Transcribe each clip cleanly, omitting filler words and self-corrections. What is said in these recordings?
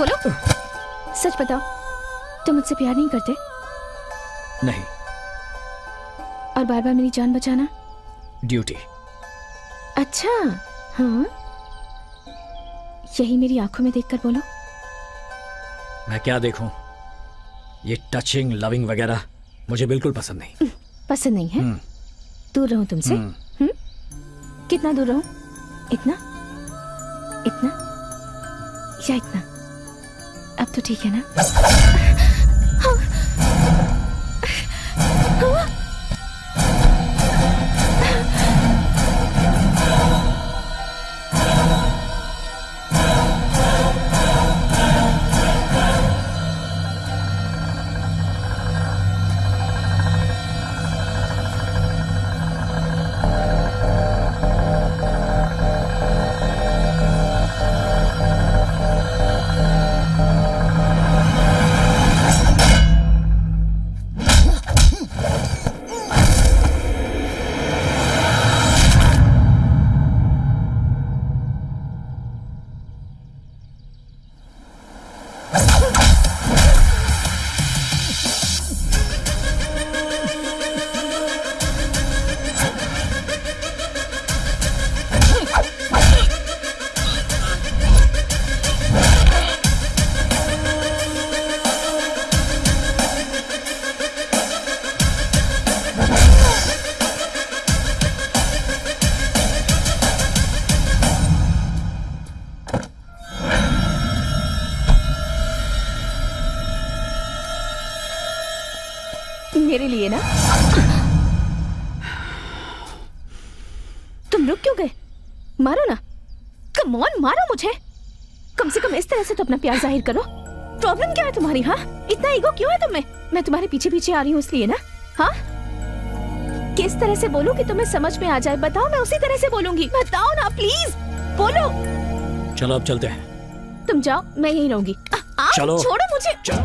बोलो, सच बताओ, तुम मुझसे प्यार नहीं करते? नहीं। और बार बार मेरी जान बचाना? ड्यूटी। अच्छा, हाँ, यही मेरी आंखों में देखकर बोलो। मैं क्या देखूं? ये टचिंग, लविंग वगैरह मुझे बिल्कुल पसंद नहीं। पसंद नहीं है? दूर रहूं तुमसे? कितना दूर रहूं? इतना, इतना या इतना? अब तो ठीक है ना? मेरे लिए ना? तुम रुक क्यों गए? मारो ना, कम ऑन, मारो मुझे। कम से कम इस तरह से तो अपना प्यार जाहिर करो। प्रॉब्लम क्या है तुम्हारी? हाँ, इतना ईगो क्यों है तुम्हें? मैं तुम्हारे पीछे पीछे आ रही हूँ इसलिए ना? हाँ, किस तरह से बोलूं कि तुम्हें समझ में आ जाए? बताओ, मैं उसी तरह से बोलूंगी। बताओ ना प्लीज, बोलो। चलो अब चलते हैं। तुम जाओ, मैं यहीं रहूंगी। चलो, छोड़ो मुझे। चलो।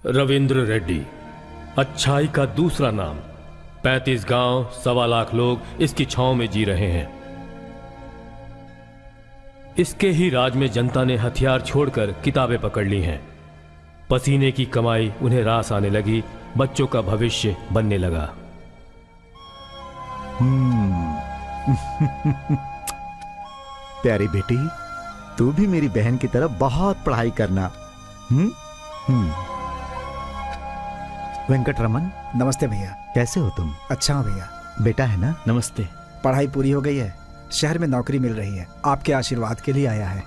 रविंद्र रेड्डी, अच्छाई का दूसरा नाम। 35 गांव, 1.25 लाख लोग इसकी छांव में जी रहे हैं। इसके ही राज में जनता ने हथियार छोड़कर किताबें पकड़ ली हैं। पसीने की कमाई उन्हें रास आने लगी, बच्चों का भविष्य बनने लगा। प्यारी बेटी, तू भी मेरी बहन की तरह बहुत पढ़ाई करना। वेंकटरमन, नमस्ते भैया। कैसे हो तुम? अच्छा हूँ भैया। बेटा है ना? नमस्ते। पढ़ाई पूरी हो गई है, शहर में नौकरी मिल रही है, आपके आशीर्वाद के लिए आया है।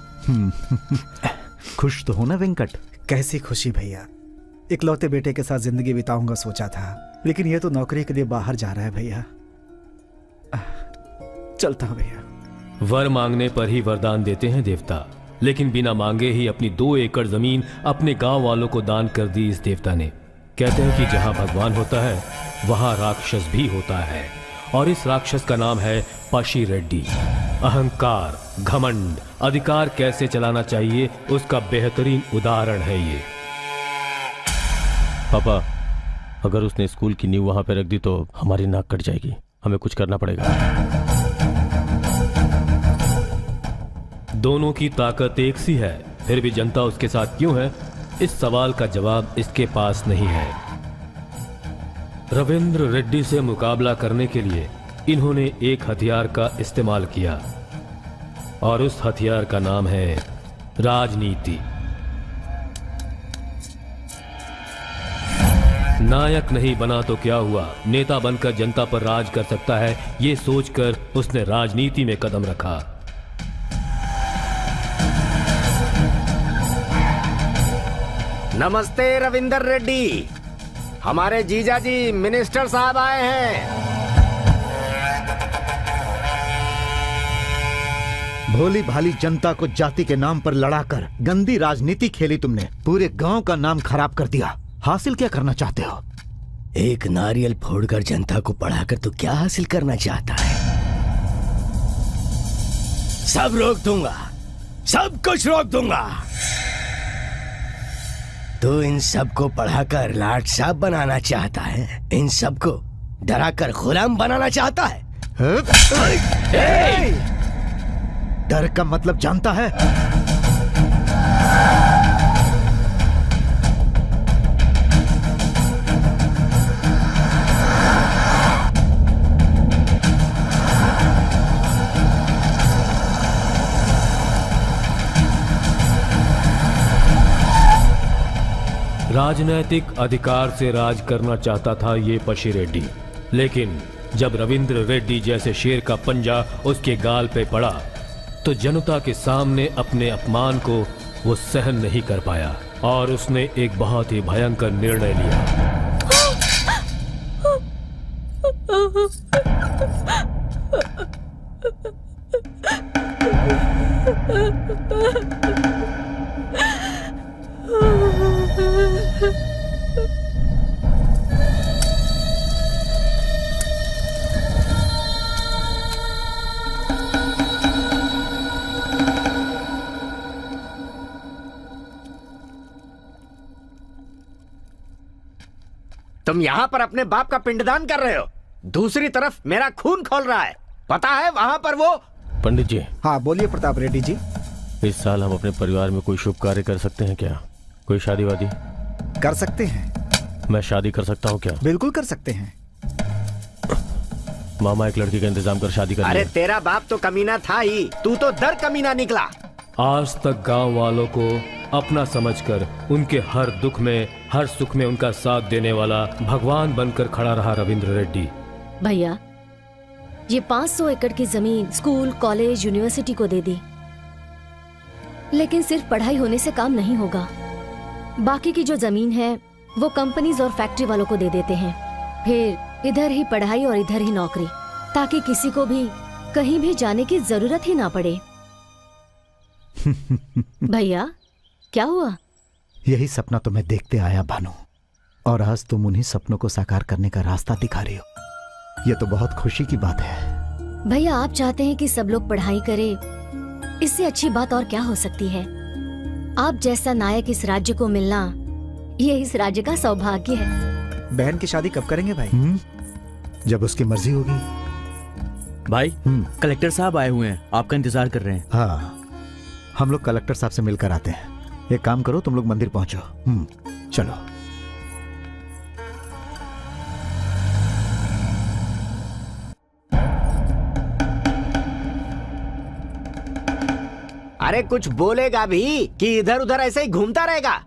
खुश तो हो ना वेंकट? कैसी खुशी भैया, इकलौते बेटे के साथ जिंदगी बिताऊंगा सोचा था, लेकिन ये तो नौकरी के लिए बाहर जा रहा है भैया। चलता हूँ भैया। वर मांगने पर ही वरदान देते हैं देवता, लेकिन बिना मांगे ही अपनी 2 एकड़ जमीन अपने गांव वालों को दान कर दी इस देवता ने। कहते हैं कि जहां भगवान होता है वहां राक्षस भी होता है, और इस राक्षस का नाम है पाशी रेड्डी। अहंकार, घमंड, अधिकार कैसे चलाना चाहिए उसका बेहतरीन उदाहरण है ये। पापा, अगर उसने स्कूल की नींव वहां पे रख दी तो हमारी नाक कट जाएगी। हमें कुछ करना पड़ेगा। दोनों की ताकत एक सी है, फिर भी जनता उसके साथ क्यों है? इस सवाल का जवाब इसके पास नहीं है। रविंद्र रेड्डी से मुकाबला करने के लिए इन्होंने एक हथियार का इस्तेमाल किया, और उस हथियार का नाम है राजनीति। नायक नहीं बना तो क्या हुआ, नेता बनकर जनता पर राज कर सकता है, ये सोचकर उसने राजनीति में कदम रखा। नमस्ते रविंदर रेड्डी, हमारे जीजा जी मिनिस्टर साहब आए हैं। भोली भाली जनता को जाति के नाम पर लड़ाकर गंदी राजनीति खेली तुमने, पूरे गांव का नाम खराब कर दिया। हासिल क्या करना चाहते हो? एक नारियल फोड़कर जनता को पढ़ाकर तो क्या हासिल करना चाहता है? सब रोक दूंगा, सब कुछ रोक दूंगा। तो इन सबको पढ़ाकर लाट साहब बनाना चाहता है? इन सबको डराकर गुलाम बनाना चाहता है। डर का मतलब जानता है? राजनैतिक अधिकार से राज करना चाहता था ये पशी रेड्डी, लेकिन जब रविंद्र रेड्डी जैसे शेर का पंजा उसके गाल पे पड़ा तो जनता के सामने अपने अपमान को वो सहन नहीं कर पाया और उसने एक बहुत ही भयंकर निर्णय लिया। तुम यहाँ पर अपने बाप का पिंडदान कर रहे हो, दूसरी तरफ मेरा खून खोल रहा है। पता है वहाँ पर वो। पंडित जी, हाँ बोलिए प्रताप रेड्डी जी। इस साल हम अपने परिवार में कोई शुभ कार्य कर सकते हैं क्या? कोई शादी वादी? कर सकते हैं। मैं शादी कर सकता हूँ क्या? बिल्कुल कर सकते हैं। मामा एक लड़की का इंतजाम कर शादी कर अरे लिया। तेरा बाप तो कमीना था ही, तू तो दर कमीना निकला। आज तक गांव वालों को अपना समझकर उनके हर दुख में हर सुख में उनका साथ देने वाला भगवान बनकर खड़ा रहा रविंद्र रेड्डी। भैया, ये 500 एकड़ की जमीन स्कूल, कॉलेज, यूनिवर्सिटी को दे दी, लेकिन सिर्फ पढ़ाई होने से काम नहीं होगा। बाकी की जो जमीन है वो कंपनीज और फैक्ट्री वालों को दे देते हैं, फिर इधर ही पढ़ाई और इधर ही नौकरी, ताकि किसी को भी कहीं भी जाने की जरूरत ही ना पड़े। भैया क्या हुआ? यही सपना तो मैं देखते आया भानु, और आज तुम उन्हीं सपनों को साकार करने का रास्ता दिखा रही हो। ये तो बहुत खुशी की बात है। भैया आप चाहते हैं कि सब लोग पढ़ाई करें, इससे अच्छी बात और क्या हो सकती है। आप जैसा नायक इस राज्य को मिलना ये इस राज्य का सौभाग्य है। बहन की शादी कब करेंगे भाई? जब उसकी मर्जी होगी। भाई कलेक्टर साहब आए हुए हैं, आपका इंतजार कर रहे हैं। हाँ, हम लोग कलेक्टर साहब से मिलकर आते हैं। एक काम करो, तुम लोग मंदिर पहुंचो। चलो। अरे कुछ बोलेगा भी कि इधर उधर ऐसे ही घूमता रहेगा?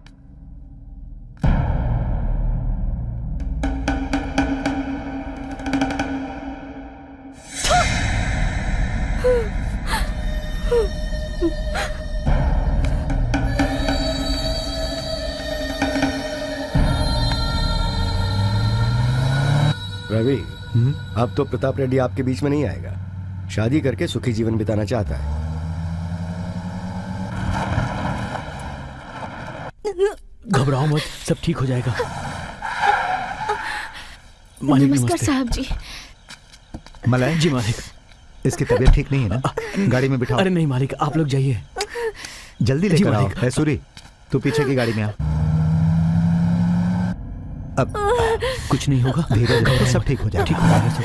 रवि, अब तो प्रताप रेड्डी आपके बीच में नहीं आएगा। शादी करके सुखी जीवन बिताना चाहता है। घबराओ मत, सब ठीक हो जाएगा। मालिक नमस्कार नमस्ते। साहब जी। मलाय जी मालिक। इसकी तबीयत ठीक नहीं है ना? गाड़ी में बिठाओ। अरे नहीं मालिक, आप लोग जाइए। जल्दी जी लेकर आओ। मालिक। है सूरी, तू पीछे की गाड़ी में आ। अब कुछ नहीं होगा, धीरे धीरे सब ठीक हो जाएगा। ठीक हो जाएगा सब।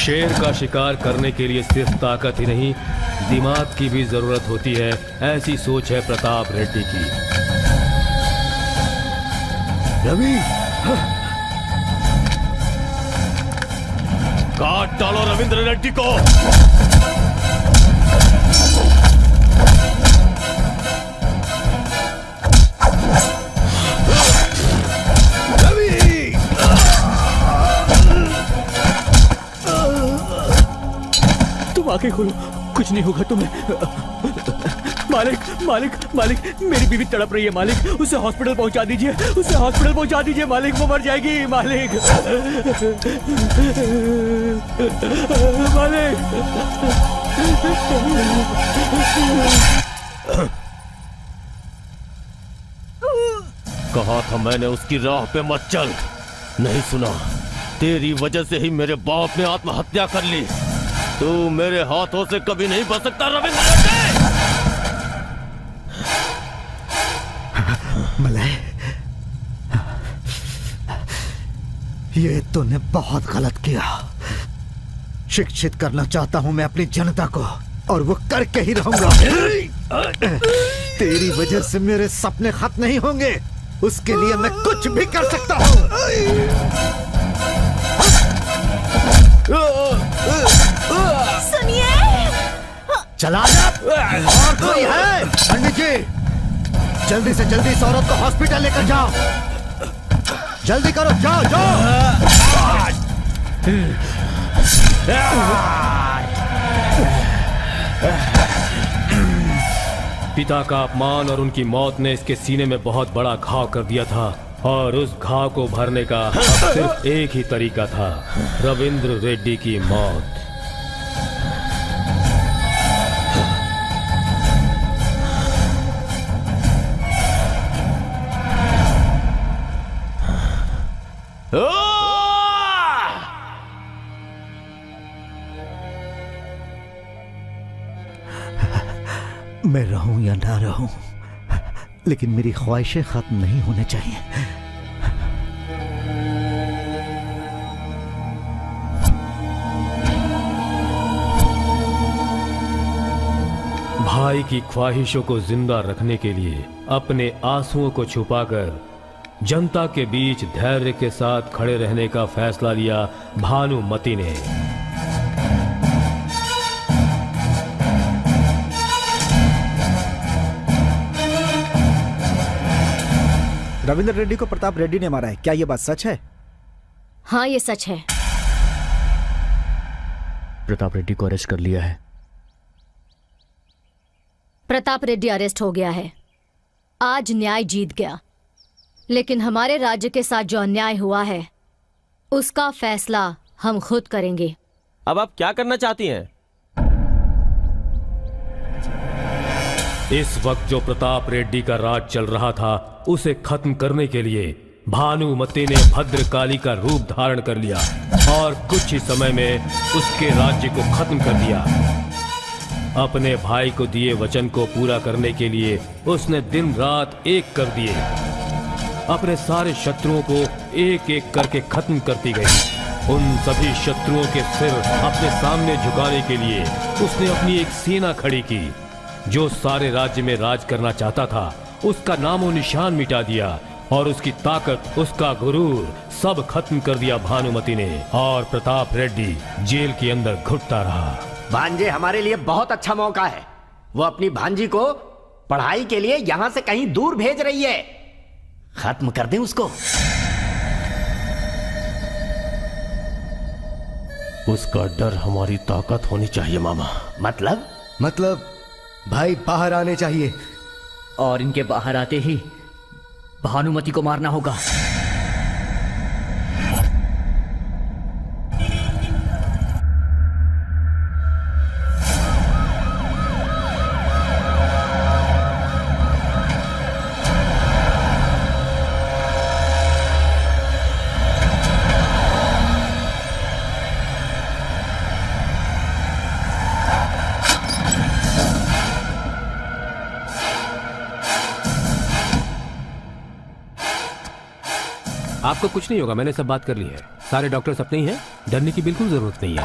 शेर का शिकार करने के लिए सिर्फ ताकत ही नहीं, दिमाग की भी जरूरत होती है। ऐसी सोच है प्रताप रेड्डी की। रवि, काट डालो रविंद्र रेड्डी को। तुम आंखें खोलो, कुछ नहीं होगा तुम्हें। मालिक मालिक मालिक, मेरी बीवी तड़प रही है मालिक, उसे हॉस्पिटल पहुंचा दीजिए, उसे हॉस्पिटल पहुंचा दीजिए मालिक, वो मर जाएगी मालिक। मालिक कहा था मैंने उसकी राह पे मत चल, नहीं सुना। तेरी वजह से ही मेरे बाप ने आत्महत्या कर ली। तू मेरे हाथों से कभी नहीं बच सकता रविंद्र रेड्डी। मलय, ये तूने बहुत गलत किया। शिक्षित करना चाहता हूं मैं अपनी जनता को, और वो करके ही रहूंगा। तेरी वजह से मेरे सपने खत्म नहीं होंगे, उसके लिए मैं कुछ भी कर सकता हूं। सुनिए, चला जा। और कोई है? पंडित जी, जल्दी से जल्दी इस औरत को हॉस्पिटल लेकर जाओ। जल्दी करो, जाओ जाओ। पिता का अपमान और उनकी मौत ने इसके सीने में बहुत बड़ा घाव कर दिया था, और उस घाव को भरने का अब सिर्फ एक ही तरीका था, रविंद्र रेड्डी की मौत। मैं रहूं या ना रहूं, लेकिन मेरी ख्वाहिशें खत्म नहीं होने चाहिए। भाई की ख्वाहिशों को जिंदा रखने के लिए अपने आंसुओं को छुपाकर जनता के बीच धैर्य के साथ खड़े रहने का फैसला लिया भानुमति ने। रविंद्र रेड्डी को प्रताप रेड्डी ने मारा है, क्या ये बात सच है? हाँ, ये सच है। प्रताप रेड्डी को अरेस्ट कर लिया है। प्रताप रेड्डी अरेस्ट हो गया है। आज न्याय जीत गया, लेकिन हमारे राज्य के साथ जो अन्याय हुआ है उसका फैसला हम खुद करेंगे। अब आप क्या करना चाहती हैं? इस वक्त जो प्रताप रेड्डी का राज चल रहा था उसे खत्म करने के लिए भानुमति ने भद्रकाली का रूप धारण कर लिया और कुछ ही समय में उसके राज्य को खत्म कर दिया। अपने भाई को दिए वचन को पूरा करने के लिए उसने दिन रात एक कर दिए। अपने सारे शत्रुओं को एक एक करके खत्म करती गई। उन सभी शत्रुओं के सिर अपने सामने झुकाने के लिए उसने अपनी एक सेना खड़ी की। जो सारे राज्य में राज करना चाहता था उसका नामो निशान मिटा दिया और उसकी ताकत, उसका गुरूर सब खत्म कर दिया भानुमति ने। और प्रताप रेड्डी जेल के अंदर घुटता रहा। भांजे हमारे लिए बहुत अच्छा मौका है। वो अपनी भांजी को पढ़ाई के लिए यहाँ से कहीं दूर भेज रही है। खत्म कर दें उसको। उसका डर हमारी ताकत होनी चाहिए मामा। मतलब भाई बाहर आने चाहिए। और इनके बाहर आते ही भानुमति को मारना होगा। आपको कुछ नहीं होगा, मैंने सब बात कर ली है। सारे डॉक्टर्स अपने ही हैं, डरने की बिल्कुल जरूरत नहीं है।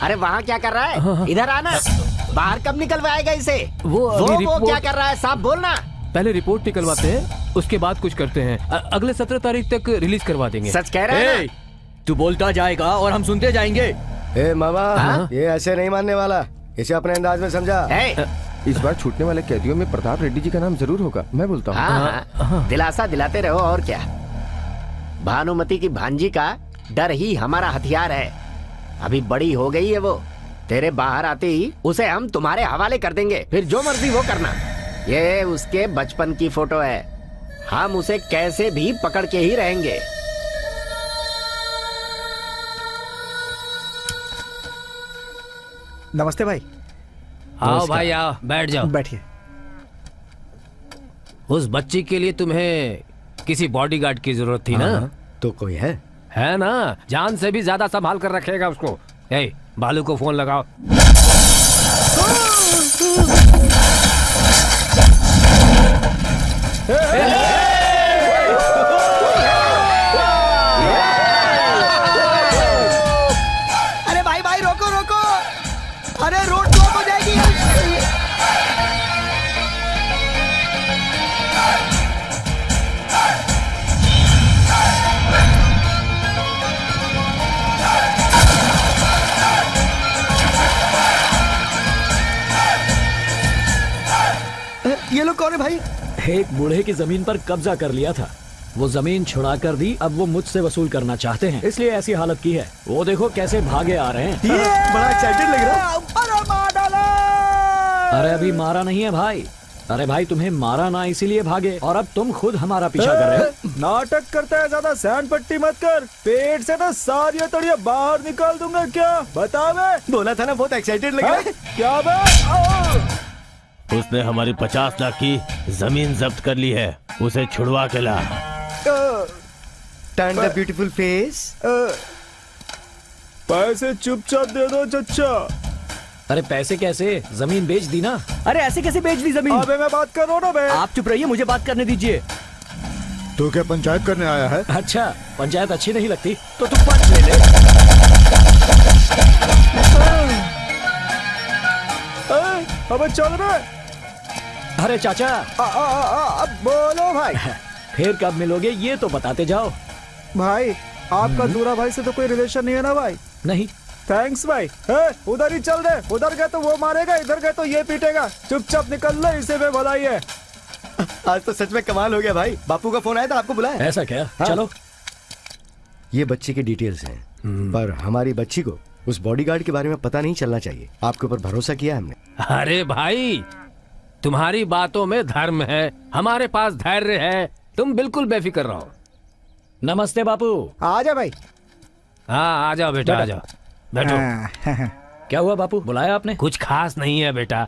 अरे वहाँ क्या कर रहा है? इधर आना। बाहर कब निकलवाएगा इसे? वो क्या कर रहा है? साफ बोलना। पहले रिपोर्ट निकलवाते हैं, उसके बाद कुछ करते हैं। अगले 17 तारीख तक रिलीज करवा देंगे। सच कह रहा है ना? तू बोलता जाएगा और हम सुनते जाएंगे। ए मामा, ये ऐसे नहीं मानने वाला, इसे अपने अंदाज में समझा। इस बार छूटने वाले कैदियों में प्रताप रेड्डी जी का नाम जरूर होगा, मैं बोलता हूँ। दिलासा दिलाते रहो और क्या। भानुमति की भांजी का डर ही हमारा हथियार है। अभी बड़ी हो गई है वो, तेरे बाहर आते ही उसे हम तुम्हारे हवाले कर देंगे, फिर जो मर्जी वो करना। ये उसके बचपन की फोटो है, हम उसे कैसे भी पकड़ के ही रहेंगे। नमस्ते भाई। आओ भाई आओ, बैठ जाओ। बैठिए। उस बच्ची के लिए तुम्हें किसी बॉडीगार्ड की जरूरत थी ना? तो कोई है ना? जान से भी ज्यादा संभाल कर रखेगा उसको। ए, बालू को फोन लगाओ। अरे भाई भाई रोको रोको, अरे रोड ब्लॉक हो जाएगी। ये लोग कौन है भाई? एक बूढ़े की जमीन पर कब्जा कर लिया था, वो जमीन छुड़ा कर दी, अब वो मुझसे वसूल करना चाहते हैं, इसलिए ऐसी हालत की है। वो देखो कैसे भागे आ रहे हैं। बड़ा एक्साइटेड लग रहा है। अरे मार डाला। अरे अभी मारा नहीं है भाई, अरे भाई तुम्हें मारा ना इसीलिए भागे, और अब तुम खुद हमारा पीछा कर रहे हो। नाटक करता है, ज्यादा सैंड पट्टी मत कर, पेट से ना सारी तड़िया बाहर निकाल दूंगा। क्या बता बे? बोला था ना, बहुत एक्साइटेड लग रहा है। क्या बे? उसने हमारी 50 लाख की जमीन जब्त कर ली है, उसे छुड़वा के ला। Turn the beautiful face. पैसे चुपचाप दे दो चच्चा। अरे पैसे कैसे, जमीन बेच दी ना। अरे ऐसे कैसे बेच दी जमीन? अबे मैं बात कर रहा हूँ ना बे। आप चुप रहिए, मुझे बात करने दीजिए। तू क्या पंचायत करने आया है? अच्छा, पंचायत अच्छी नहीं लगती तो तू पंच ले ले। अबे चल रहे। अरे चाचा। अब बोलो भाई। फिर कब मिलोगे ये तो बताते जाओ। भाई आपका दूरा भाई से तो कोई रिलेशन नहीं है ना भाई? नहीं। थैंक्स भाई। उधर ही चल दे, उधर गए तो वो मारेगा, इधर गए तो ये पीटेगा। चुपचाप निकल ले, इसे में भलाई है। आज तो सच में कमाल हो गया भाई। बापू का फोन आया था, आपको बुलाया? ऐसा क्या? चलो। ये बच्ची की डिटेल्स हैं, पर हमारी बच्ची को उस बॉडीगार्ड के बारे में पता नहीं चलना चाहिए। आपके ऊपर भरोसा किया हमने। अरे भाई, तुम्हारी बातों में धर्म है, हमारे पास धैर्य है, तुम बिल्कुल बेफिक्र रहो। नमस्ते बापू। आ जा भाई। हाँ आ जाओ बेटा, आ जाओ, बैठो। क्या हुआ बापू, बुलाया आपने? कुछ खास नहीं है बेटा,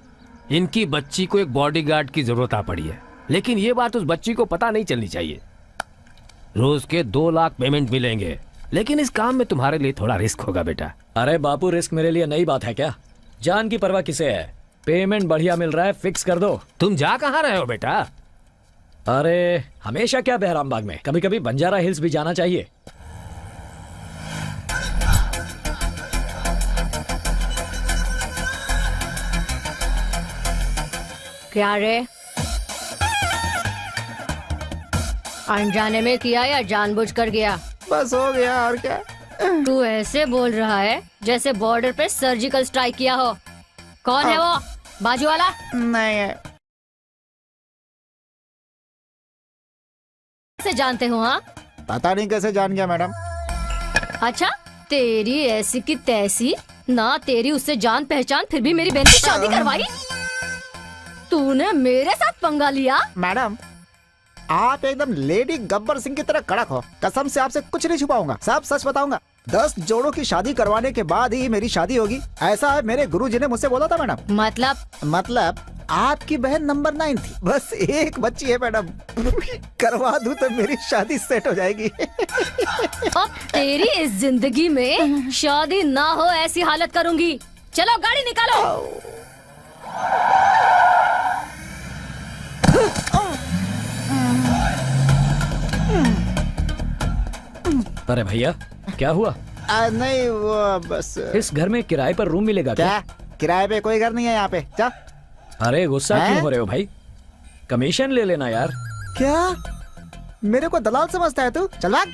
इनकी बच्ची को एक बॉडीगार्ड की जरूरत आ पड़ी है, लेकिन ये बात उस बच्ची को पता नहीं चलनी चाहिए। रोज के 2 लाख पेमेंट मिलेंगे, लेकिन इस काम में तुम्हारे लिए थोड़ा रिस्क होगा बेटा। अरे बापू, रिस्क मेरे लिए नई बात है क्या? जान की परवाह किसे है, पेमेंट बढ़िया मिल रहा है, फिक्स कर दो। तुम जा कहाँ रहे हो बेटा? अरे हमेशा क्या बहराम बाग में, कभी कभी बंजारा हिल्स भी जाना चाहिए। क्या रे, अनजाने में किया या जानबूझकर किया? बस हो गया, और क्या। तू ऐसे बोल रहा है जैसे बॉर्डर पे सर्जिकल स्ट्राइक किया हो। कौन है वो बाजू वाला? नहीं है। कैसे जानते हो? हाँ, पता नहीं कैसे जान गया मैडम। अच्छा, तेरी ऐसी की तैसी ना, तेरी उससे जान पहचान, फिर भी मेरी बहन की शादी करवाई। तूने मेरे साथ पंगा लिया। मैडम आप एकदम लेडी गब्बर सिंह की तरह कड़क हो, कसम से आपसे कुछ नहीं छुपाऊंगा, सब सच बताऊंगा। 10 जोड़ों की शादी करवाने के बाद ही मेरी शादी होगी, ऐसा है मेरे गुरुजी ने मुझसे बोला था मैडम। मतलब आपकी बहन नंबर 9 थी, बस एक बच्ची है मैडम, करवा दूं तो मेरी शादी सेट हो जाएगी। अब तेरी इस जिंदगी में शादी ना हो ऐसी हालत करूंगी। चलो गाड़ी निकालो। अरे भैया क्या हुआ? नहीं वो बस। इस घर में किराए पर रूम मिलेगा क्या? किराए पे कोई घर नहीं है यहाँ पे। जा। अरे गुस्सा क्यों हो रहे हो भाई, कमीशन ले लेना यार। क्या मेरे को दलाल समझता है तू? चल भाग।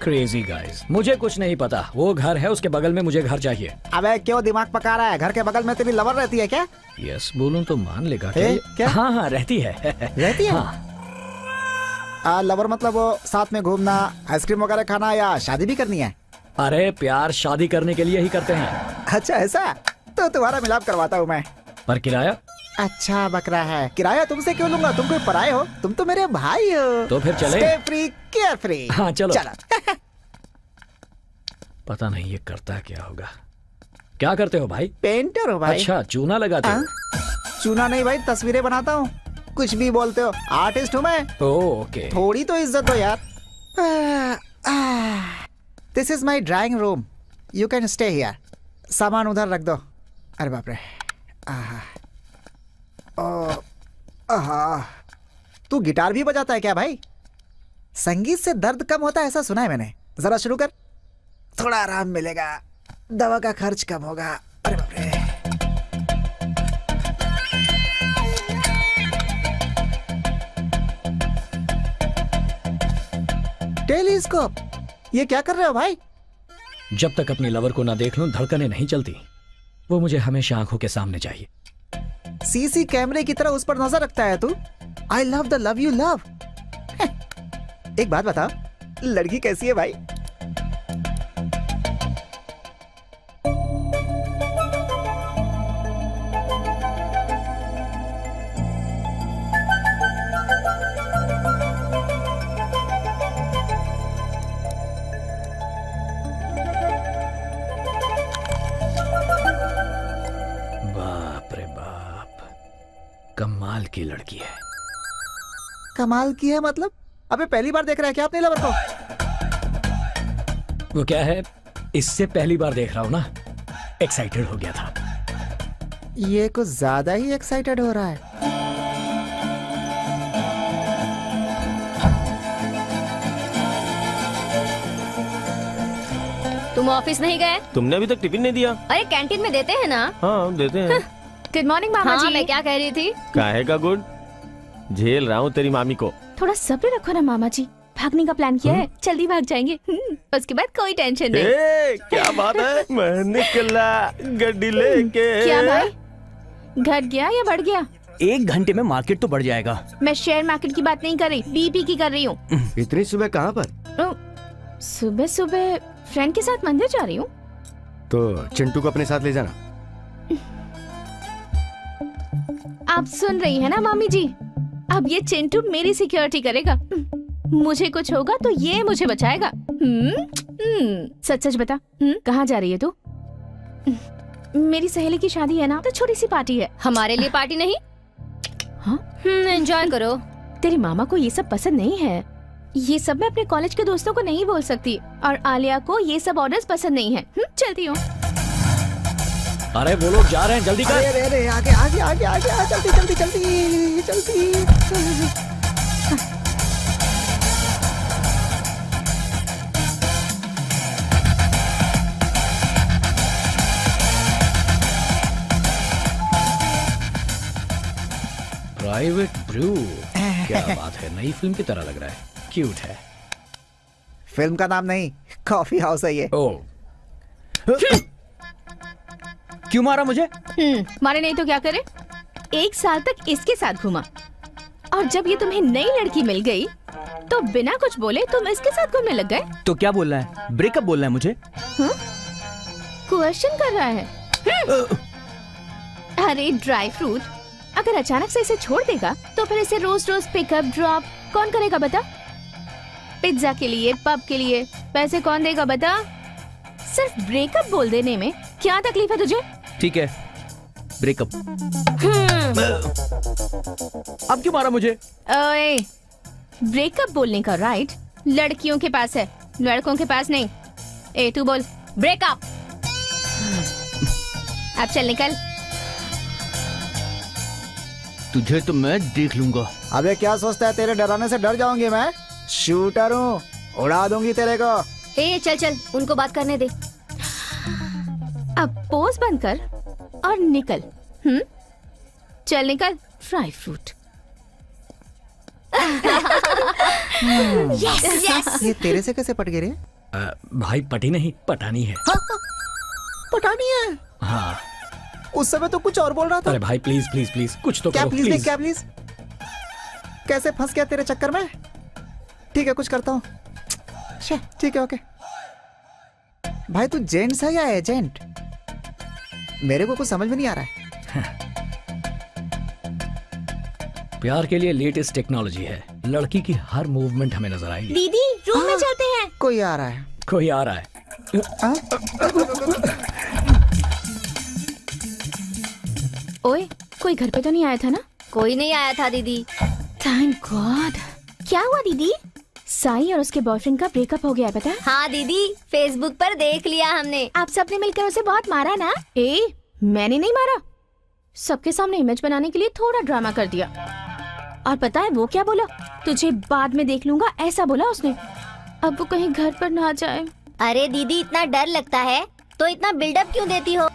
क्रेजी गाइस, मुझे कुछ नहीं पता, वो घर है उसके बगल में, मुझे घर चाहिए। अबे क्यों दिमाग पका रहा है, घर के बगल में तेरी लवर रहती है क्या? यस बोलूं तो मान लेगा क्या? हाँ हाँ रहती है। रहती है? हाँ। लवर मतलब वो साथ में घूमना, आइसक्रीम वगैरह खाना, या शादी भी करनी है? अरे प्यार शादी करने के लिए ही करते हैं। अच्छा ऐसा, तो तुम्हारा मिलाप करवाता हूँ मैं। पर किराया? अच्छा बकरा है, किराया तुमसे क्यों लूंगा? तुम कोई पराये हो, तुम तो मेरे भाई हो। तो फिर चले? Stay free, care free। हाँ चलो। चलो। पता नहीं ये करता क्या होगा। क्या करते हो भाई? पेंटर हो भाई। अच्छा, चूना लगाते हो? चूना नहीं भाई, तस्वीरें बनाता हूँ। कुछ भी बोलते हो, आर्टिस्ट हूँ मैं। ओके। थोड़ी तो इज्जत दो यार। This is my drawing room, you can stay here. सामान उधर रख दो। अरे बाप रे। तू गिटार भी बजाता है क्या भाई? संगीत से दर्द कम होता है ऐसा सुना है मैंने। जरा शुरू कर, थोड़ा आराम मिलेगा, दवा का खर्च कम होगा। अरे बाप रे। टेलीस्कोप, ये क्या कर रहे हो भाई? जब तक अपनी लवर को ना देख लूं धड़कनें नहीं चलती। वो मुझे हमेशा आंखों के सामने चाहिए। सीसी कैमरे की तरह उस पर नजर रखता है तू। I love the love you love. एक बात बता, लड़की कैसी है भाई? बाप रे बाप, कमाल की लड़की है। कमाल की है मतलब? अबे पहली बार देख रहा है क्या अपने लवर को? वो क्या है, इससे पहली बार देख रहा हूं ना, एक्साइटेड हो गया था। ये कुछ ज्यादा ही एक्साइटेड हो रहा है। तुम ऑफिस नहीं गए? तुमने अभी तक टिफिन नहीं दिया? अरे कैंटीन में देते हैं ना। हाँ देते हैं। गुड मॉर्निंग मामा हाँ, जी। मैं क्या कह रही थी? काहे का गुड? झेल रहा हूँ तेरी मामी को। थोड़ा सब्र रखो ना मामा जी, भागने का प्लान किया है, जल्दी भाग जाएंगे। उसके बाद कोई टेंशन नहीं। ए, क्या बात है? मैं निकला गड्डी लेके। क्या भाई, घट गया या बढ़ गया? 1 घंटे में मार्केट तो बढ़ जाएगा। मैं शेयर मार्केट की बात नहीं कर रही, बीपी की कर रही हूँ। इतनी सुबह कहाँ पर? सुबह सुबह फ्रेंड के साथ मंदिर जा रही हूँ। तो चिंटू को अपने साथ ले जाना। आप सुन रही है ना मामी जी, अब ये चिंटू मेरी सिक्योरिटी करेगा। मुझे कुछ होगा तो ये मुझे बचाएगा। सच सच बता, कहाँ जा रही है तू? मेरी सहेली की शादी है ना, तो छोटी सी पार्टी है। हमारे लिए पार्टी नहीं? हाँ? एंजॉय करो। तेरे मामा को ये सब पसंद नहीं है। ये सब मैं अपने कॉलेज के दोस्तों को नहीं बोल सकती, और आलिया को ये सब ऑर्डर्स पसंद नहीं है। चलती हूँ। अरे वो लोग जा रहे हैं, जल्दी कर। अरे अरे आगे आगे आगे आगे आ, जल्दी जल्दी जल्दी जल्दी। प्राइवेट ब्रू, क्या बात है, नई फिल्म की तरह लग रहा है, क्यूट है। फिल्म का नाम नहीं, कॉफी हाउस है ये। ओह, क्यों मारा मुझे? मारे नहीं तो क्या करे? 1 साल तक इसके साथ घूमा, और जब ये तुम्हें नई लड़की मिल गई तो बिना कुछ बोले तुम इसके साथ घूमने लग गए। तो क्या बोलना है? ब्रेकअप बोलना है मुझे? क्वेश्चन कर रहा है। अरे ड्राई फ्रूट, अगर अचानक से इसे छोड़ देगा तो फिर इसे रोज रोज पिकअप ड्रॉप कौन करेगा बता? पिज्जा के लिए, पब के लिए पैसे कौन देगा बता? सिर्फ ब्रेकअप बोल देने में क्या तकलीफ है तुझे? ठीक है, ब्रेकअप। अब क्यों मारा मुझे? ओए, ब्रेकअप बोलने का राइट लड़कियों के पास है, लड़कों के पास नहीं। ए तू बोल ब्रेकअप। अब चल निकल। तुझे तो मैं देख लूंगा। अबे क्या सोचता है, तेरे डराने से डर जाऊंगी मैं? शूटर हूँ, उड़ा दूंगी तेरे को। ए चल चल, उनको बात करने दे। अब पोज बंद कर और निकल। चल निकल फ्राई फ्रूट। Yes yes. ये तेरे से कैसे पट गए रे? भाई पटी नहीं, पटानी है। पटानी है? हाँ। उस समय तो कुछ और बोल रहा था। अरे भाई प्लीज प्लीज प्लीज कुछ तो क्या करो, प्लीज नहीं, क्या प्लीज? कैसे फंस गया तेरे चक्कर में? ठीक है, कुछ करता हूँ। ठीक है, ओके। भाई तू जेंट्स है या एजेंट? मेरे को कुछ समझ में नहीं आ रहा है। प्यार के लिए लेटेस्ट टेक्नोलॉजी है। लड़की की हर मूवमेंट हमें नजर आएगी। दीदी रूम में चलते हैं। कोई आ रहा है। कोई आ रहा है। ओए, कोई घर पे तो नहीं आया था ना? कोई नहीं आया था दीदी। Thank God. क्या हुआ दीदी? साई और उसके बॉयफ्रेंड का ब्रेकअप हो गया है, पता है? हाँ दीदी, फेसबुक पर देख लिया हमने। आप सबने मिलकर उसे बहुत मारा ना? मैंने नहीं मारा, सबके सामने इमेज बनाने के लिए थोड़ा ड्रामा कर दिया। और पता है वो क्या बोला? तुझे बाद में देख लूंगा, ऐसा बोला उसने। अब वो कहीं घर पर ना जाए। अरे दीदी, इतना डर लगता है तो इतना बिल्डअप क्यों देती हो?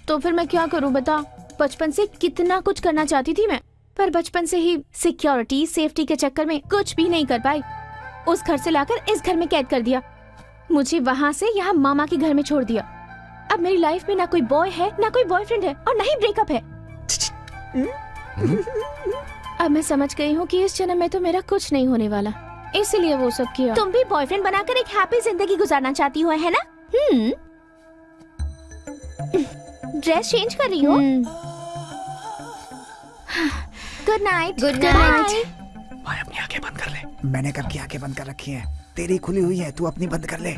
तो फिर मैं क्या करूं बता? बचपन से कितना कुछ करना चाहती थी मैं, पर बचपन से ही सिक्योरिटी सेफ्टी के चक्कर में कुछ भी नहीं कर पाई। उस घर से लाकर इस घर में कैद कर दिया। मुझे वहाँ से यहाँ मामा के घर में छोड़ दिया। अब मेरी लाइफ में ना कोई बॉय है, ना कोई बॉयफ्रेंड है, और ना ही ब्रेकअप है। अब मैं समझ गई हूँ कि इस जन्म में तो मेरा कुछ नहीं होने वाला, इसलिए वो सब किया। तुम भी बॉयफ्रेंड बनाकर एक हैप्पी जिंदगी गुजारना चाहती हो, है ना? ड्रेस चेंज कर रही हो? Good night. Good night. भाई अपनी आंखें बंद कर ले। मैंने कब की आंखें बंद कर रखी हैं? तेरी खुली हुई है, तू अपनी बंद कर ले।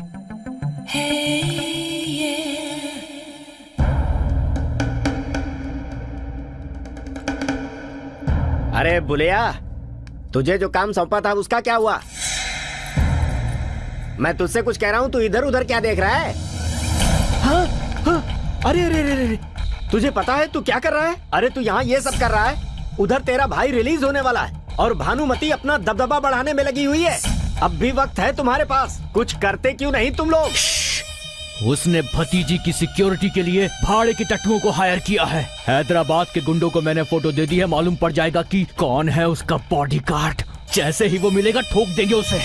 अरे बुलिया, तुझे जो काम सौंपा था उसका क्या हुआ? मैं तुझसे कुछ कह रहा हूँ, तू इधर उधर क्या देख रहा है? हाँ, हाँ, अरे अरे अरे अरे, तुझे पता है तू क्या कर रहा है? अरे तू यहाँ ये सब कर रहा है, उधर तेरा भाई रिलीज होने वाला है और भानुमति अपना दबदबा बढ़ाने में लगी हुई है। अब भी वक्त है तुम्हारे पास, कुछ करते क्यों नहीं तुम लोग? उसने भतीजी की सिक्योरिटी के लिए भाड़े के टट्टुओं को हायर किया है। हैदराबाद के गुंडों को मैंने फोटो दे दी है, मालूम पड़ जाएगा कि कौन है उसका बॉडीगार्ड। जैसे ही वो मिलेगा ठोक देंगे उसे।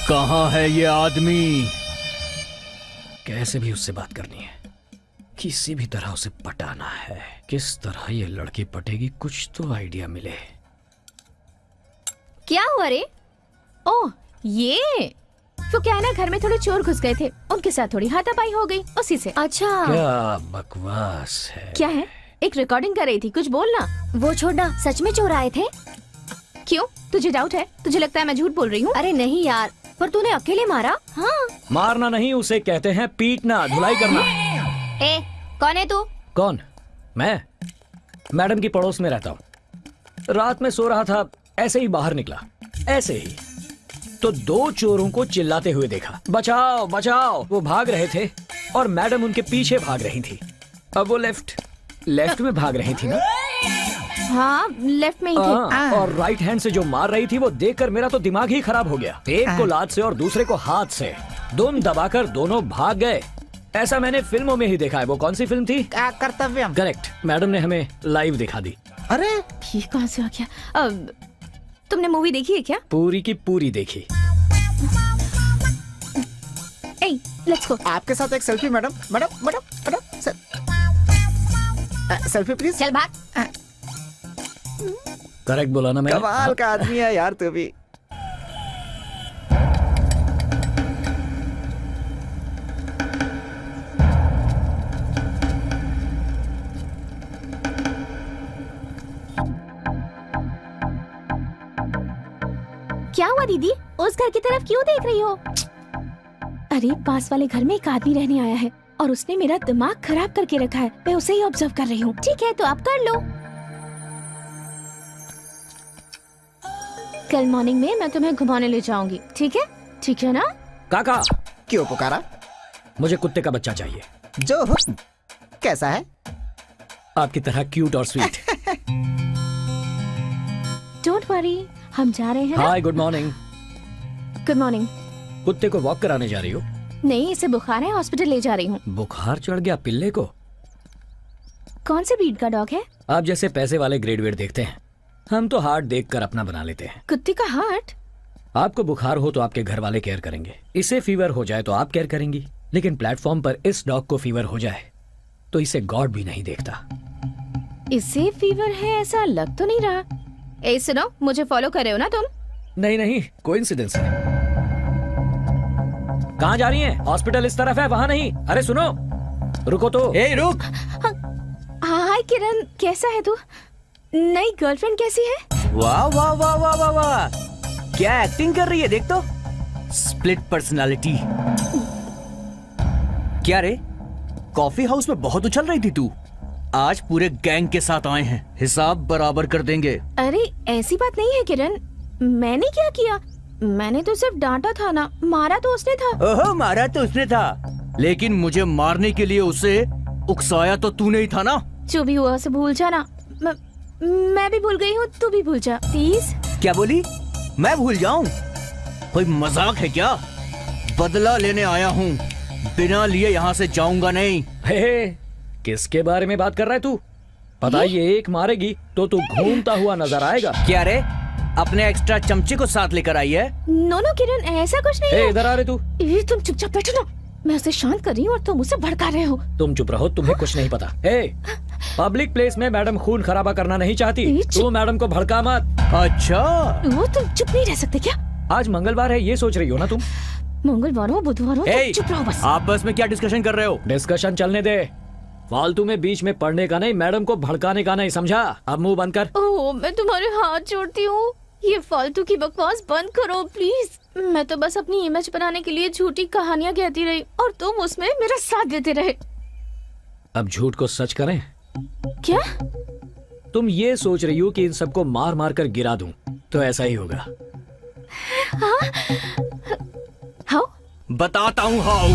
कहाँ है ये आदमी? कैसे भी उससे बात करनी है, किसी भी तरह उसे पटाना है। किस तरह ये लड़की पटेगी, कुछ तो आइडिया मिले। क्या हुआ रे? ओह ये वो क्या है ना, घर में थोड़े चोर घुस गए थे, उनके साथ थोड़ी हाथापाई हो गई, उसी से। अच्छा, क्या बकवास है। क्या है? एक रिकॉर्डिंग कर रही थी, कुछ बोलना। वो छोड़ना, सच में चोर आए थे? क्यों, तुझे डाउट है? तुझे लगता है मैं झूठ बोल रही हूँ? अरे नहीं यार, पर तूने अकेले मारा? हाँ। मारना नहीं, उसे कहते हैं पीटना, धुलाई करना। ए, कौन है तू? कौन? मैं मैडम की पड़ोस में रहता हूँ। रात में सो रहा था, ऐसे ही बाहर निकला, ऐसे ही तो दो चोरों को चिल्लाते हुए देखा, बचाओ बचाओ। वो भाग रहे थे और मैडम उनके पीछे भाग रही थी। अब वो लेफ्ट में भाग रही थी ना? हाँ, लेफ्ट में ही थे। और राइट हैंड से जो मार रही थी वो देखकर मेरा तो दिमाग ही खराब हो गया। एक को लात से और दूसरे को हाथ से, दोनों दबाकर दोनों भाग गए। ऐसा मैंने फिल्मों में ही देखा है। वो कौन सी फिल्म थी? कर्तव्यम। करेक्ट, मैडम ने हमें लाइव दिखा दी। अरे ये कहाँ से आ गया? अब तुमने मूवी देखी है क्या? पूरी की पूरी देखी। ए, लेट्स गो। आपके साथ एक selfie madam. Madam madam madam selfie please. चल भाग। करेक्ट बोला ना मैंने? कमाल का आदमी है यार तू भी। क्या हुआ दीदी? उस घर की तरफ क्यों देख रही हो? अरे पास वाले घर में एक आदमी रहने आया है और उसने मेरा दिमाग खराब करके रखा है। मैं उसे ही ऑब्जर्व कर रही हूँ। ठीक है, तो आप कर लो। कल मॉर्निंग में मैं तुम्हें घुमाने ले जाऊंगी, ठीक है? ठीक है ना? काका, क्यों पुकारा? मुझे कुत्ते का बच्चा चाहिए। जो हो, कैसा है? आपकी तरह क्यूट और स्वीट। डोंट वरी, हम जा रहे हैं ना? हाय, गुड मॉर्निंग। Good morning. कुत्ते को वॉक कराने जा रही हो? नहीं, इसे बुखार है, हॉस्पिटल ले जा रही हूँ। बुखार चढ़ गया पिल्ले को? कौन से ब्रीड का डॉग है? आप जैसे पैसे वाले ग्रेड वेड देखते हैं, हम तो हार्ट देखकर अपना बना लेते हैं। कुत्ते का हार्ट? आपको बुखार हो तो आपके घर वाले केयर करेंगे, इसे फीवर हो जाए तो आप केयर करेंगी, लेकिन प्लेटफॉर्म पर इस डॉग को फीवर हो जाए तो इसे गॉड भी नहीं देखता। इसे फीवर है ऐसा लग तो नहीं रहा। ए सुनो, मुझे फॉलो कर रहे हो ना तुम? नहीं नहीं, कोइंसिडेंस है। कहाँ जा रही हैं? हॉस्पिटल इस तरफ है, वहाँ नहीं। अरे सुनो, रुको तो। ए रुक। हाय किरण, कैसा है तू? नई गर्लफ्रेंड कैसी है? वाह वाह वाह वाह वाह वाह, क्या एक्टिंग कर रही है, देख तो। Split personality. क्या रे, कॉफी हाउस में बहुत उछल रही थी तू। आज पूरे गैंग के साथ आए हैं, हिसाब बराबर कर देंगे। अरे ऐसी बात नहीं है किरण, मैंने क्या किया? मैंने तो सिर्फ डांटा था ना, मारा तो उसने था। ओहो, मारा तो उसने था, लेकिन मुझे मारने के लिए उसे उकसाया तो तूने ही था ना। जो भी हुआ उसे भूल जाना। मैं भी भूल गई हूँ, तू भी भूल जा प्लीज। क्या बोली? मैं भूल जाऊं? कोई मजाक है क्या? बदला लेने आया हूँ, बिना लिए यहाँ से जाऊंगा नहीं। हे, किसके बारे में बात कर रहा है तू? पता ये एक मारेगी तो तू घूमता हुआ नजर आएगा। क्या रे, अपने एक्स्ट्रा चमचे को साथ लेकर आई है? नो नो किरण, ऐसा कुछ नहीं है। इधर आ रहे तू। ये तुम चुपचाप बैठो ना, मैं उसे शांत कर रही हूँ और तुम उसे भड़का रहे हो। तुम चुप रहो, तुम्हें कुछ नहीं पता। हे, पब्लिक प्लेस में मैडम खून खराबा करना नहीं चाहती। तू मैडम को भड़का मत। अच्छा, वो तुम चुप नहीं रह सकते क्या? आज मंगलवार है, ये सोच रही हो ना तुम? मंगलवार हो बुधवार हो, तुम चुप रहो बस। आपस में क्या डिस्कशन कर रहे हो? डिस्कशन चलने दे, फालतू में बीच में पढ़ने का नहीं, मैडम को भड़काने का नहीं, समझा? अब मुंह बंद कर। ओह, मैं तुम्हारे हाथ जोड़ती हूँ, ये फालतू की बकवास बंद करो प्लीज। मैं तो बस अपनी इमेज बनाने के लिए झूठी कहानियाँ कहती रही और तुम उसमें मेरा साथ देते रहे। अब झूठ को सच करें? क्या? तुम ये सोच रही हो कि इन सबको मार मार कर गिरा दूं, तो ऐसा ही होगा। हाउ? बताता हूँ हाउ।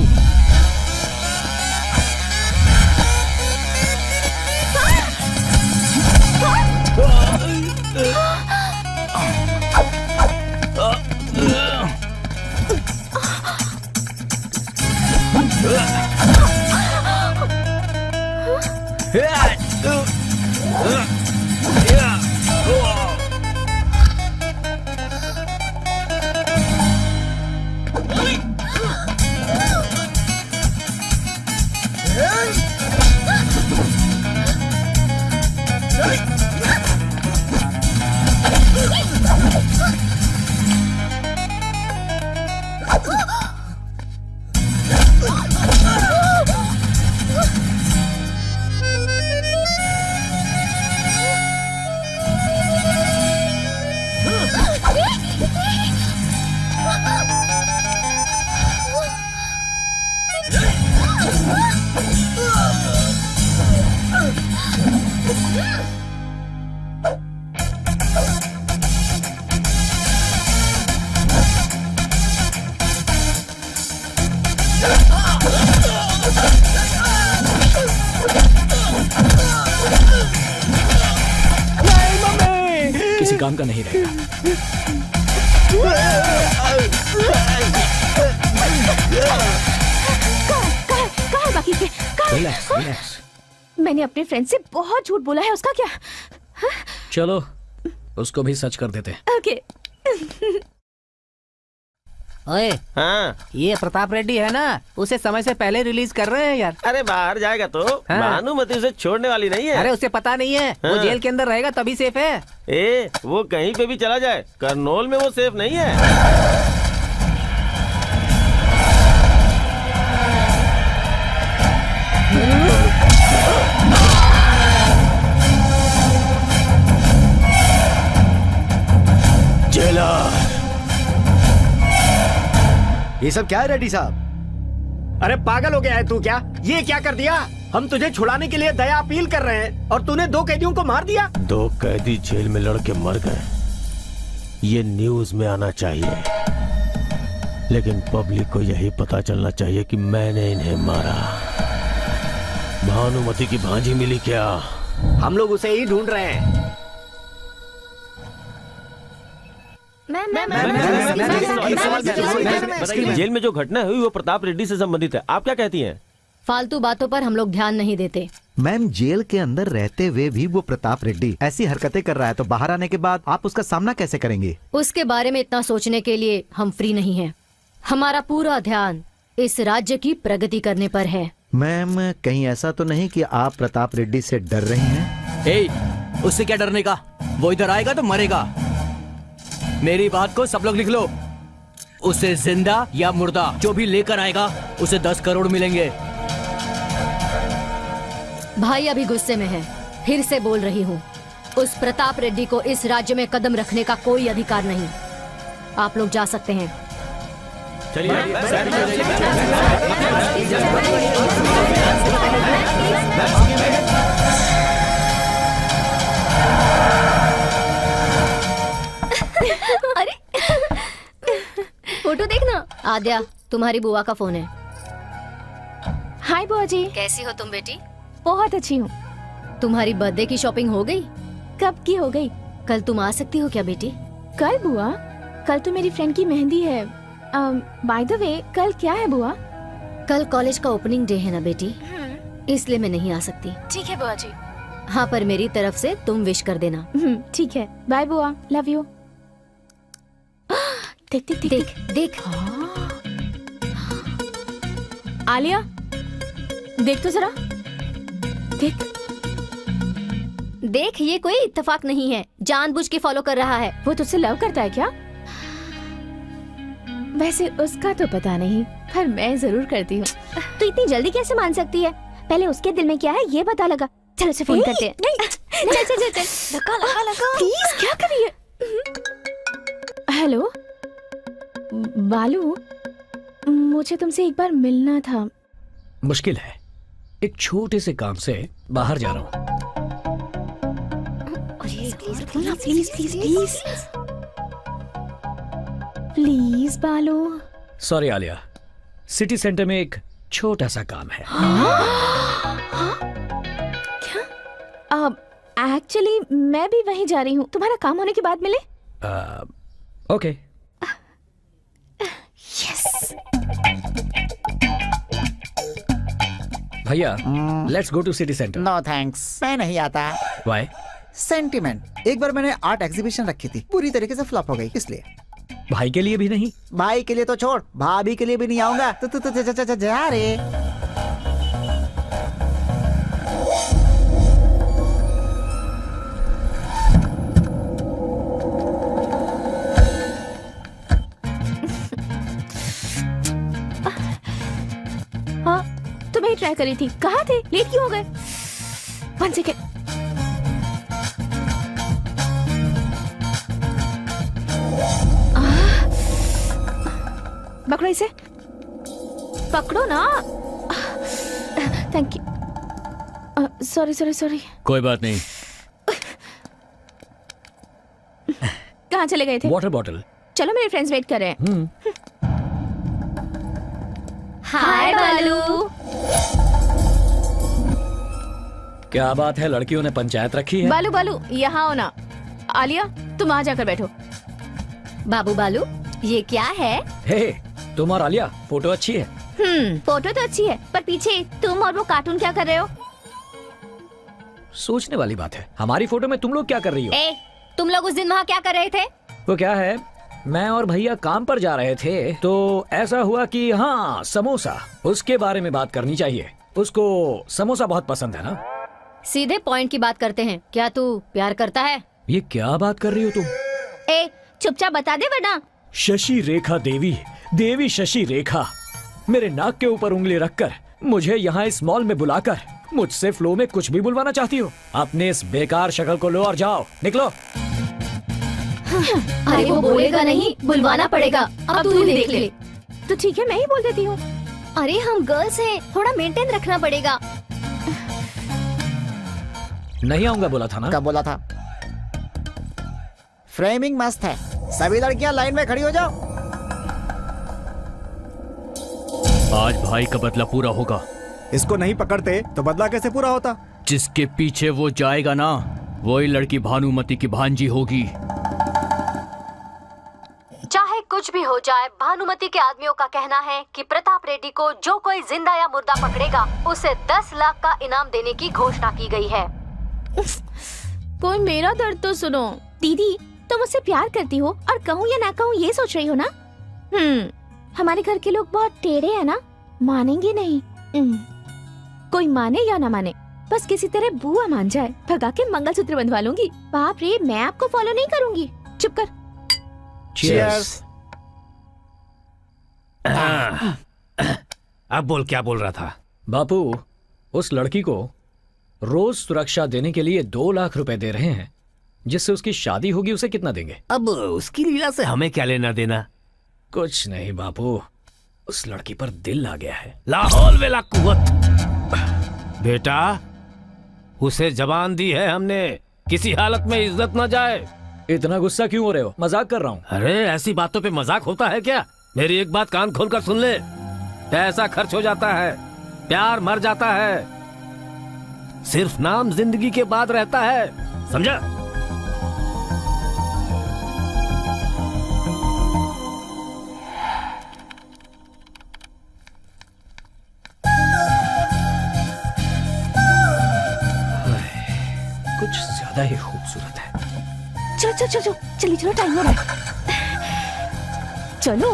किसी काम का नहीं रहेगा। कहाँ बाकी के? Relax relax. मैंने अपने फ्रेंड से बहुत झूठ बोला है, उसका क्या? चलो उसको भी सच कर देते। ओके। ओए, हाँ, ये प्रताप रेड्डी है ना, उसे समय से पहले रिलीज कर रहे हैं यार। अरे बाहर जाएगा तो भानुमति उसे छोड़ने वाली नहीं है। अरे उसे पता नहीं है, वो हाँ। जेल के अंदर रहेगा तभी सेफ है। वो कहीं पे भी चला जाए, करनौल में वो सेफ नहीं है। ये सब क्या है रेड्डी साहब? अरे पागल हो गया है तू क्या? ये क्या कर दिया? हम तुझे छुड़ाने के लिए दया अपील कर रहे हैं और तूने 2 कैदियों को मार दिया। 2 कैदी जेल में लड़के मर गए, ये न्यूज में आना चाहिए, लेकिन पब्लिक को यही पता चलना चाहिए कि मैंने इन्हें मारा। भानुमति की भांजी मिली क्या? हम लोग उसे ही ढूंढ रहे हैं। जेल में जो घटना हुई वो प्रताप रेड्डी से संबंधित है, आप क्या कहती हैं? फालतू बातों पर हम लोग ध्यान नहीं देते। मैम, जेल के अंदर रहते हुए भी वो प्रताप रेड्डी ऐसी हरकतें कर रहा है तो बाहर आने के बाद आप उसका सामना कैसे करेंगे? उसके बारे में इतना सोचने के लिए हम फ्री नहीं हैं। हमारा पूरा ध्यान इस राज्य की प्रगति करने पर है। मैम, कहीं ऐसा तो नहीं कि आप प्रताप रेड्डी से डर रही हैं? उससे क्या डरने का? वो इधर आएगा तो मरेगा। मेरी बात को सब लोग लिख लो। उसे जिंदा या मुर्दा जो भी लेकर आएगा उसे 10 करोड़ मिलेंगे। भाई अभी गुस्से में है, फिर से बोल रही हूँ, उस प्रताप रेड्डी को इस राज्य में कदम रखने का कोई अधिकार नहीं। आप लोग जा सकते हैं। अरे फोटो देखना। आद्या, तुम्हारी बुआ का फोन है। हाय बुआ जी, कैसी हो तुम बेटी? बहुत अच्छी हूँ। तुम्हारी बर्थडे की शॉपिंग हो गई? कब की हो गई? कल तुम आ सकती हो क्या बेटी? कल बुआ? कल तो मेरी फ्रेंड की मेहंदी है। बाय द वे, कल क्या है बुआ? कल कॉलेज का ओपनिंग डे है ना बेटी, इसलिए मैं नहीं आ सकती। ठीक है बुआ जी। हाँ, पर मेरी तरफ से तुम विश कर देना। ठीक है, बाय बुआ, लव यू। देख देख देख देख देख। आलिया, देख तो जरा, देख देख, ये कोई इत्तेफाक नहीं है, जानबूझ के फॉलो कर रहा है। वो तुझसे लव करता है क्या? वैसे उसका तो पता नहीं, पर मैं जरूर करती हूँ। तो इतनी जल्दी कैसे मान सकती है? पहले उसके दिल में क्या है ये पता लगा। चल उसे फोन करते हैं। नहीं, चल चल चल चल। लगा। प्लीज, क्या कर रही है? हेलो बालू, मुझे तुमसे एक बार मिलना था। मुश्किल है, एक छोटे से काम से बाहर जा रहा हूँ। Please please please please please बालू। सॉरी आलिया, सिटी सेंटर में एक छोटा सा काम है। क्या? एक्चुअली मैं भी वहीं जा रही हूँ, तुम्हारा काम होने के बाद मिले? ओके। यस। भैया, let's go to city centre. No thanks, मैं नहीं आता। वाई? सेंटिमेंट। एक बार मैंने आर्ट एग्जीबिशन रखी थी, पूरी तरीके से फ्लॉप हो गई, इसलिए। भाई के लिए भी नहीं? भाई के लिए तो छोड़, भाभी के लिए भी नहीं आऊंगा। तो जा रे। हाँ, तुम्हें ट्राई करी थी। कहाँ थे? लेट क्यों हो गए? 1 सेकेंड। पकड़ो इसे, पकड़ो ना। Thank you. Sorry sorry sorry. कोई बात नहीं। कहाँ चले गए थे? Water bottle. चलो, मेरे फ्रेंड्स वेट कर रहे हैं। हाय बालू। क्या बात है, लड़कियों ने पंचायत रखी है? बालू बालू, यहाँ आओ ना। आलिया, तुम आ जाकर बैठो। बाबू बालू, ये क्या है? हे, तुम और आलिया, फोटो अच्छी है। फोटो तो अच्छी है, पर पीछे तुम और वो कार्टून क्या कर रहे हो? सोचने वाली बात है, हमारी फोटो में तुम लोग क्या कर रही हो? ए, तुम लोग उस दिन वहाँ क्या कर रहे थे? वो क्या है, मैं और भैया काम पर जा रहे थे, तो ऐसा हुआ कि हाँ, समोसा, उसके बारे में बात करनी चाहिए। उसको समोसा बहुत पसंद है ना। सीधे पॉइंट की बात करते हैं। क्या तू प्यार करता है? ये क्या बात कर रही हो तुम? ए, चुपचाप बता दे वरना। शशि रेखा देवी, देवी शशि रेखा, मेरे नाक के ऊपर उंगली रखकर मुझे यहाँ इस मॉल में बुलाकर मुझसे फ्लो में कुछ भी बुलवाना चाहती हो? अपने इस बेकार शक्ल को लो और जाओ, निकलो। अरे वो बोलेगा नहीं, बुलवाना पड़ेगा। अब तू ही देख ले। तो ठीक है, मैं ही बोल देती हूँ। अरे हम गर्ल्स हैं, थोड़ा मेंटेन रखना पड़ेगा। नहीं आऊंगा बोला था ना। कब बोला था? फ्रेमिंग मस्त है, सभी लड़कियां लाइन में खड़ी हो जाओ। आज भाई का बदला पूरा होगा। इसको नहीं पकड़ते तो बदला कैसे पूरा होता? जिसके पीछे वो जाएगा ना, वही लड़की भानुमति की भांजी होगी। चाहे कुछ भी हो जाए, भानुमति के आदमियों का कहना है कि प्रताप रेड्डी को जो कोई जिंदा या मुर्दा पकड़ेगा उसे 10 लाख का इनाम देने की घोषणा की गई है। कोई मेरा दर्द तो सुनो। दीदी, तुम मुझसे प्यार करती हो और कहूँ या ना कहूँ ये सोच रही हो ना? हमारे घर के लोग बहुत टेढ़े हैं ना, मानेंगे नहीं। कोई माने या ना माने, बस किसी तरह बुआ मान जाए, भगा के मंगलसूत्र बंधवा लूंगी। बाप रे, मैं आपको फॉलो नहीं करूंगी। चुप कर। Cheers। अब बोल, क्या बोल रहा था? बापू, उस लड़की को रोज सुरक्षा देने के लिए 2 लाख रुपए दे रहे हैं। जिससे उसकी शादी होगी उसे कितना देंगे? अब उसकी लीला से हमें क्या लेना देना? कुछ नहीं बापू, उस लड़की पर दिल आ गया है। लाहौल वेला कुव्वत। बेटा, उसे जबान दी है हमने, किसी हालत में इज्जत ना जाए। इतना गुस्सा क्यों हो रहे हो? मजाक कर रहा हूँ। अरे ऐसी बातों पे मजाक होता है क्या? मेरी एक बात कान खोलकर सुन ले। पैसा खर्च हो जाता है, प्यार मर जाता है, सिर्फ नाम जिंदगी के बाद रहता है, समझा? कुछ ज्यादा ही खूबसूरत है। चलो चलो चलो चलिए, चलो टाइम हो रहा है। चलो।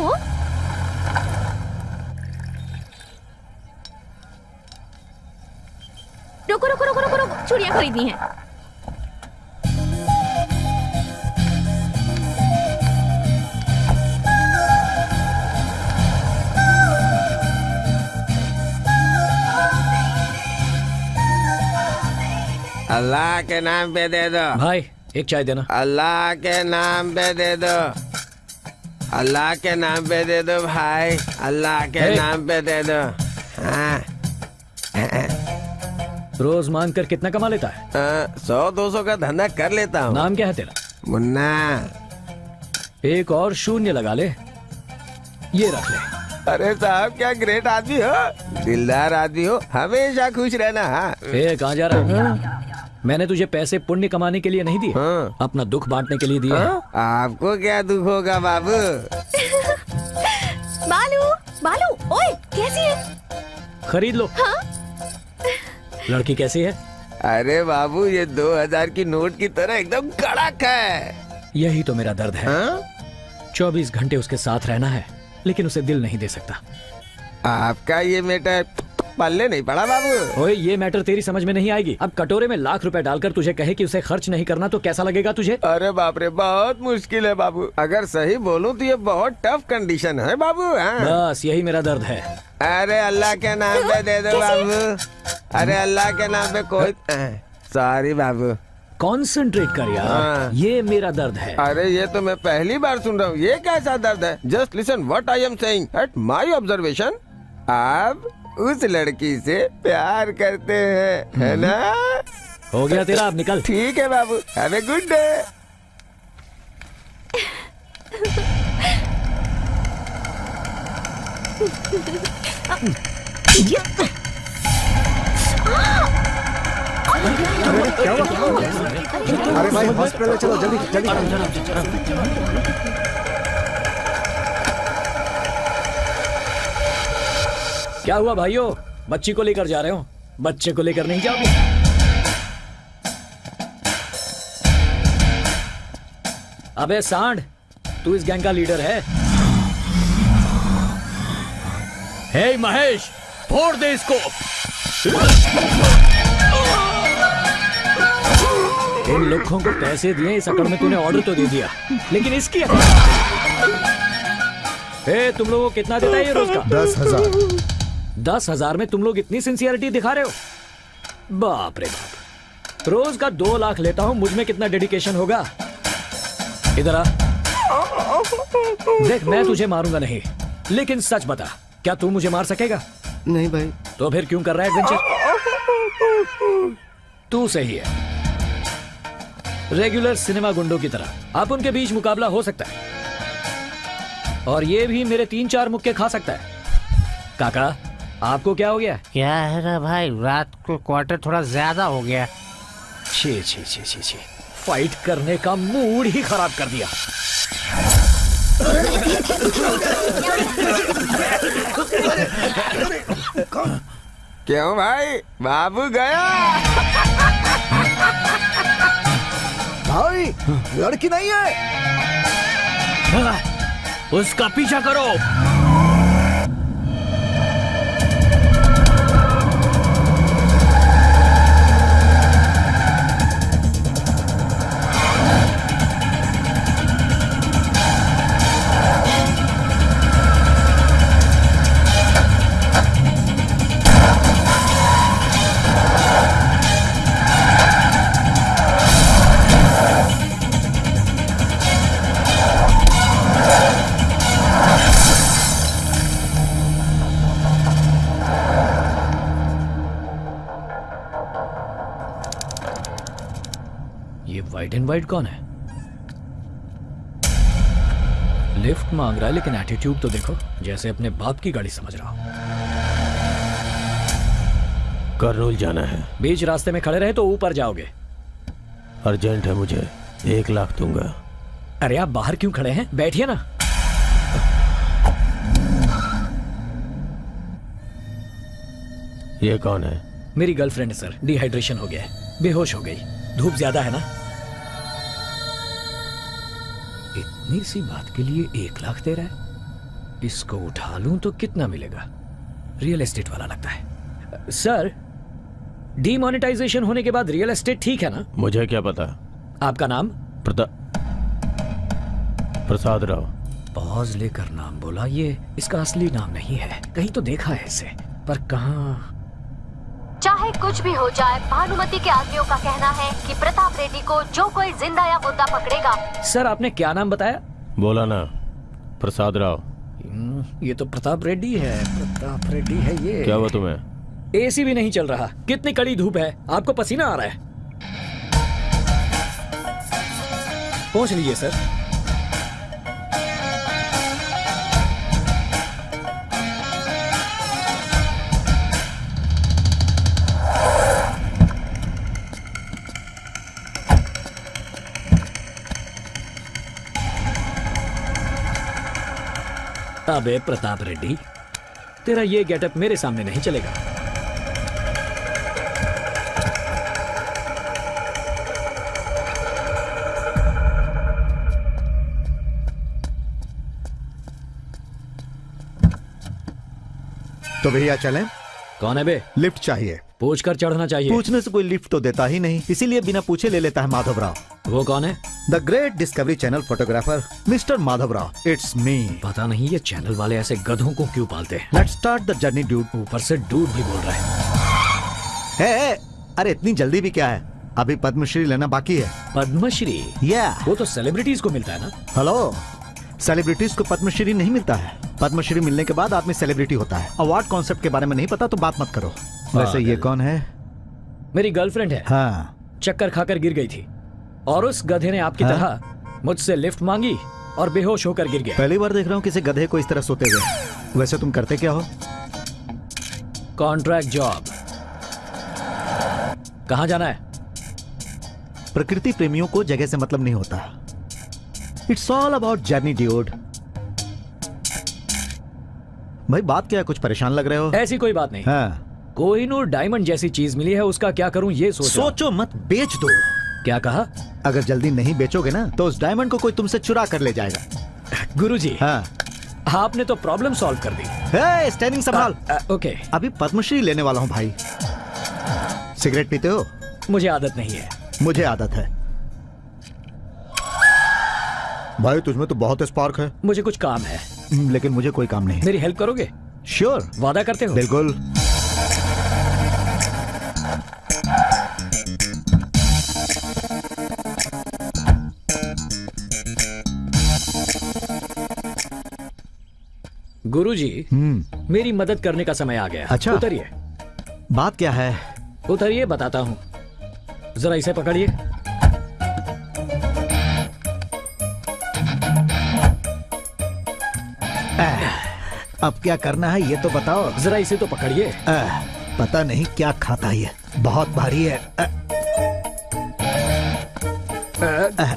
रुको रुको रुको रुको रुको, चूड़ियां खरीदनी है। अल्लाह के नाम पे दे दो भाई, एक चाय देना। अल्लाह के नाम पे दे दो, अल्लाह के नाम पे दे दो भाई, अल्लाह के नाम पे दे दो। हाँ। रोज मांग कर कितना कमा लेता है? 100-200 का धंधा कर लेता हूँ। नाम क्या है तेरा? मुन्ना। एक और शून्य लगा ले, ये रख ले। अरे साहब, क्या ग्रेट आदमी हो, दिलदार आदमी हो, हमेशा खुश रहना। हाँ। कहाँ जा रहा है? मैंने तुझे पैसे पुण्य कमाने के लिए नहीं दिए, हाँ। अपना दुख बांटने के लिए दिए। हाँ? आपको क्या दुख होगा बाबू? बालू बालू, ओए कैसी है? खरीद लो। हाँ? लड़की कैसी है? अरे बाबू, ये 2000 की नोट की तरह एकदम कड़क है। यही तो मेरा दर्द है। हाँ? 24 घंटे उसके साथ रहना है, लेकिन उसे दिल नहीं दे सकता। आपका ये मैटर पल्ले नहीं पड़ा बाबू। ओए, ये मैटर तेरी समझ में नहीं आएगी। अब कटोरे में लाख रुपए डालकर तुझे कहे कि उसे खर्च नहीं करना, तो कैसा लगेगा तुझे? अरे बाप रे, बहुत मुश्किल है बाबू। अगर सही बोलूं तो ये बहुत टफ कंडीशन है बाबू। हाँ? बस यही मेरा दर्द है। अरे अल्लाह के नाम पे दे दो बाबू, अरे अल्लाह के नाम पे कोई। सॉरी बाबू। कॉन्सेंट्रेट कर यार। हाँ। ये मेरा दर्द है। अरे ये तो मैं पहली बार सुन रहा हूँ, ये कैसा दर्द है? Just listen what I am saying. At my observation, आप उस लड़की से प्यार करते हैं, है ना? हो गया तेरा, अब निकल। ठीक है बाबू, हैव ए गुड डे। क्या हुआ? अरे भाई, हॉस्पिटल में चलो, जल्दी जल्दी। क्या हुआ भाइयों? बच्ची को लेकर जा रहे हो? बच्चे को लेकर नहीं जाओगे? अबे सांड, तू इस गैंग का लीडर है? हे महेश, फोड़ दे इसको। इन लोगों को पैसे दिए, इस अकड़ में तूने ऑर्डर तो दे दिया, लेकिन इसकी तुम लोगों को कितना देता है ये रोज का? 10,000। 10,000 में तुम लोग इतनी सिंसियरिटी दिखा रहे हो? बाप रे बाप। रोज का 2 लाख लेता हूं, मुझ में कितना डेडिकेशन होगा? इधर आ। देख, मैं तुझे मारूंगा नहीं, लेकिन सच बता, क्या तू मुझे मार सकेगा? नहीं भाई। तो फिर क्यों कर रहा है एडवेंचर? तू सही है, रेगुलर सिनेमा गुंडों की तरह आप उनके बीच मुकाबला हो सकता है, और ये भी मेरे 3-4 मुक्के खा सकता है। काका, आपको क्या हो गया? क्या है ना भाई, रात को क्वार्टर थोड़ा ज्यादा हो गया। छी छी छी छी छी, फाइट करने का मूड ही खराब कर दिया। क्यों भाई, बाबू गया? भाई, लड़की नहीं है। उसका पीछा करो। वाइट एंड वाइट कौन है? लिफ्ट मांग रहा है लेकिन एटीट्यूड तो देखो, जैसे अपने बाप की गाड़ी समझ रहा हो। कर्नूल जाना है। बीच रास्ते में खड़े रहे तो ऊपर जाओगे। अर्जेंट है मुझे, 1 लाख दूंगा। अरे आप बाहर क्यों खड़े हैं, बैठिए ना। ये कौन है? मेरी गर्लफ्रेंड है सर, डिहाइड्रेशन हो गया है, बेहोश हो गई। धूप ज्यादा है ना। इतनी सी बात के लिए 1 लाख दे रहा है। इसको उठा लूं तो कितना मिलेगा? रियल एस्टेट वाला लगता है। सर, डीमोनेटाइजेशन होने के बाद रियल एस्टेट ठीक है ना? मुझे क्या पता। आपका नाम? प्रसाद राव। पॉज लेकर नाम बोला। ये इसका असली नाम नहीं है, कहीं तो देखा है इसे, पर कहाँ? चाहे कुछ भी हो जाए, भानुमति के आदमियों का कहना है कि प्रताप रेड्डी को जो कोई जिंदा या मुर्दा पकड़ेगा। सर आपने क्या नाम बताया? बोला ना, प्रसाद राव। ये तो प्रताप रेड्डी है। प्रताप रेड्डी है ये। क्या हुआ तुम्हें? एसी भी नहीं चल रहा, कितनी कड़ी धूप है, आपको पसीना आ रहा है। पहुंच लीजिए सर। अबे प्रताप रेड्डी, तेरा ये गेटअप मेरे सामने नहीं चलेगा। तो भैया चलें? कौन है बे? लिफ्ट चाहिए। पूछ कर चढ़ना चाहिए। पूछने से कोई लिफ्ट तो देता ही नहीं, इसीलिए बिना पूछे ले लेता है माधव राव। वो कौन है? The great discovery channel photographer mister Madhav Rao. It's me. पता नहीं ये चैनल वाले ऐसे गधों को क्यों पालते हैं। Let's start the journey dude. ऊपर से डूड भी बोल रहा है। अरे इतनी जल्दी भी क्या है, अभी पद्मश्री लेना बाकी है। पद्मश्री? वो तो सेलिब्रिटीज को मिलता है ना। हेलो, सेलिब्रिटीज को पद्मश्री नहीं मिलता है। पद्मश्री मिलने के बाद आदमी सेलिब्रिटी होता है। अवार्ड कॉन्सेप्ट के बारे में नहीं पता तो बात मत करो। वैसे ये कौन है? मेरी गर्लफ्रेंड है। हाँ। चक्कर खाकर गिर गई थी और उस गधे ने आपकी तरह मुझसे लिफ्ट मांगी और बेहोश होकर गिर गया। पहली बार देख रहा हूँ किसी गधे को इस तरह सोते हुए। वैसे तुम करते क्या हो? Contract job. कहाँ जाना है? प्रकृति प्रेमियों को जगह से मतलब नहीं होता। It's all about journey dude. भाई बात क्या है, कुछ परेशान लग रहे हो? ऐसी कोई बात नहीं। हाँ। कोहिनूर डायमंड जैसी चीज मिली है, उसका क्या करूं ये सोचो मत, बेच दो। क्या कहा? अगर जल्दी नहीं बेचोगे ना तो उस डायमंड को कोई तुमसे चुरा कर ले जाएगा। गुरुजी, हाँ, आपने तो प्रॉब्लम सॉल्व कर दी। स्टैंडिंग संभाल। ओके। अभी पद्मश्री लेने वाला हूँ भाई। सिगरेट पीते हो? मुझे आदत नहीं है। मुझे आदत है। भाई तुझमें तो बहुत स्पार्क है। मुझे कुछ काम है। लेकिन मुझे कोई काम नहीं। मेरी हेल्प करोगे? श्योर। वादा करते हो? बिल्कुल। गुरुजी, मेरी मदद करने का समय आ गया। अच्छा, उतरिए। बात क्या है? उतरिए, बताता हूँ। जरा इसे पकड़िए। अब क्या करना है ये तो बताओ। जरा इसे तो पकड़िए। पता नहीं क्या खाता है ये, बहुत भारी है।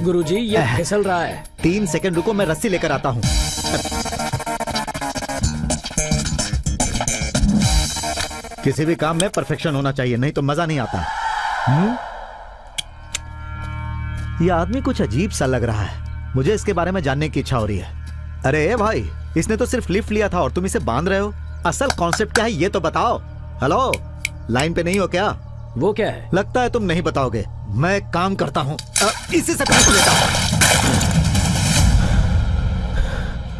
गुरुजी, ये फिसल रहा है। 3 सेकंड रुको, मैं रस्सी लेकर आता हूँ। किसी भी काम में परफेक्शन होना चाहिए, नहीं तो मजा नहीं आता। यह आदमी कुछ अजीब सा लग रहा है, मुझे इसके बारे में जानने की इच्छा हो रही है। अरे भाई, इसने तो सिर्फ लिफ्ट लिया था और तुम इसे बांध रहे हो। असल कॉन्सेप्ट क्या है ये तो बताओ। हेलो, लाइन पे नहीं हो क्या? वो क्या है? लगता है तुम नहीं बताओगे। मैं एक काम करता हूँ, इसी से पैसे लेता हूँ।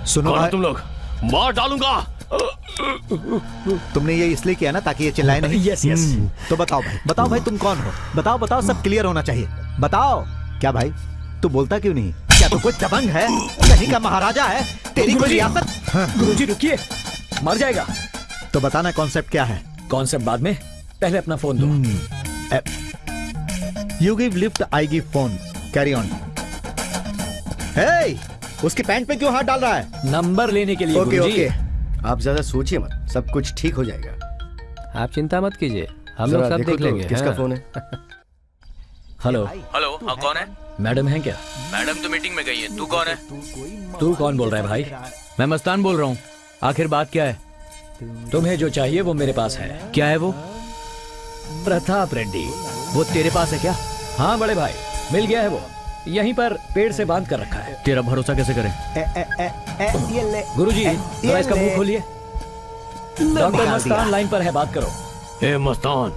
सुनो भाई, तुम लोग, मार डालूंगा। तुमने ये इसलिए किया ना ताकि ये चिल्लाए नहीं? Yes yes. तो बताओ भाई तुम कौन हो? बताओ बताओ, सब क्लियर होना चाहिए। बताओ। क्या भाई, तू बोलता क्यों नहीं? क्या तू कोई दबंग है? कहीं का महाराजा है? तेरी कोई रियासत? गुरुजी रुकिए, मर जाएगा। तो बताना कॉन्सेप्ट क्या है? कॉन्सेप्ट बाद में, पहले अपना फोन दो। You give lift, I give phone. Carry on. Hey, उसकी पैंट पे क्यों हाथ डाल रहा है? नंबर लेने के लिए ओके गुरुजी। ओके। आप ज्यादा सोचिए मत, सब कुछ ठीक हो जाएगा। आप चिंता मत कीजिए, हम लोग जरा सब देखो देख तो, लेंगे। किसका हाँ। फोन है? हेलो, हेलो, हाँ कौन है? मैडम हैं क्या? मैडम तो मीटिंग में गई है, तू कौन है? तू कौन बोल रहा है भाई? मैं मस्तान बोल रहा हूँ। आखिर बात क्या है? तुम्हें जो चाहिए वो मेरे पास है। क्या है वो? प्रताप रेड्डी। वो तेरे पास है क्या? हाँ बड़े भाई, मिल गया है वो। यहीं पर पेड़ से बांध कर रखा है। तेरा भरोसा कैसे करें? गुरुजी, जरा इसका मुंह खोलिए। डॉक्टर मस्तान लाइन पर है, बात करो। ए मस्तान,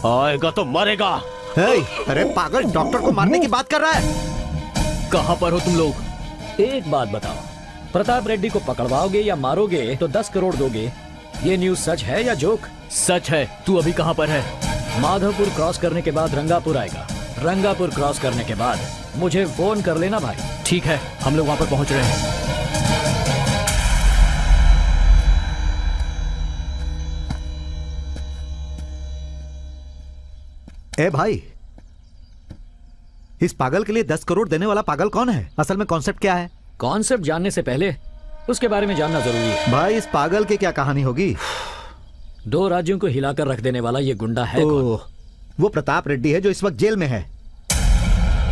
आएगा तो मरेगा। हे, अरे पागल, डॉक्टर को मारने की बात कर रहा है। कहाँ पर हो तुम लोग? एक बात बताओ, प्रताप रेड्डी को पकड़वाओगे या मारोगे तो 10 करोड़ दोगे। ये न्यूज सच है या जोक? सच है। तू अभी कहाँ पर है? माधवपुर क्रॉस करने के बाद रंगापुर आएगा। रंगापुर क्रॉस करने के बाद मुझे फोन कर लेना भाई। ठीक है, हम लोग वहाँ पर पहुँच रहे हैं। ए भाई, इस पागल के लिए 10 करोड़ देने वाला पागल कौन है? असल में कॉन्सेप्ट क्या है? कॉन्सेप्ट जानने से पहले उसके बारे में जानना जरूरी है। भाई, इस पागल की क्या कहानी होगी? 2 राज्यों को हिलाकर रख देने वाला ये गुंडा है कौन? ओह, वो प्रताप रेड्डी है जो इस वक्त जेल में है।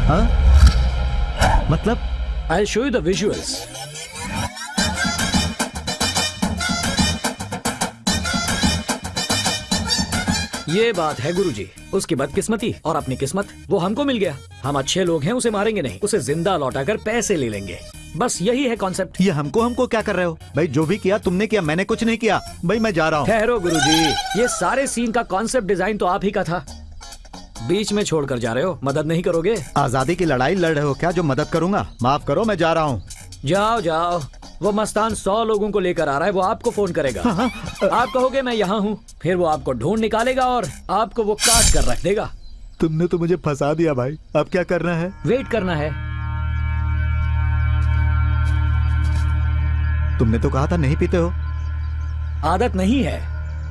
हाँ? मतलब? I'll show you the visuals. ये बात है गुरुजी, उसकी बदकिस्मती और अपनी किस्मत, वो हमको मिल गया। हम अच्छे लोग हैं, उसे मारेंगे नहीं, उसे जिंदा लौटाकर पैसे ले लेंगे। बस यही है कॉन्सेप्ट। ये हमको क्या कर रहे हो? भाई, जो भी किया तुमने किया, मैंने कुछ नहीं किया। भाई, मैं जा रहा हूँ। ठहरो गुरुजी, ये सारे सीन का कॉन्सेप्ट डिजाइन तो आप ही का था। बीच में छोड़कर जा रहे हो, मदद नहीं करोगे? आजादी की लड़ाई लड़ रहे हो क्या जो मदद करूंगा? माफ करो, मैं जा रहा हूँ। जाओ जाओ, वो मस्तान 100 लोगों को लेकर आ रहा है, वो आपको फोन करेगा। आप कहोगे मैं यहाँ हूँ, फिर वो आपको ढूंढ निकालेगा और आपको वो काट कर रख देगा। तुमने तो मुझे फंसा दिया भाई, अब क्या करना है? वेट करना है। तुमने तो कहा था नहीं पीते हो। आदत नहीं है,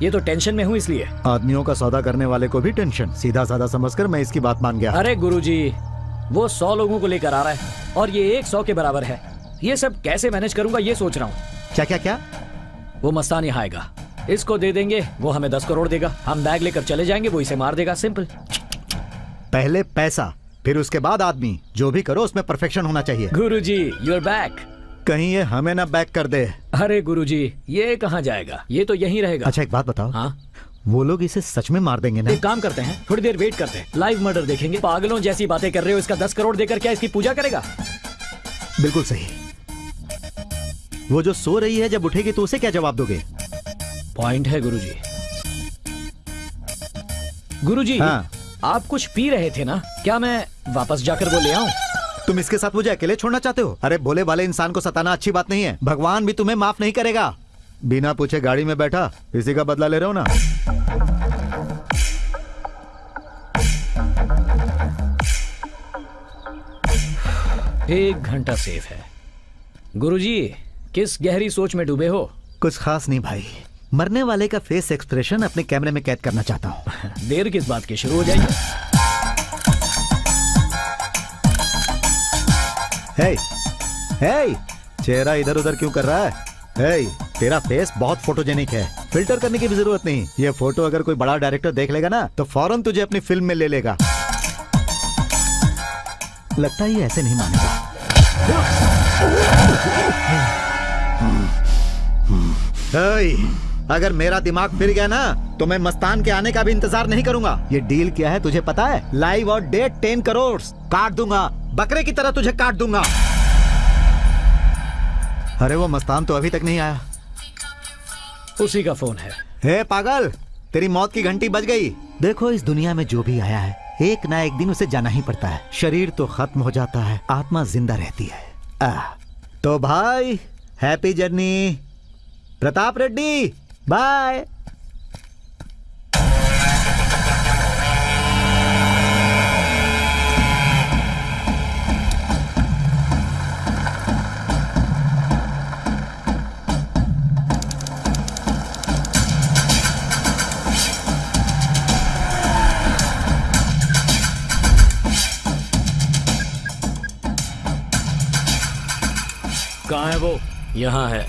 ये तो टेंशन में हूँ इसलिए। आदमियों का सौदा करने वाले को भी टेंशन, सीधा साधा समझकर मैं इसकी बात मान गया। अरे गुरुजी, वो 100 लोगों को लेकर आ रहा है और ये 100 के बराबर है। ये सब कैसे मैनेज करूंगा ये सोच रहा हूँ। क्या क्या क्या? वो मस्तान यहाँ आएगा, इसको दे देंगे, वो हमें 10 करोड़ देगा, हम बैग लेकर चले जाएंगे, वो इसे मार देगा। सिंपल। पहले पैसा, फिर उसके बाद आदमी। जो भी करो उसमें परफेक्शन होना चाहिए। गुरुजी, यू आर बैक। कहीं ये हमें ना बैक कर दे। अरे गुरुजी, ये कहाँ जाएगा, ये तो यहीं रहेगा। अच्छा, एक बात बताओ। हाँ? वो लोग इसे सच में मार देंगे ना? एक काम करते हैं, थोड़ी देर वेट करते हैं, लाइव मर्डर देखेंगे। पागलों जैसी बातें कर रहे हो, इसका 10 करोड़ देकर क्या इसकी पूजा करेगा? बिल्कुल सही। वो जो सो रही है, जब उठेगी तो उसे क्या जवाब दोगे? पॉइंट है गुरुजी। गुरुजी, हाँ? आप कुछ पी रहे थे ना, क्या मैं वापस जाकर वो ले आऊं? तुम इसके साथ मुझे अकेले छोड़ना चाहते हो? अरे, भोले वाले इंसान को सताना अच्छी बात नहीं है। भगवान भी तुम्हें माफ नहीं करेगा। बिना पूछे गाड़ी में बैठा, इसी का बदला ले रहे हो ना? एक घंटा सेफ है। गुरुजी, किस गहरी सोच में डूबे हो? कुछ खास नहीं भाई, मरने वाले का फेस एक्सप्रेशन अपने कैमरे में कैद करना चाहता हूँ। देर किस बात की, शुरू हो जाइए। हे, हे, चेहरा इधर उधर क्यों कर रहा है? हे, तेरा फेस बहुत फोटोजेनिक है, फिल्टर करने की भी जरूरत नहीं। ये फोटो अगर कोई बड़ा डायरेक्टर देख लेगा ना तो फौरन तुझे अपनी फिल्म में ले लेगा। लगता है ये ऐसे नहीं मानेगा। अगर मेरा दिमाग फिर गया ना तो मैं मस्तान के आने का भी इंतजार नहीं करूंगा। ये डील क्या है तुझे पता है? लाइव और डेट 10 करोड़ काट दूंगा, बकरे की तरह तुझे काट दूंगा। अरे, वो मस्तान तो अभी तक नहीं आया। उसी का फोन है। हे पागल, तेरी मौत की घंटी बज गई। देखो, इस दुनिया में जो भी आया है, एक ना एक दिन उसे जाना ही पड़ता है। शरीर तो खत्म हो जाता है, आत्मा जिंदा रहती है। तो भाई, happy journey. Pratap Reddy, bye. कहाँ है वो? यहाँ है।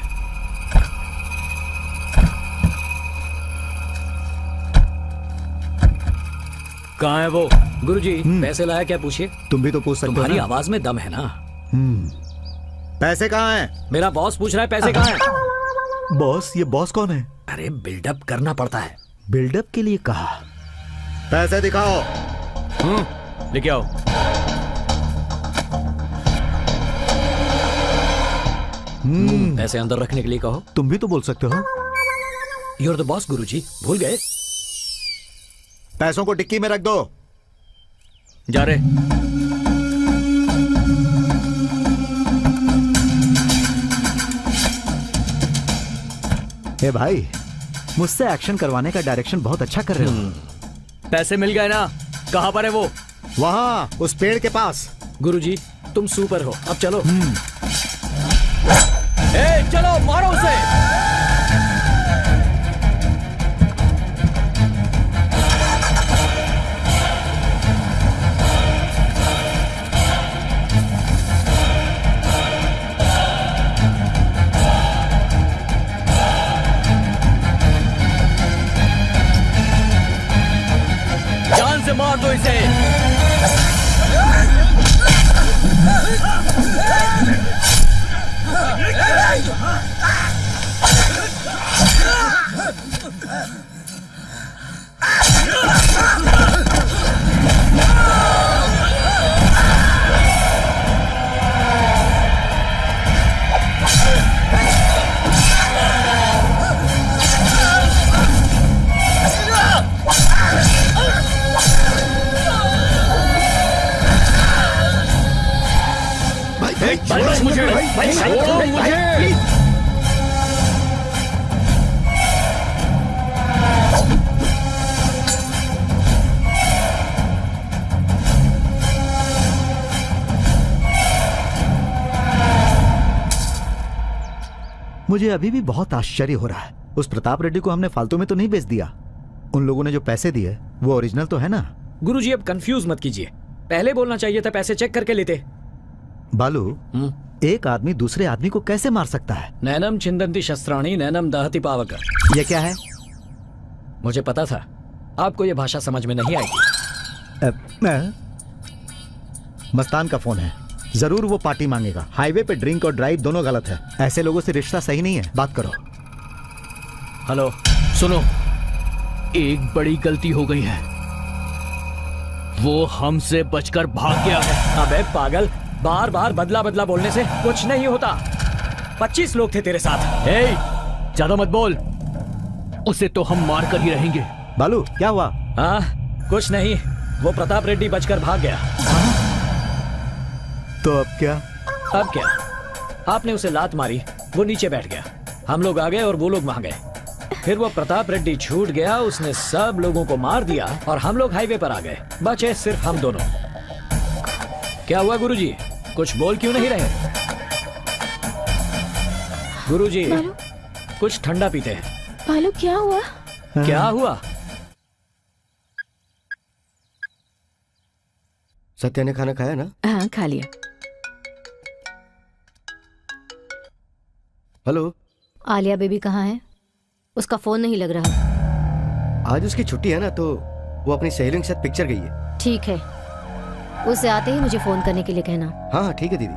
कहाँ है वो? गुरुजी, पैसे लाया क्या पूछिए? तुम भी तो पूछ सकते हो तुम्हारी ना। आवाज में दम है ना। पैसे कहाँ हैं? मेरा बॉस पूछ रहा है पैसे कहाँ हैं? बॉस? ये बॉस कौन है? अरे बिल्डअप करना पड़ता है। बिल्डअप के लिए कहा। पैसे दिखाओ। लेके आओ। पैसे अंदर रखने के लिए कहो। तुम भी तो बोल सकते हो। यूर द बॉस गुरुजी, भूल गए? पैसों को टिक्की में रख दो। जा रहे। ए भाई, मुझसे एक्शन करवाने का डायरेक्शन बहुत अच्छा कर रहे हो। पैसे मिल गए ना? कहाँ पर है वो? वहां उस पेड़ के पास। गुरुजी, तुम सुपर हो, अब चलो। ए, चलो मारो उसे। जान से मार दो इसे। छोड़ो मुझे, छोड़ो मुझे। मुझे अभी भी बहुत आश्चर्य हो रहा है। उस प्रताप रेड्डी को हमने फालतू में तो नहीं बेच दिया। उन लोगों ने जो पैसे दिए वो ओरिजिनल तो है ना? गुरुजी, अब कंफ्यूज मत कीजिए। पहले बोलना चाहिए था, पैसे चेक करके लेते। बालू, एक आदमी दूसरे आदमी को कैसे मार सकता है? नैनम छिंदंती शस्त्राणी नैनम दहति पावक। ये क्या है? मुझे पता था आपको ये भाषा समझ में नहीं आएगी। मस्तान का फोन है, जरूर वो पार्टी मांगेगा। हाईवे पे ड्रिंक और ड्राइव दोनों गलत है। ऐसे लोगों से रिश्ता सही नहीं है। बात करो। हेलो, सुनो, एक बड़ी गलती हो गई है। वो हमसे बचकर भाग गया है। अबे पागल, बार बार बदला बदला बोलने से कुछ नहीं होता। 25 लोग थे तेरे साथ। हे, ज्यादा मत बोल। उसे तो हम मार कर ही रहेंगे। बालू, क्या हुआ? हाँ, कुछ नहीं, वो प्रताप रेड्डी बचकर भाग गया। तो अब क्या? अब क्या? आपने उसे लात मारी, वो नीचे बैठ गया। हम लोग आ गए और वो लोग वहां गए। फिर वो प्रताप रेड्डी छूट गया, उसने सब लोगों को मार दिया और हम लोग हाईवे पर आ गए। बचे सिर्फ हम दोनों। क्या हुआ गुरुजी? कुछ बोल क्यों नहीं रहे? गुरुजी, कुछ ठंडा पीते हैं। बालू, क्या हुआ? क्या हुआ? सत्या ने खाना खाया ना? हाँ, खा लिया। हेलो, आलिया बेबी कहाँ है? उसका फोन नहीं लग रहा। आज उसकी छुट्टी है ना, तो वो अपनी सहेलियों के साथ पिक्चर गई है। ठीक है, उसे आते ही मुझे फोन करने के लिए कहना। हाँ हाँ, ठीक है दीदी।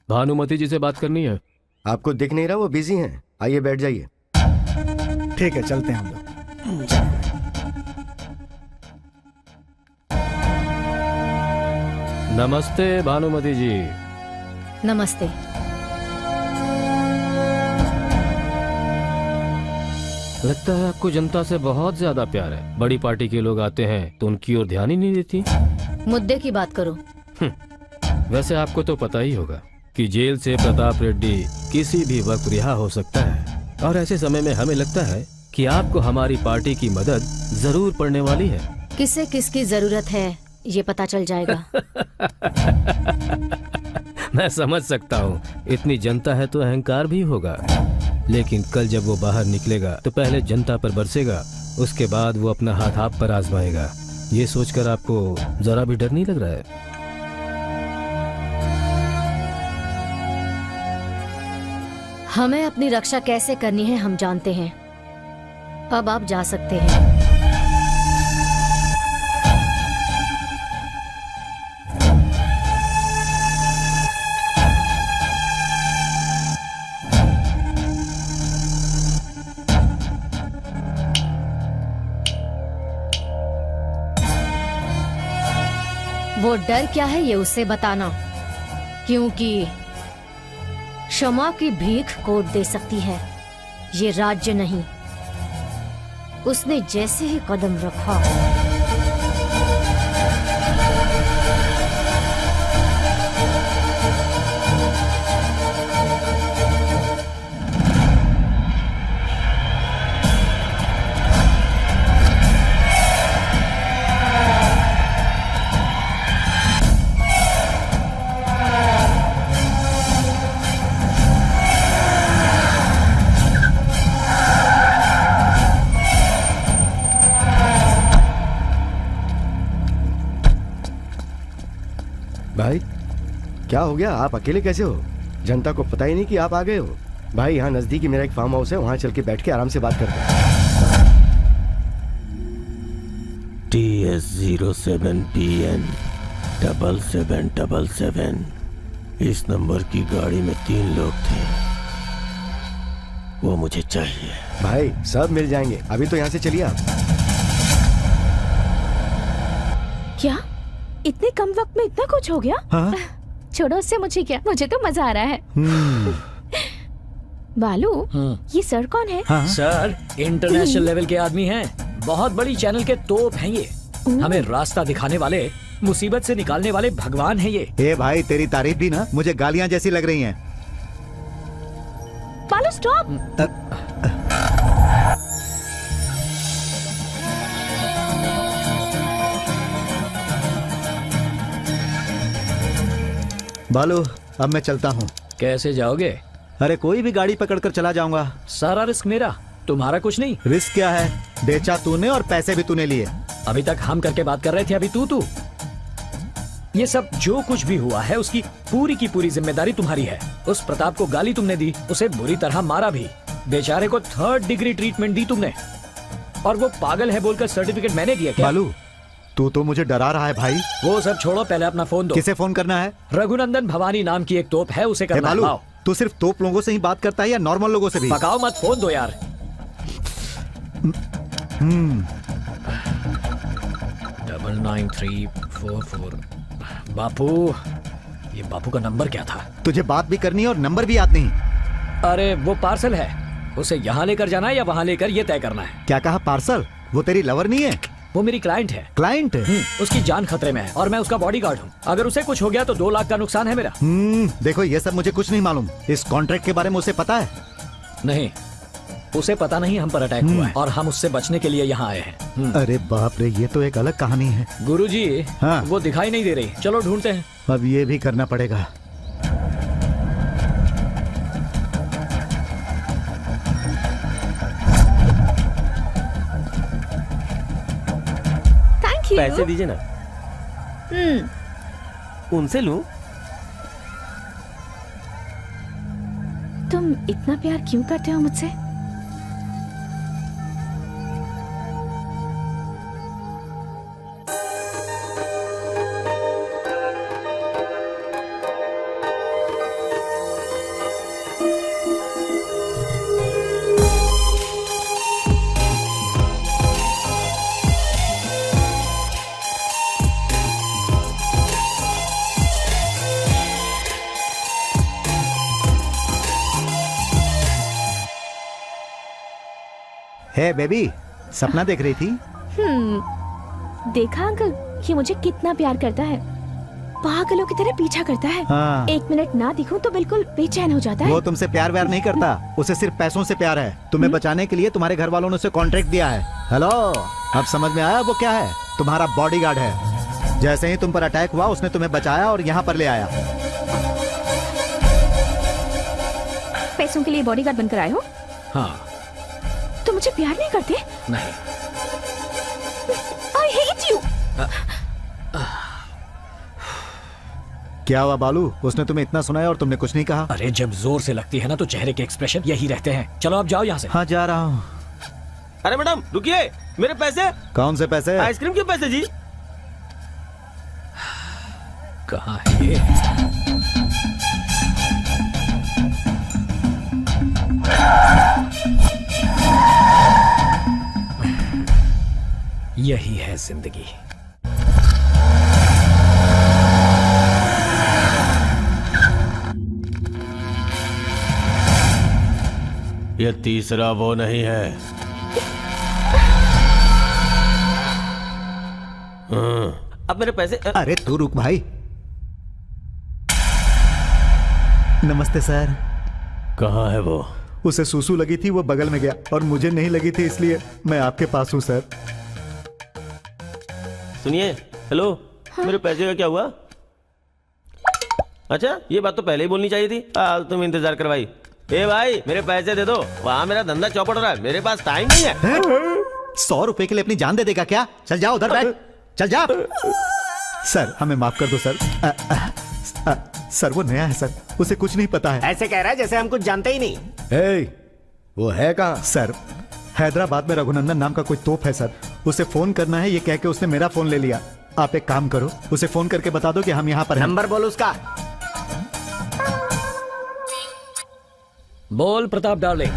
भानुमति जी से बात करनी है। आपको दिख नहीं रहा, वो बिजी हैं। आइए बैठ जाइए। ठीक है, चलते हैं हम लोग। नमस्ते भानुमति जी। नमस्ते। लगता है आपको जनता से बहुत ज्यादा प्यार है। बड़ी पार्टी के लोग आते हैं तो उनकी ओर ध्यान ही नहीं देती। मुद्दे की बात करो। वैसे आपको तो पता ही होगा कि जेल से प्रताप रेड्डी किसी भी वक्त रिहा हो सकता है, और ऐसे समय में हमें लगता है कि आपको हमारी पार्टी की मदद जरूर पड़ने वाली है। किसे किसकी जरूरत है ये पता चल जाएगा। मैं समझ सकता हूँ, इतनी जनता है तो अहंकार भी होगा, लेकिन कल जब वो बाहर निकलेगा तो पहले जनता पर बरसेगा उसके बाद वो अपना हाथ आप पर आजमाएगा। ये सोचकर आपको जरा भी डर नहीं लग रहा है? हमें अपनी रक्षा कैसे करनी है हम जानते हैं। अब आप जा सकते हैं। वो डर क्या है ये उससे बताना, क्योंकि क्षमा की भीख कोर्ट दे सकती है, ये राज्य नहीं। उसने जैसे ही कदम रखा भाई क्या हो गया? आप अकेले कैसे हो? जनता को पता ही नहीं कि आप आ गए हो। भाई यहाँ नजदीक ही मेरा एक फार्म हाउस है, वहाँ चल के बैठ के आराम से बात करते हैं। TS07PN 7777। इस नंबर की गाड़ी में 3 लोग थे, वो मुझे चाहिए। भाई सब मिल जाएंगे, अभी तो यहाँ से चलिए आप। क्या इतने कम वक्त में इतना कुछ हो गया? हाँ? छोड़ो उससे, मुझे क्या, मुझे तो मजा आ रहा है। बालू, ये सर कौन है? हाँ? सर इंटरनेशनल लेवल के आदमी हैं, बहुत बड़ी चैनल के तोप हैं ये। हमें रास्ता दिखाने वाले, मुसीबत से निकालने वाले भगवान हैं ये। ए भाई, तेरी तारीफ भी ना मुझे गालियां जैसी लग रही हैं। बालू स्टॉप। बालू, अब मैं चलता हूँ। कैसे जाओगे? अरे कोई भी गाड़ी पकड़कर चला जाऊंगा। सारा रिस्क मेरा, तुम्हारा कुछ नहीं। रिस्क क्या है? बेचा तूने और पैसे भी तूने लिए। अभी तक हम करके बात कर रहे थे, अभी तू। ये सब जो कुछ भी हुआ है उसकी पूरी की पूरी जिम्मेदारी तुम्हारी है। उस प्रताप को गाली तुमने दी, उसे बुरी तरह मारा भी, बेचारे को 3rd डिग्री ट्रीटमेंट दी तुमने, और वो पागल है बोलकर सर्टिफिकेट मैंने दिया क्या? बालू, तू तो मुझे डरा रहा है भाई। वो सब छोड़ो, पहले अपना फोन दो। किसे फोन करना है? रघुनंदन भवानी नाम की एक तोप है, उसे करना है। बालू, लाओ। तू सिर्फ तोप लोगों से ही बात करता है या नॉर्मल लोगों से भी? पकाओ मत, फोन दो यार। 99344। बापू, ये बापू का नंबर क्या था? तुझे बात भी करनी है और नंबर भी याद नहीं? अरे वो पार्सल है, उसे यहाँ लेकर जाना है या वहाँ लेकर, ये तय करना है। क्या कहा? पार्सल? वो तेरी लवर नहीं है? वो मेरी क्लाइंट है। क्लाइंट? उसकी जान खतरे में है और मैं उसका बॉडीगार्ड हूँ। अगर उसे कुछ हो गया तो 2 लाख का नुकसान है मेरा। देखो ये सब मुझे कुछ नहीं मालूम। इस कॉन्ट्रैक्ट के बारे में उसे पता है? नहीं, उसे पता नहीं हम पर अटैक हुआ है और हम उससे बचने के लिए यहाँ आए हैं। अरे बाप रे, ये तो एक अलग कहानी है। गुरुजी, हाँ? वो दिखाई नहीं दे रही, चलो ढूंढते हैं। अब ये भी करना पड़ेगा। Thank you. पैसे दीजिए ना। उनसे लूं? तुम इतना प्यार क्यों करते हो मुझसे? हे बेबी, सपना देख रही थी? देखा अंकल, ये मुझे कितना प्यार करता है, पागलों की तरह पीछा करता है। हाँ। 1 मिनट ना दिखूं तो बिल्कुल बेचैन हो जाता है। वो तुमसे प्यार व्यार नहीं करता, उसे सिर्फ पैसों से प्यार है। तुम्हें बचाने के लिए तुम्हारे घर वालों ने उसे कॉन्ट्रैक्ट दिया है। हेलो, अब समझ में आया वो क्या है? तुम्हारा बॉडीगार्ड है। जैसे ही तुम पर अटैक हुआ उसने तुम्हें बचाया और यहाँ पर ले आया। पैसों के लिए बॉडीगार्ड बनकर आए हो? हाँ। तो मुझे प्यार नहीं करते? नहीं। क्या हुआ बालू? उसने तुम्हें इतना सुनाया और तुमने कुछ नहीं कहा? अरे जब जोर से लगती है ना तो चेहरे के एक्सप्रेशन यही रहते हैं। चलो आप जाओ यहाँ से। हाँ जा रहा हूँ। अरे मैडम रुकिए, मेरे पैसे। कौन से पैसे? आइसक्रीम के पैसे जी। कहाँ है ये? यही है जिंदगी। ये तीसरा वो नहीं है। अब मेरे पैसे। अरे तू रुक भाई। नमस्ते सर। कहाँ है वो? उसे सूसू लगी थी, वो बगल में गया, और मुझे नहीं लगी थी, इसलिए मैं आपके पास हूँ सर। सुनिए, हेलो। मेरे पैसे का क्या हुआ? अच्छा, ये बात तो पहले ही बोलनी चाहिए थी। तुम इंतजार करवाई। ए भाई, मेरे पैसे दे दो। वहाँ मेरा धंधा चौपट हो रहा है, मेरे पास टाइम नहीं है। 100 रुपए के लिए अपनी जान दे देगा क्या? चल जाओ उधर बैठ, चल जा। सर हमें माफ कर दो सर। सर वो नया है सर, उसे कुछ नहीं पता है। ऐसे कह रहा है जैसे हम कुछ जानते ही नहीं। वो है कहाँ? सर हैदराबाद में रघुनंदन नाम का कोई तोप है सर, उसे फोन करना है, ये कह के उसने मेरा फोन ले लिया। आप एक काम करो, उसे फोन करके बता दो कि हम यहाँ पर हैं। नंबर बोल उसका। बोल प्रताप डार्लिंग।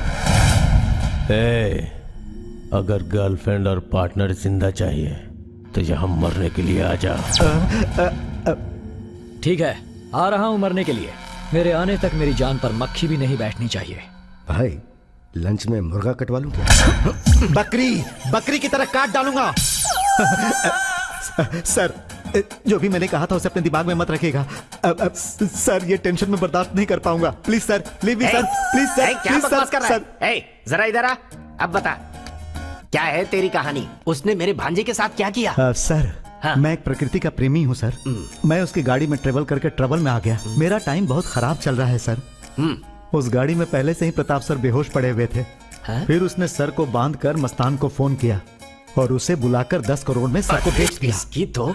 अगर गर्लफ्रेंड और पार्टनर जिंदा चाहिए तो यहाँ मरने के लिए आ जा। ठीक है, आ रहा हूं मरने के लिए। मेरे आने तक मेरी जान पर मक्खी भी नहीं बैठनी चाहिए। भाई लंच में मुर्गा कटवा लूं क्या? बकरी की तरह काट डालूंगा। सर जो भी मैंने कहा था उसे अपने दिमाग में मत रखिएगा। सर ये टेंशन में बर्दाश्त नहीं कर पाऊंगा। Please sir, leave me sir, please sir. क्या बकवास कर रहा है? जरा इधर आ, अब बता क्या है तेरी कहानी? उसने मेरे भांजे के साथ क्या किया? सर हाँ। मैं एक प्रकृति का प्रेमी हूँ सर। मैं उसकी गाड़ी में ट्रेवल करके ट्रबल में आ गया। मेरा टाइम बहुत खराब चल रहा है सर। उस गाड़ी में पहले से ही प्रताप सर बेहोश पड़े हुए थे। फिर उसने सर को बांधकर मस्तान को फोन किया और उसे बुलाकर 10 करोड़ में सर को बेच दिया। इसकी तो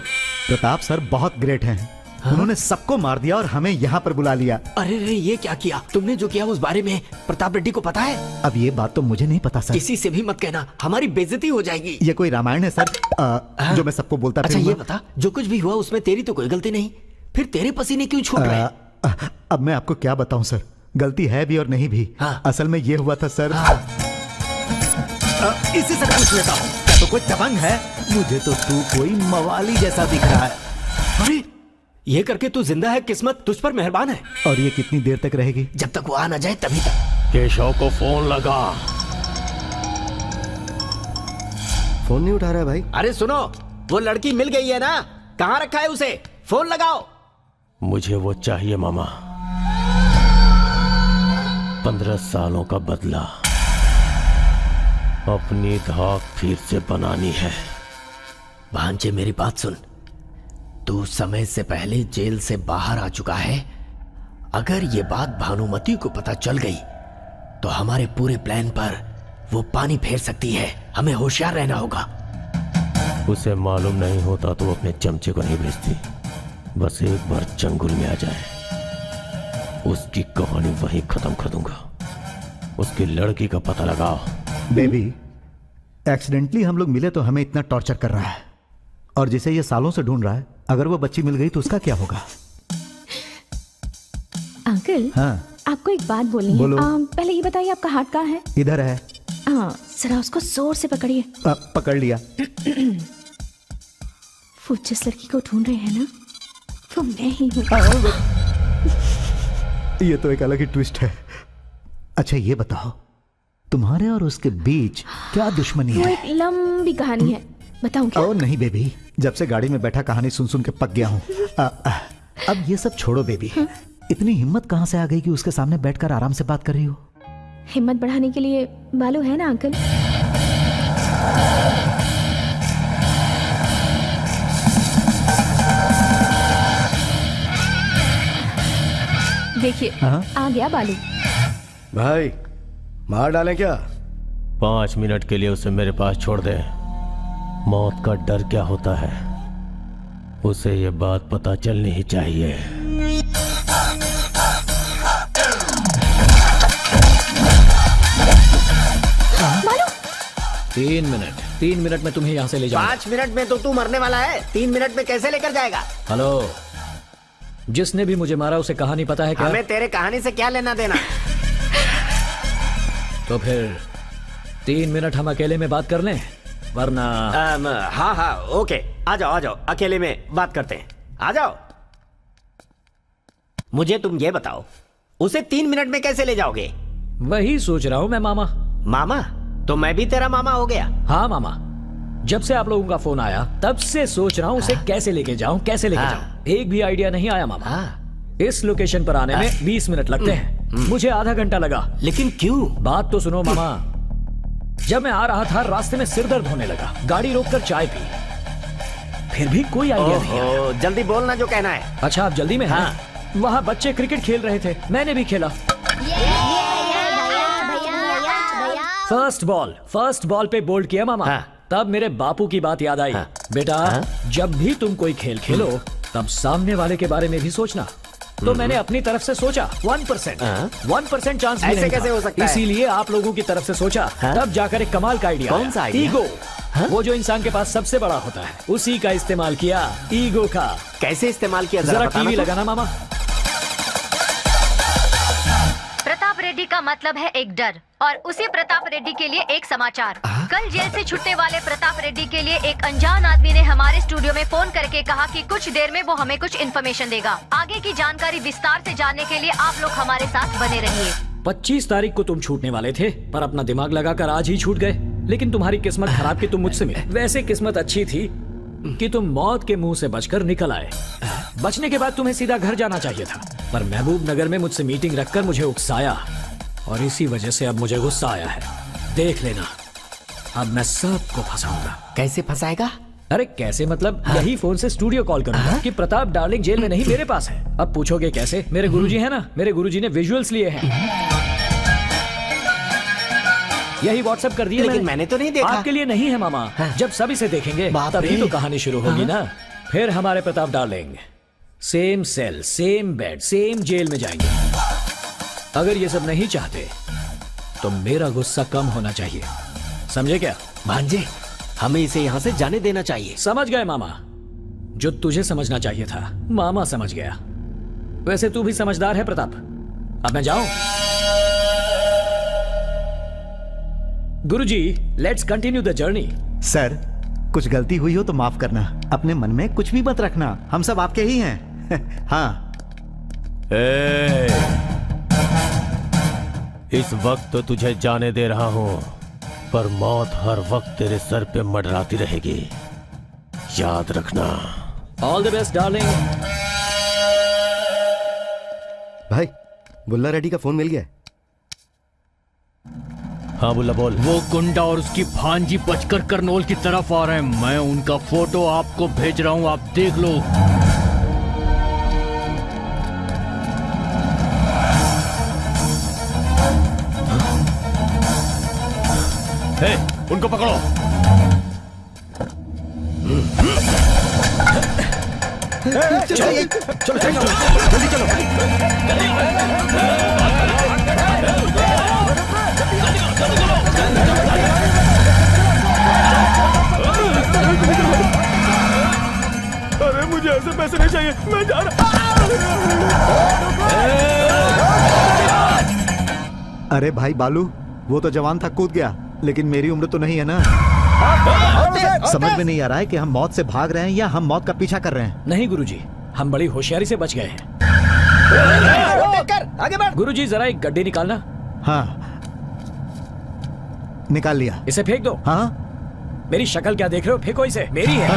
प्रताप सर बहुत ग्रेट हैं। उन्होंने सबको मार दिया और हमें यहाँ पर बुला लिया। अरे रे, ये क्या किया तुमने? जो किया उस बारे में प्रताप रेड्डी को पता है? अब ये बात तो मुझे नहीं पता सर। किसी से भी मत कहना, हमारी बेइज्जती हो जाएगी। ये कोई रामायण है सर जो मैं सबको बोलता अच्छा फिरूंगा? ये बता, जो कुछ भी हुआ उसमें तेरी तो कोई गलती नहीं, फिर तेरे पसीने क्यों छूट रहे? अब मैं आपको क्या बताऊं सर, गलती है भी और नहीं भी। असल में ये हुआ था सर। इसी से पूछ लेता हूँ, क्या तो कोई दबंग है? मुझे तो तू कोई मवाली जैसा दिख रहा है। अरे ये करके तू जिंदा है, किस्मत तुझ पर मेहरबान है। और ये कितनी देर तक रहेगी? जब तक वो आ ना जाए तभी तक। केशव को फोन लगा। फोन नहीं उठा रहा है भाई। अरे सुनो, वो लड़की मिल गई है ना, कहाँ रखा है उसे? फोन लगाओ। मुझे वो चाहिए मामा। 15 सालों का बदला अपनी धाक फिर से बनानी है। भांजे मेरी बात सुन, तू समय से पहले जेल से बाहर आ चुका है। अगर ये बात भानुमति को पता चल गई तो हमारे पूरे प्लान पर वो पानी फेर सकती है। हमें होशियार रहना होगा। उसे मालूम नहीं होता तो वो अपने चमचे को नहीं भेजती। बस एक बार चंगुल में आ जाए, उसकी कहानी वहीं खत्म कर दूंगा। उसकी लड़की का पता लगाओ। बेबी, एक्सीडेंटली हम लोग मिले तो हमें इतना टॉर्चर कर रहा है, और जिसे ये सालों से ढूंढ रहा है, अगर वो बच्ची मिल गई तो उसका क्या होगा? अंकल, हाँ आपको एक बात बोलनी बोलो। है। पहले ये बताइए आपका हाथ कहाँ है? इधर है। हाँ, जरा उसको जोर से पकड़िए। पकड़ लिया। वो जिस लड़की को ढूंढ रहे हैं ना, वो मैं ही हूँ। ये तो एक अलग ही ट्विस्ट है। अच्छा ये बताओ, तुम्हारे और उसके बीच क्या दुश्मनी वो है? एक लंबी कहानी है, बताऊं क्या? ओ नहीं बेबी, जब से गाड़ी में बैठा कहानी सुन सुन के पक गया हूँ। अब ये सब छोड़ो बेबी। इतनी हिम्मत कहाँ से आ गई कि उसके सामने बैठकर आराम से बात कर रही हो? हिम्मत बढ़ाने के लिए बालू है ना अंकल। देखिए आ गया बालू। भाई मार डालें क्या? 5 मिनट के लिए उसे मेरे पास छोड़ दे। मौत का डर क्या होता है उसे ये बात पता चलनी ही चाहिए। मालू 3 मिनट में तुम्हें यहाँ से ले जाऊंगा। 5 मिनट में तो तू मरने वाला है, 3 मिनट में कैसे लेकर जाएगा? हेलो, जिसने भी मुझे मारा उसे कहानी पता है क्या? हमें तेरे कहानी से क्या लेना देना? तो फिर 3 मिनट हम अकेले में बात कर लें, वरना हाँ हाँ ओके, आ जाओ अकेले में बात करते हैं, आ जाओ। मुझे तुम ये बताओ, उसे 3 मिनट में कैसे ले जाओगे? वही सोच रहा हूँ मैं मामा। मामा? तो मैं भी तेरा मामा हो गया? हाँ मामा, जब से आप लोगों का फोन आया तब से सोच रहा हूँ उसे कैसे लेके जाऊं, कैसे लेके जाऊं। एक भी आइडिया नहीं आया मामा। इस लोकेशन पर आने में 20 मिनट लगते हैं, मुझे आधा घंटा लगा। लेकिन क्यों? बात तो सुनो मामा। जब मैं आ रहा था रास्ते में सिर दर्द होने लगा, गाड़ी रोककर चाय पी, फिर भी कोई आइडिया नहीं आया। जल्दी बोलना जो कहना है। अच्छा आप जल्दी में हैं? वहाँ बच्चे क्रिकेट खेल रहे थे, मैंने भी खेला। फर्स्ट बॉल पे बोल्ड किया मामा। तब मेरे बापू की बात याद आई। बेटा जब भी तुम कोई खेल खेलो तब सामने वाले के बारे में भी सोचना। तो मैंने अपनी तरफ से सोचा 1% चांस भी नहीं कैसे था। हो सकता है? इसीलिए आप लोगों की तरफ से सोचा, तब जाकर एक कमाल का आइडिया। कौन सा आइडिया? ईगो। वो जो इंसान के पास सबसे बड़ा होता है, उसी का इस्तेमाल किया, ईगो का। कैसे इस्तेमाल किया? जरा बताना टीवी तो। लगाना मामा। प्रताप रेड्डी का मतलब है एक डर, और उसी प्रताप रेड्डी के लिए एक समाचार। कल जेल से छुटने वाले प्रताप रेड्डी के लिए एक अनजान आदमी ने हमारे स्टूडियो में फोन करके कहा कि कुछ देर में वो हमें कुछ इन्फॉर्मेशन देगा। आगे की जानकारी विस्तार से जानने के लिए आप लोग हमारे साथ बने रहिए। 25 तारीख को तुम छूटने वाले थे, पर अपना दिमाग लगाकर आज ही छूट गए। लेकिन तुम्हारी किस्मत खराब कि तुम मुझसे मिले। वैसे किस्मत अच्छी थी कि तुम मौत के मुंह से बचकर निकल आए। बचने के बाद तुम्हें सीधा घर जाना चाहिए था, पर महबूब नगर में मुझसे मीटिंग रखकर मुझे उकसाया, और इसी वजह से अब मुझे गुस्सा आया है। देख लेना, अब मैं सबको फंसाऊंगा। कैसे फंसाएगा? अरे कैसे मतलब, यही फोन से स्टूडियो कॉल करूंगा कि प्रताप डार्लिंग जेल में नहीं, मेरे पास है। अब पूछोगे कैसे? मेरे गुरुजी है ना, मेरे गुरुजी ने विजुअल्स लिए हैं। यही व्हाट्सएप कर दिया। लेकिन मैंने तो नहीं देखा। आपके लिए नहीं है मामा। जब सब इसे देखेंगे तभी तो कहानी शुरू होगी ना। फिर हमारे Pratap darling same cell, same bed, same jail में जाएंगे। अगर ये सब नहीं चाहते तो मेरा गुस्सा कम होना चाहिए, समझे क्या? भांजे, हमें इसे यहाँ से जाने देना चाहिए। समझ गए मामा? जो तुझे समझना चाहिए था मामा समझ गया। वैसे तू भी समझदार है प्रताप। अब मैं जाऊं? गुरुजी, let's continue the journey. Sir, कुछ गलती हुई हो तो माफ करना, अपने मन में कुछ भी मत रखना, हम सब आपके ही हैं। हाँ। इस वक्त तो तुझे जाने दे रहा हूं, पर मौत हर वक्त तेरे सर पे मंडराती रहेगी, याद रखना। All the best darling. भाई, बुल्ला रेड्डी का फोन मिल गया? हाँ बुल्ला बोल। वो गुंडा और उसकी भांजी बचकर करनौल की तरफ आ रहे हैं। मैं उनका फोटो आपको भेज रहा हूँ, आप देख लो। हे, उनको पकड़ो। चलो जल्दी चलो। अरे मुझे ऐसे पैसे नहीं चाहिए, मैं जा रहा। अरे भाई बालू, वो तो जवान था, कूद गया, लेकिन मेरी उम्र तो नहीं है ना। समझ में नहीं आ रहा है कि हम मौत से भाग रहे हैं या हम मौत का पीछा कर रहे हैं। नहीं गुरुजी, हम बड़ी होशियारी से बच गए हैं। आगे बढ़। गुरुजी जरा एक गड्डी निकालना। हाँ, निकाल लिया। इसे फेंक दो। हाँ, मेरी शक्ल क्या देख रहे हो? फेंको इसे, मेरी है।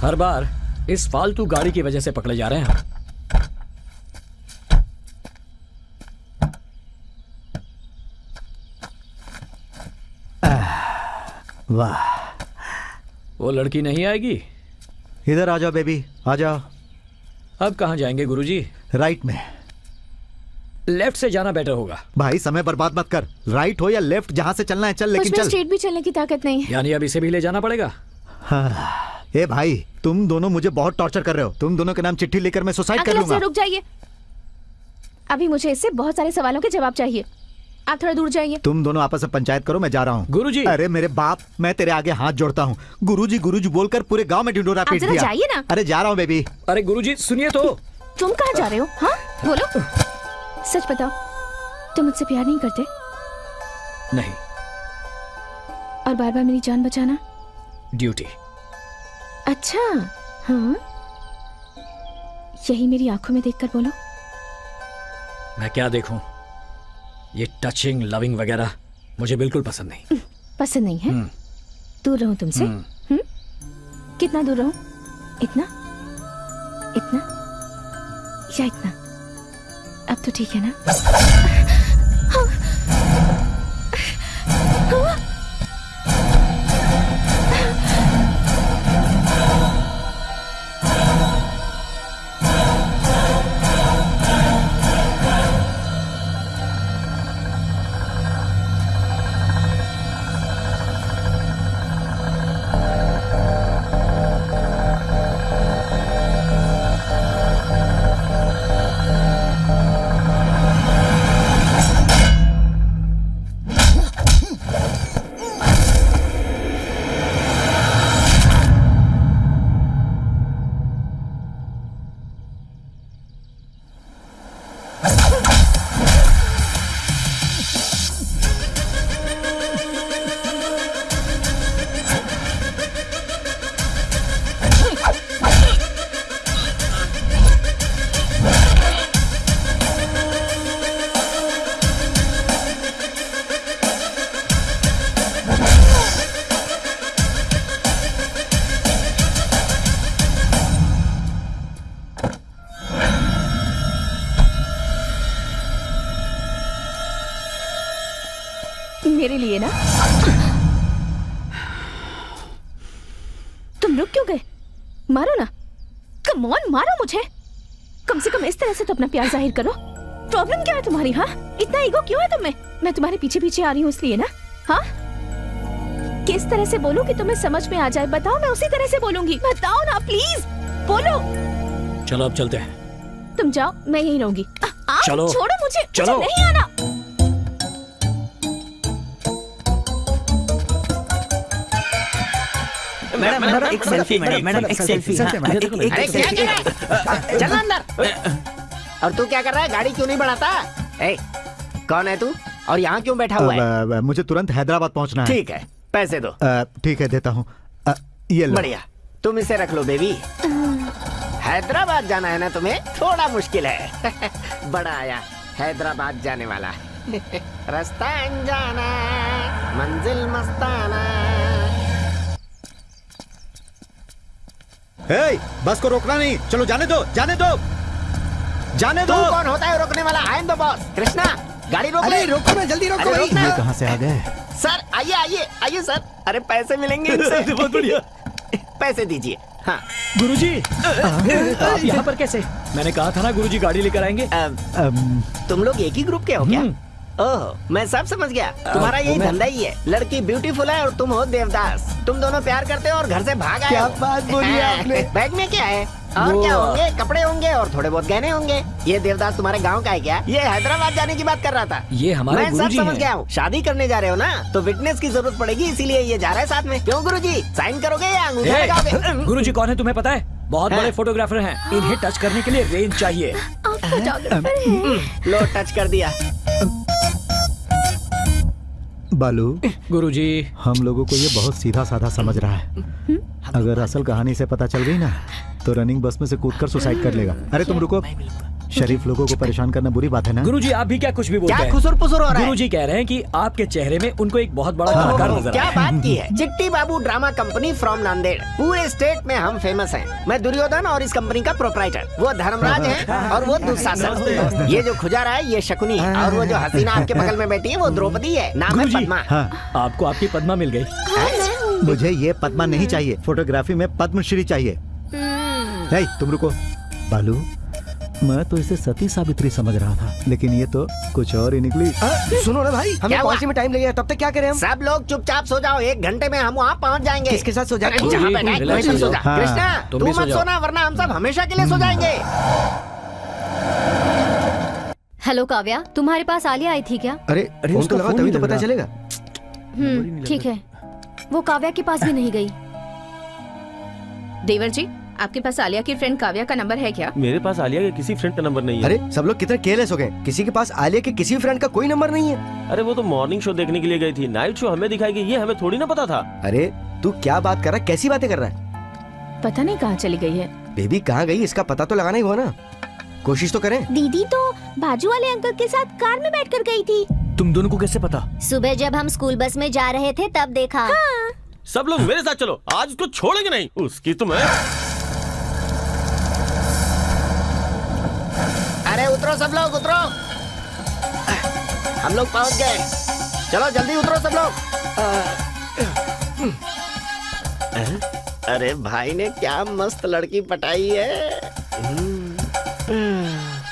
हर बार इस फालतू गाड़ी की वजह से पकड़े जा रहे हैं हम। वाह, वो लड़की नहीं आएगी? इधर आ जाओ बेबी, आ जाओ। अब कहाँ जाएंगे गुरुजी? राइट में। लेफ्ट से जाना बेटर होगा। भाई समय बर्बाद मत कर, राइट हो या लेफ्ट, जहाँ से चलना है चल, लेकिन मुझमें चल। स्ट्रेट भी चलने की ताकत नहीं है। यानी अब इसे भी ले जाना पड़ेगा। हाँ। ए भाई, तुम दोनों मुझे बहुत टॉर्चर कर रहे हो। तुम दोनों के नाम चिट्ठी लिखकर मैं सुसाइड कर अंकल लूंगा। ऐसे रुक जाइए, अभी मुझे इससे बहुत सारे सवालों के जवाब चाहिए। आप थोड़ा दूर जाइए। तुम दोनों आपस में पंचायत करो, मैं जा रहा हूँ। गुरुजी। अरे मेरे बाप, मैं तेरे आगे हाथ जोड़ता हूँ। गुरुजी गुरुजी बोलकर पूरे गांव में ढिंडोरा आप पीट जरा दिया। जाइए ना। अरे जा रहा हूँ बेबी। अरे गुरुजी सुनिए तो। तुम कहाँ जा रहे हो? हाँ बोलो, सच बताओ, तुम मुझसे प्यार नहीं करते? नहीं। और बार बार मेरी जान बचाना ड्यूटी। अच्छा, हाँ, यही मेरी आंखों में देखकर बोलो। मैं क्या देखूं? ये टचिंग लविंग वगैरह मुझे बिल्कुल पसंद नहीं। पसंद नहीं है? दूर रहूं तुमसे? कितना दूर रहूं? इतना, इतना या इतना? अब तो ठीक है ना? मेरे लिए ना? तुम रुक क्यों गए? मारो ना, कम ऑन मारो मुझे। कम से कम इस तरह से तो अपना प्यार जाहिर करो। प्रॉब्लम क्या है तुम्हारी? हाँ, इतना ईगो क्यों है तुम में? मैं तुम्हारे पीछे पीछे आ रही हूँ इसलिए ना? हाँ, किस तरह से बोलूं कि तुम्हें समझ में आ जाए? बताओ, मैं उसी तरह से बोलूंगी। बताओ ना प्लीज, बोलो। चलो अब चलते हैं। तुम जाओ, मैं यहीं रहूंगी। चलो। छोड़ो मुझे, चलो। मुझे नहीं आना। मैडम एक सेल्फी, मैडम एक सेल्फी। अरे क्या कर रहा है? चल अंदर। और तू क्या कर रहा है? गाड़ी क्यों नहीं बढ़ाता? ए, कौन है तू और यहाँ क्यों बैठा हुआ है? मुझे तुरंत हैदराबाद पहुंचना है। ठीक है, पैसे दो। ठीक है, देता हूँ। ये लो। बढ़िया, तुम इसे रख लो बेबी। हैदराबाद जाना है ना तुम्हें? थोड़ा मुश्किल है। बड़ा आया हैदराबाद जाने वाला। रास्ता अनजाना, मंजिल मस्ताना। हे, बस को रोकना नहीं। चलो जाने दो, जाने दो, जाने दो। तू कौन होता है रोकने वाला? I am the boss. Krishna, गाड़ी रोक ले। रोको ना, जल्दी रोको भाई। ये कहाँ से आ गए? सर आइए आइए आइए सर। अरे पैसे मिलेंगे इनसे। बहुत बढ़िया। पैसे दीजिए। हाँ गुरुजी, आप यहाँ पर कैसे? मैंने कहा था ना गुरुजी गाड़ी लेकर आएंगे। तुम लोग एक ही ग्रुप के हो क्या? ओह, मैं सब समझ गया। तुम्हारा यही धंधा ही है। लड़की ब्यूटीफुल है और तुम हो देवदास। तुम दोनों प्यार करते हो और घर से भाग आए। क्या बात बोली आपने? बैग में क्या है? और क्या होंगे? कपड़े होंगे और थोड़े बहुत गहने होंगे। ये देवदास तुम्हारे गांव का है क्या? ये हैदराबाद जाने की बात कर रहा था। ये हमारे मैं सब गुरुजी समझ हैं। गया हूँ। शादी करने जा रहे हो ना, तो विटनेस की जरूरत पड़ेगी, इसीलिए ये जा रहा है साथ में। क्यों गुरुजी, साइन करोगे या अंगूठा लगाओगे? गुरुजी कौन है तुम्हें पता है? बहुत बड़े फोटोग्राफर हैं। इन्हें टच करने के लिए रेंज चाहिए। आप फोटोग्राफर हैं? लो टच कर दिया। बालू, गुरुजी, हम लोगों को ये बहुत सीधा साधा समझ रहा है। अगर असल कहानी से पता चल गई ना, तो रनिंग बस में से कूदकर सुसाइड कर लेगा। अरे तुम रुको, शरीफ लोगों को परेशान करना बुरी बात है ना? गुरुजी आप भी क्या कुछ भी बोलते क्या हैं? खुसुर पुसुर हो रहा है? गुरुजी कह रहे हैं कि आपके चेहरे में उनको एक बहुत बड़ा कलाकार नजर क्या आया। बात की है? चिट्टी बाबू ड्रामा कंपनी फ्रॉम नांदेड़। पूरे स्टेट में हम फेमस हैं। मैं दुर्योधन और इस कंपनी का प्रोप्राइटर। वो धर्मराज है और वो दुशासन। ये जो खुजा रहा है ये शकुनी है और वो जो हसीना आपके बगल में बैठी है वो द्रौपदी है। नाम है गुरुजी, पद्मा। हाँ, आपको आपकी पद्मा मिल गई। मुझे ये पद्मा नहीं चाहिए। फोटोग्राफी में पद्मश्री चाहिए। हे, तुम रुको। बालू, मैं तो इसे सती सावित्री समझ रहा था, लेकिन ये तो कुछ और ही निकली। सुनो ना भाई, हमें क्या हुआ? पहुंचने में टाइम लगेगा, तब तक क्या करें हम? सब लोग चुपचाप सो जाओ, 1 घंटे में हम वहाँ पहुँच जाएंगे। किसके साथ सो जाएंगे? अरे जहाँ बैठा है, रिलैक्स वहीं हो पर सो जाओ। जा। हाँ। कृष्णा तुम तू भी सो मत जाओ। सोना, वरना हम सब हमेशा के लिए सो जाएंगे। हेलो काव्या, तुम्हारे पास आलिया आई थी क्या? अरे फोन उसका तो लगाओ, फोन तभी नहीं तो लग पता रहा। चलेगा। ठीक है। वो काव्या के पास भी नहीं गई। देवर जी, आपके पास आलिया की फ्रेंड काव्या का नंबर है क्या? मेरे पास आलिया के किसी फ्रेंड का नंबर नहीं है। अरे सब लोग कितने केयरलेस हो गए, किसी के पास आलिया के किसी फ्रेंड का कोई नंबर नहीं है। अरे वो तो मॉर्निंग शो देखने के लिए गई थी, नाइट शो हमें दिखाएगी ये हमें थोड़ी ना पता था। अरे तू क्या बात कर रहा है, कैसी बातें कर रहा है? पता नहीं कहाँ चली गई है। बेबी कहाँ गई, इसका पता तो लगाना ही हुआ ना। कोशिश तो करें। दीदी तो बाजू वाले अंकल के साथ कार में बैठकर गई थी। तुम दोनों को कैसे पता? सुबह जब हम स्कूल बस में जा रहे थे तब देखा। सब लोग मेरे साथ चलो, आज उसको छोड़ेंगे नहीं। उसकी तुम्हें अरे उतरो सब लोग, उतरो। हम लोग पहुँच गए, चलो जल्दी उतरो सब लोग। अरे भाई ने क्या मस्त लड़की पटाई है।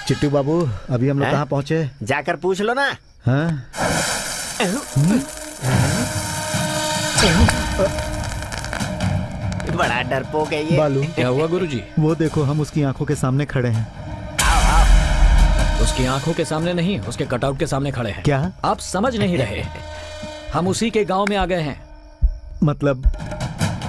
चिट्टू बाबू, अभी हम लोग हैं? कहाँ पहुँचे? जाकर पूछ लो ना। हाँ? बड़ा डरपोक है ये। बालू, क्या हुआ गुरुजी? वो देखो, हम उसकी आंखों के सामने खड़े हैं। उसकी आंखों के सामने नहीं, उसके कटआउट के सामने खड़े हैं। क्या आप समझ नहीं रहे? हम उसी के गांव में आ गए हैं। मतलब?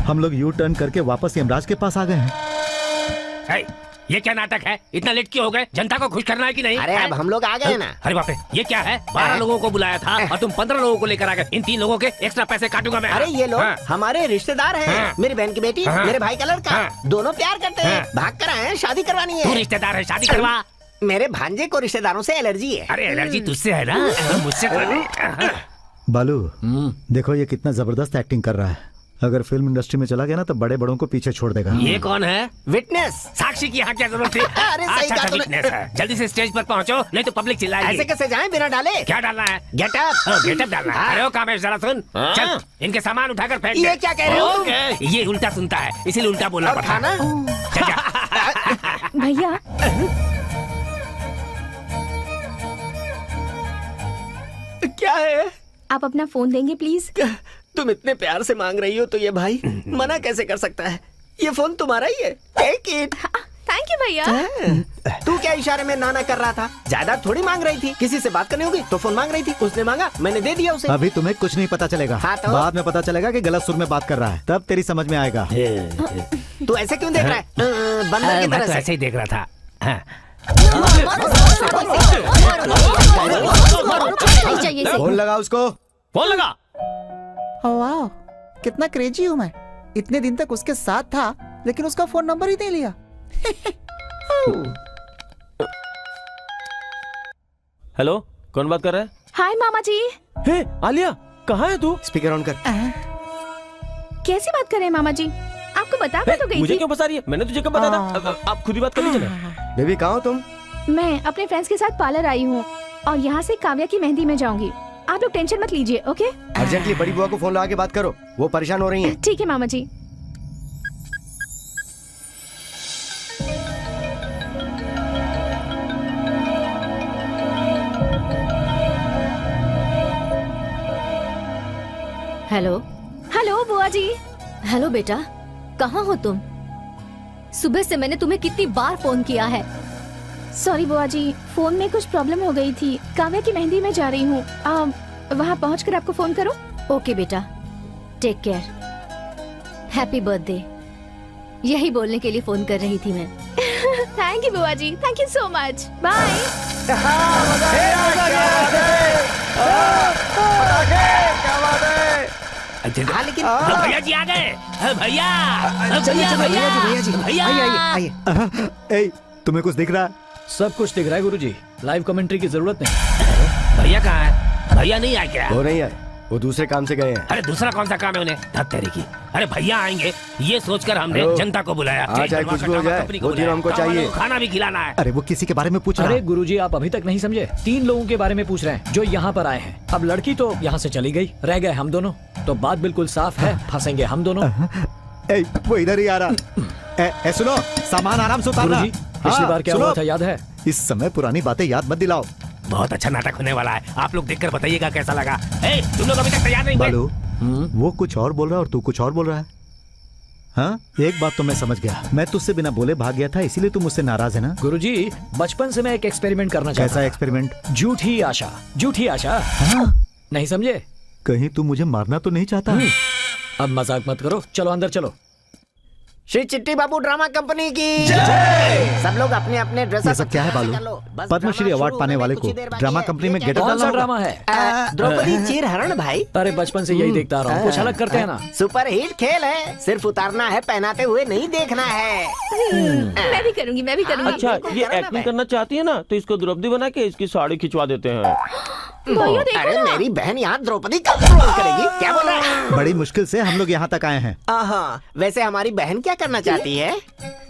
हम लोग यू टर्न करके वापस यमराज के पास आ गए हैं। ये क्या नाटक है? इतना लेट क्यों हो गए? जनता को खुश करना है कि नहीं? अरे अब हम लोग आ गए ना। अरे बाप रे, ये क्या है? 12 लोगों को बुलाया था और तुम 15 लोगों को लेकर आ गए। इन 3 लोगों के एक्स्ट्रा पैसे काटूंगा मैं। अरे ये लोग हाँ। हमारे रिश्तेदार हैं। हाँ। मेरी बहन की बेटी, हाँ। मेरे भाई का लड़का, हाँ। दोनों प्यार करते हैं। हाँ। भाग कर आए हैं, शादी करवानी तू है। रिश्तेदार है, शादी करवा। मेरे भांजे को रिश्तेदारों से एलर्जी है। अरे एलर्जी तुझसे है ना, मुझसे तो नहीं। बालू, देखो ये कितना जबरदस्त एक्टिंग कर रहा है। अगर फिल्म इंडस्ट्री में चला गया ना तो बड़े बड़ों को पीछे छोड़ देगा। ये कौन है? विटनेस। साक्षी की यहाँ क्या जरूरत थी? अरे सही अच्छा, कहा तूने। विटनेस है। जल्दी से स्टेज पर पहुँचो, नहीं तो पब्लिक चिल्लाएगी। ऐसे कैसे जाएं बिना डाले? क्या डालना है? गेटअप। गेटअप डालना है। अरे ओ कामेश, जरा सुन। हाँ? चल, इनके सामान उठाकर फेंक ये दे। क्या कह रहे हो तुम? ओके, ये उल्टा सुनता है, इसीलिए उल्टा बोलना और पड़ता है। खाना? चल जा। भैया, क्या है? आप अपना फोन देंगे प्लीज? तुम इतने प्यार से मांग रही हो तो ये भाई मना कैसे कर सकता है? ये फोन तुम्हारा ही है। Take it. थैंक यू भैया। तू क्या इशारे में नाना कर रहा था? ज्यादा थोड़ी मांग रही थी, किसी से बात करनी होगी तो फोन मांग रही थी। उसने मांगा, मैंने दे दिया उसे। अभी तुम्हें कुछ नहीं पता चलेगा। हाँ तो? बाद में पता चलेगा कि गलत सुर में बात कर रहा है, तब तेरी समझ में आएगा। तू ऐसे क्यों देख रहा है? बंदर की मैं तरह तो से। ऐसे ही देख रहा था। हाँ। चाहिए इसे। फोन लगा उसको। फोन लगा। वाह, कितना क्रेजी हूँ मैं। इतने दिन तक उसके साथ था लेकिन उसका फोन नंबर ही नहीं लिया। हेलो, कौन बात कर रहा है? हाय मामा जी। हे आलिया, कहाँ है तू? स्पीकर ऑन कर। कैसी बात कर रहे हैं मामा जी? आपको बता हे, तो गई मुझे थी। क्यों फंसा रही है? मैंने तुझे कब बताया था? आप खुद ही बात कर लीजिए ना। बेबी कहाँ हो तुम? मैं अपने फ्रेंड्स के साथ पार्लर आई हूँ और यहाँ से काव्या की मेहंदी में जाऊंगी। आप लोग टेंशन मत लीजिए, ओके? अर्जेंटली बड़ी बुआ को फोन लगा के बात करो, वो परेशान हो रही हैं। ठीक है मामा जी। हेलो। हेलो बुआ जी। हेलो बेटा, कहाँ हो तुम? सुबह से मैंने तुम्हें कितनी बार फोन किया है। सॉरी बुआ जी, फोन में कुछ प्रॉब्लम हो गई थी। काव्या की मेहंदी में जा रही हूँ। वहाँ पहुँचकर आपको फोन करूँ? ओके बेटा, टेक केयर। Happy birthday. यही बोलने के लिए फोन कर रही थी मैं। थैंक यू बुआ जी, thank you so much. Bye. हाँ लेकिन भैया जी आ गए। भैया, चलिए चलिए भैया जी, भैया जी, भैया। आइए आइए। ए, तुम्हें कुछ दिख रहा है? सब कुछ दिख रहा है गुरुजी, लाइव कमेंट्री की जरूरत नहीं। भैया कहाँ है? भैया नहीं आए क्या? वो नहीं आए, वो दूसरे काम से गए हैं। अरे दूसरा कौन सा काम है उन्हें? धत तेरी की। अरे भैया आएंगे ये सोचकर हमने हेलो। जनता को बुलाया। हाँ, चाहे कुछ भी हो जाए, वो तीनों हमको चाहिए। खाना भी खिलाना है। अरे वो किसी के बारे में पूछ रहा अरे है। गुरुजी, आप अभी तक नहीं समझे? 3 लोगों के बारे में पूछ रहे हैं जो यहाँ पर आए हैं। अब लड़की तो यहाँ से चली गई, रह गए हम दोनों। तो बात बिल्कुल साफ है, फंसेंगे हम दोनों। ए, वो इधर ही आ रहा। सुनो, सामान आराम से उतारना। गुरुजी, पिछली बार क्या हुआ था याद है? इस समय पुरानी बातें याद मत दिलाओ। बहुत अच्छा नाटक होने वाला है, आप लोग देखकर बताइएगा कैसा लगा। तुम लोग अभी तक तैयार नहीं हुए? बालू, वो कुछ और बोल रहा है और तू कुछ और बोल रहा है। हाँ, एक बात तो मैं समझ गया, मैं तुझसे बिना बोले भाग गया था, इसीलिए तू मुझसे नाराज है ना? गुरुजी, बचपन से मैं एक एक्सपेरिमेंट करना चाहता कैसा था। एक्सपेरिमेंट? झूठी आशा, झूठी आशा। हाँ? नहीं समझे? कहीं तू मुझे मारना तो नहीं चाहता? अब मजाक मत करो, चलो अंदर चलो। श्री चिट्टी बाबू ड्रामा कंपनी की सब लोग अपने अपने ड्रेस। ये सब क्या है बालू? पद्मश्री अवार्ड पाने वाले को ड्रामा कंपनी में गेटअप कौन डालना सा होगा? ड्रामा है? द्रौपदी चीर हरण भाई। अरे बचपन से यही देखता रहा हूँ, कुछ अलग करते हैं ना। सुपर हिट खेल है, सिर्फ उतारना है, पहनाते हुए नहीं देखना है। मैं भी करूंगी, मैं भी करूंगी। अच्छा, ये एक्टिंग करना चाहती है ना, तो इसको द्रौपदी बना के इसकी साड़ी खिंचवा देते हैं। भैया देखो अरे ना। मेरी बहन यहाँ द्रौपदी कब रोल करेगी? क्या बोल रहा है? बड़ी मुश्किल से हम लोग यहाँ तक आए हैं। वैसे हमारी बहन क्या करना चाहती है?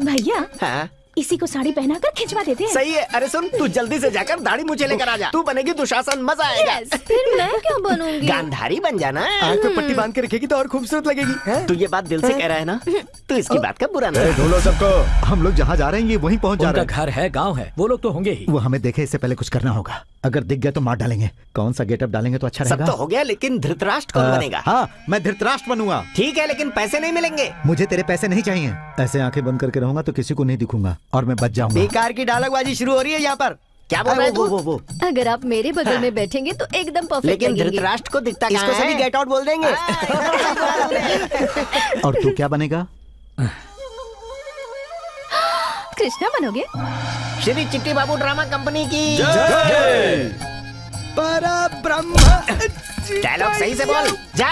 भैया हाँ? इसी को साड़ी पहनाकर खिंचवा देते हैं। सही है। अरे सुन, तू जल्दी से जाकर दाढ़ी मुझे लेकर आ जा। तू बनेगी दुशासन, मजा आएगा। Yes, फिर मैं क्या बनूंगी? गांधारी बन जाना। आंख पे पट्टी बांध के रखेगी तो और खूबसूरत लगेगी। तू ये बात दिल से कह रहा है ना? तू इसकी बात का बुरा ना। ढूंढो सबको, हम लोग जहाँ जा रहे हैं ये वहीं पहुँच जा उनका रहे हैं। घर है, गांव है, वो लोग तो होंगे ही। वो हमें देखे इससे पहले कुछ करना होगा, अगर दिख गया तो मार डालेंगे। कौन सा गेटअप डालेंगे तो अच्छा सब रहेगा? तो हो गया, लेकिन धृतराष्ट्र कौन बनेगा? हाँ, मैं धृतराष्ट्र बनूंगा। ठीक है, लेकिन पैसे नहीं मिलेंगे। मुझे तेरे पैसे नहीं चाहिए। ऐसे आंखें बंद करके रहूंगा तो किसी को नहीं दिखूंगा और मैं बच जाऊंगा। बेकार की डायलॉगबाजी शुरू हो रही है यहाँ पर। क्या बोल रहा है तू? वो अगर आप मेरे बगल में बैठेंगे तो एकदम परफेक्ट लेकिन लगेंगे। धृतराष्ट्र को दिखता इसको कहाँ सभी है? गेट आउट बोल देंगे। और तू क्या बनेगा? कृष्णा बनोगे? श्री चिट्टी बाबू ड्रामा कंपनी की परब्रह्म। डायलॉग सही से बोल जा।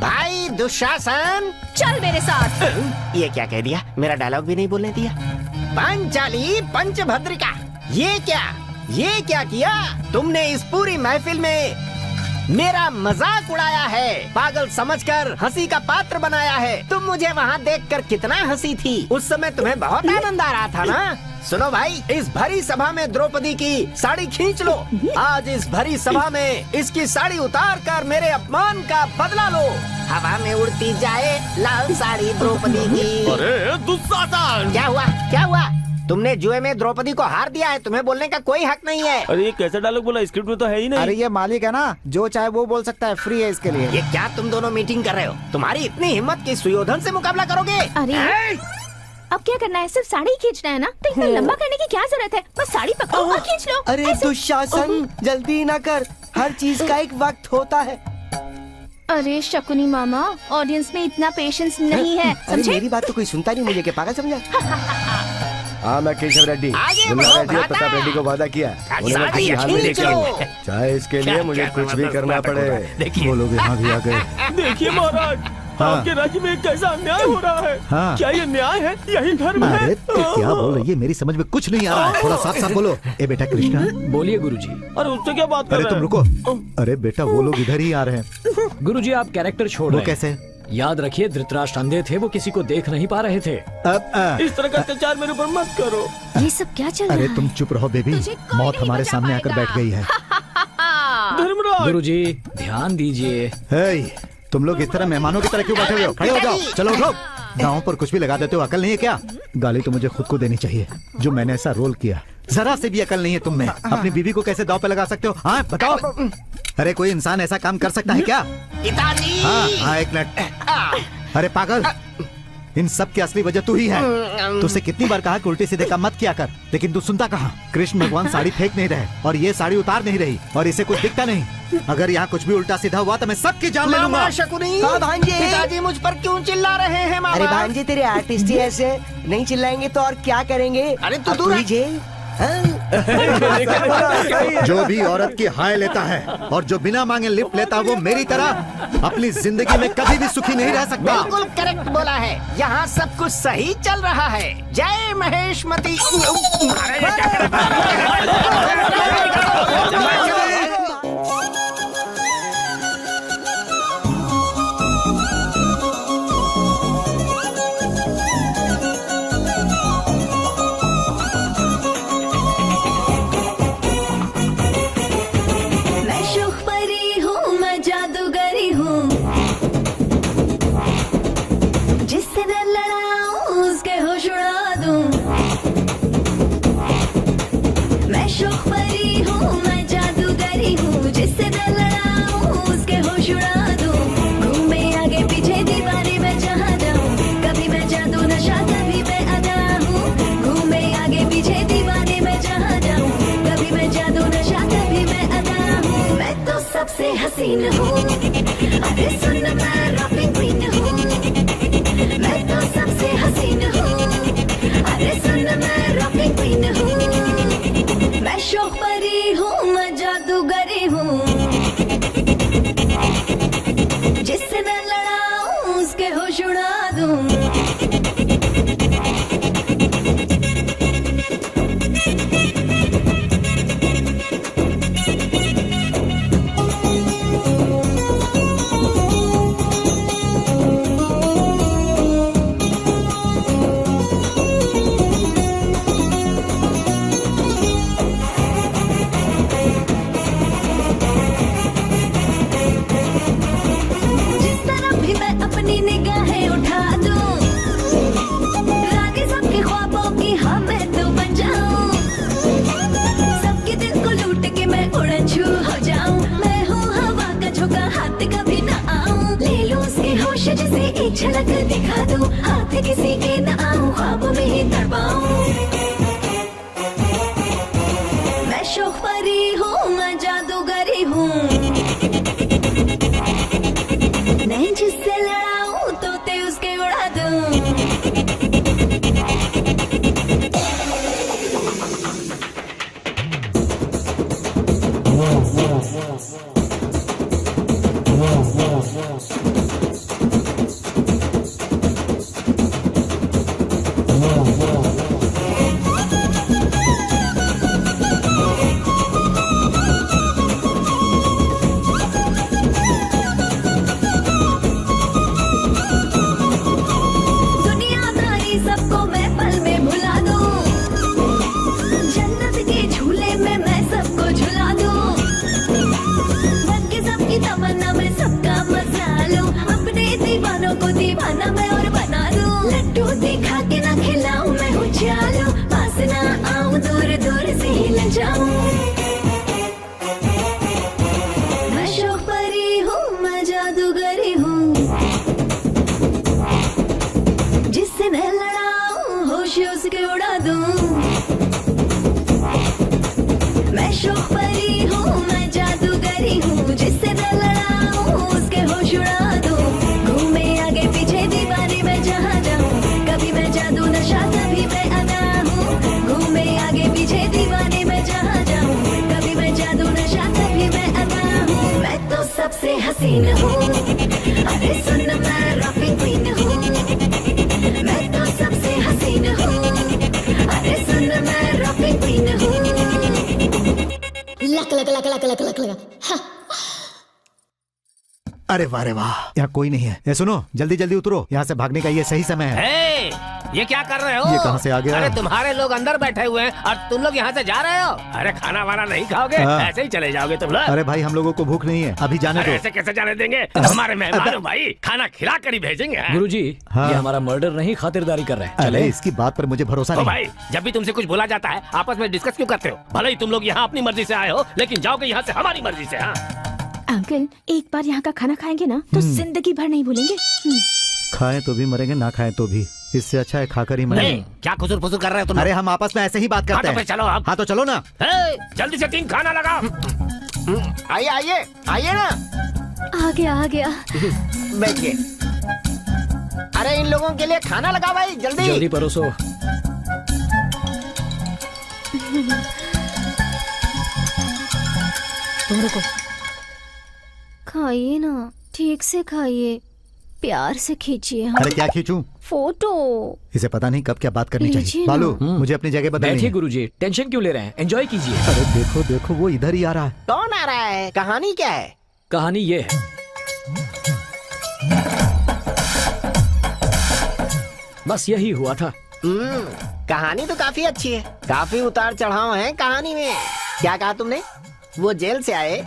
भाई दुशासन, चल मेरे साथ। ये क्या कह दिया? मेरा डायलॉग भी नहीं बोलने दिया। पांचाली पंचभद्रिका, ये क्या किया तुमने? इस पूरी महफिल में मेरा मजाक उड़ाया है, पागल समझकर हंसी का पात्र बनाया है। तुम मुझे वहाँ देखकर कितना हंसी थी, उस समय तुम्हें बहुत आनंद आ रहा था ना? सुनो भाई, इस भरी सभा में द्रौपदी की साड़ी खींच लो। आज इस भरी सभा में इसकी साड़ी उतार कर मेरे अपमान का बदला लो। हवा में उड़ती जाए लाल साड़ी द्रौपदी की। अरे दुशासन! क्या हुआ? क्या हुआ? तुमने जुए में द्रौपदी को हार दिया है, तुम्हें बोलने का कोई हक नहीं है। अरे ये कैसा डायलॉग बोला? स्क्रिप्ट में तो है ही नहीं। अरे ये मालिक है ना, जो चाहे वो बोल सकता है, फ्री है इसके लिए। ये क्या तुम दोनों मीटिंग कर रहे हो? तुम्हारी इतनी हिम्मत कि सुयोधन से मुकाबला करोगे? अरे अब क्या करना है? सिर्फ साड़ी खींचना है ना, तो इतना लंबा करने की क्या जरूरत है? बस साड़ी पकड़ो और खींच लो। अरे ऐसे- दुशासन, जल्दी ना कर, हर चीज का एक वक्त होता है। अरे शकुनी मामा, ऑडियंस में इतना पेशेंस नहीं है, अरे समझे? मेरी बात तो कोई सुनता नहीं, मुझे क्या पागल समझा? हाँ, मैं केशव रेड्डी, आगे दुल्ला बढ़ो, रेड्डी और भ्राता। प्रताप रेड्डी को वादा किया उन्हें मैं साड़ी किसी हाल में खींच लेकर लो। आऊंगा। चाहे इसके लिए मुझे कुछ भी करना पड़े। वो लोग यहाँ भी आ गए। देखिए महाराज, हाँ। आपके राज्य में कैसा अन्याय हो रहा है। हाँ। क्या ये न्याय है? यही धर्म है? अरे तू क्या बोल रही है? मेरी समझ में कुछ नहीं आ रहा है, थोड़ा साफ साफ बोलो। ए बेटा कृष्णा। बोलिए गुरुजी। अरे उससे क्या बात कर अरे रहे तुम हैं? रुको। अरे बेटा वो लोग इधर ही आ रहे हैं। गुरुजी आप कैरेक्टर छोड़ वो रहे हैं। कैसे? याद रखिए धृतराष्ट्र अंधे थे, वो किसी को देख नहीं पा रहे थे। इस तरह का अत्याचार मेरे ऊपर मत करो। ये सब क्या चल रहा अरे है? तुम चुप रहो बेबी, तुझे कोई मौत नहीं हमारे बचा सामने आकर पाएगा। बैठ गई है। धर्मराज! गुरुजी ध्यान दीजिए। हे, तुम लोग इस तरह मेहमानों की तरह क्यों बैठे हुए हो? खड़े हो जाओ, चलो उठो। गाँव पर कुछ भी लगा देते हो, अकल नहीं है क्या? गाली तो मुझे खुद को देनी चाहिए, जो मैंने ऐसा रोल किया। जरा से भी अकल नहीं है तुम में। अपनी बीवी को कैसे दांव पे लगा सकते हो? हाँ बताओ। अरे कोई इंसान ऐसा काम कर सकता है क्या? पिताजी! हाँ, एक मिनट। अरे पागल, इन सब की असली वजह तू ही है। तुझसे कितनी बार कहा कि उल्टे सीधे काम मत किया कर, लेकिन तू सुनता कहाँ? कृष्ण भगवान साड़ी फेंक नहीं रहे और ये साड़ी उतार नहीं रही और इसे कुछ दिखता नहीं। अगर यहाँ कुछ भी उल्टा सीधा हुआ तो मैं सबकी जान ले लूंगा। मामा शकुनी, हाँ भांजे। पिताजी मुझ पर क्यों चिल्ला रहे हैं मामा? अरे भांजे, तेरे आर्टिस्ट ही ऐसे, नहीं चिल्लाएंगे तो और क्या करेंगे? अरे तू अब दूर ही रह। जेल। जो भी औरत की हाय लेता है और जो बिना मांगे लिफ्ट लेता है, वो मेरी तरह अपनी जिंदगी में कभी भी सुखी नहीं रह सकता। बिल्कुल करेक्ट बोला है। यहाँ सब कुछ सही चल रहा है। जय महेशमती। अरे ये क्या कर रहा है? मैं शुख परी हूँ, मैं जादूगरी हूँ, जिससे डर लड़ाऊं उसके हो जादूगरी हूँ, जिससे न लड़ाऊं उसके होश उड़ा दूं। घूमे आगे पीछे दीवाने में जहाँ जाऊं, कभी मैं जादू नशा कभी मैं अदा हूँ। घूमे आगे पीछे दीवाने में जहाँ जाऊं, कभी मैं जादू नशा कभी मैं अदा हूँ। मैं तो सबसे हसीन हूँ, अरे सुन मैं रॉकिंग क्वीन हूँ। मैं तो सबसे हसीन हूँ, अरे सुन मैं रॉकिंग क्वीन हूँ। मैं शौक परी हूँ, मैं जादूगरी हूँ, जिससे मैं लड़ाऊं उसके होश उड़ा दूं। जिस तरफ भी मैं अपनी निगाहें उठा दूं, रागे सबके ख्वाबों की हाँ मैं तो बन जाऊं। सबके दिल को लूट के मैं उड़न छू हो जाऊं। मैं हूँ हवा का झोंका, हाथ कभी न आऊं। ले लूं उसके होश जिसे एक झलक दिखा दूं। हाथ किसी के न आऊं, ख्वाबों में ही तड़पाऊं। मैं शौक परी हूँ, मैं जादूगरी हूँ, मैं जिससे लड़ाऊं तोते उसके उड़ा दूं। दुनियादारी सबको मैं पल में भुला दूं। जन्नत के झूले में मैं सबको झुला दूं। बन के सबकी तमन्ना में सबका मजा लूं। अपने दीवानों को दीवाना मैं और बना दूं। लड्डू दिखा के ना खिलाऊं, मैं हूँ चालू। पास ना आऊं, दूर दूर से ही ल जाऊं। मैं शौक परी हूँ, मैं जादूगरी हूँ, जिससे मैं लड़ाऊं होश उसके उड़ा दूं। मैं शौक परी हूँ, मैं जादूगरी हूँ, जिससे मैं लड़ाऊं उसके होश उड़ा दूं। घूमे आगे पीछे दीवाने में जहाँ जाऊं, कभी मैं जादू नशा कभी मैं अदा हूँ। घूमे आगे पीछे दीवाने में जहाँ जाऊं, कभी मैं जादू नशा कभी मैं अदा हूँ। मैं तो सबसे हसीन हूँ, अरे सुन मैं रॉकिंग क्वीन हूँ। मैं तो सबसे हसीन हूँ, अरे सुन मैं रॉकिंग क्वीन हूँ। Luck luck luck luck luck luck luck. हाँ। अरे वाह रे वाह, यहाँ कोई नहीं है। ये सुनो, जल्दी जल्दी उतरो, यहाँ से भागने का ये सही समय है। ए, ये क्या कर रहे हो? ये कहाँ से आ गया? अरे तुम्हारे लोग अंदर बैठे हुए हैं और तुम लोग यहाँ से जा रहे हो। अरे खाना वाना नहीं खाओगे? हाँ। ऐसे ही चले जाओगे तुम लोग? अरे भाई, हम लोगों को भूख नहीं है, अभी जाने अरे दो। ऐसे कैसे जाने देंगे? तुम हमारे मेहमान हो भाई, खाना खिला कर ही भेजेंगे। गुरुजी, हाँ। ये हमारा मर्डर नहीं, खातिरदारी कर रहे हैं। अरे चले। इसकी बात पर मुझे भरोसा ओ नहीं। भाई, जब भी तुमसे कुछ बोला जाता है आपस में डिस्कस क्यों करते हो? भले ही तुम लोग यहाँ अपनी मर्जी से आए हो, लेकिन जाओगे यहाँ से हमारी मर्जी से। हाँ, अंकल, एक बार यहाँ का खाना खाएंगे ना तो जिंदगी भर नहीं भूलेंगे। खाएं तो भी मरेंगे, ना खाएं तो भी। इससे अच्छा है खाकर ही मरेंगे। नहीं, क्या खुसुर फुसुर कर रहे हो तुम? अरे हम आपस में ऐसे ही बात करते हाँ, तो हैं। फिर चलो आप। हाँ तो चलो ना। ए, जल्दी से 3 खाना लगाओ। आइए आइए आइए ना, आ गया आ गया। बैठिए। अरे इन लोगों के लिए खाना लगा भाई, जल्दी। जल्दी परोसो। तुम रुको। खाइए ना, ठीक से खाइए, प्यार से खींचिए। हाँ। अरे क्या खींचूं? फोटो। इसे पता नहीं कब क्या बात करनी लीजिए चाहिए। ना। बालू, मुझे अपनी जगह बदलनी बैठिए है। गुरुजी, टेंशन क्यों ले रहे हैं? एंजॉय कीजिए। अरे देखो देखो, वो इधर ही आ रहा है। कौन आ रहा है? कहानी क्या है? कहानी ये है, बस यही हुआ था। कहानी तो काफी अच्छी है, काफी उतार चढ़ाव है कहानी में। क्या कहा तुमने? वो जेल से आए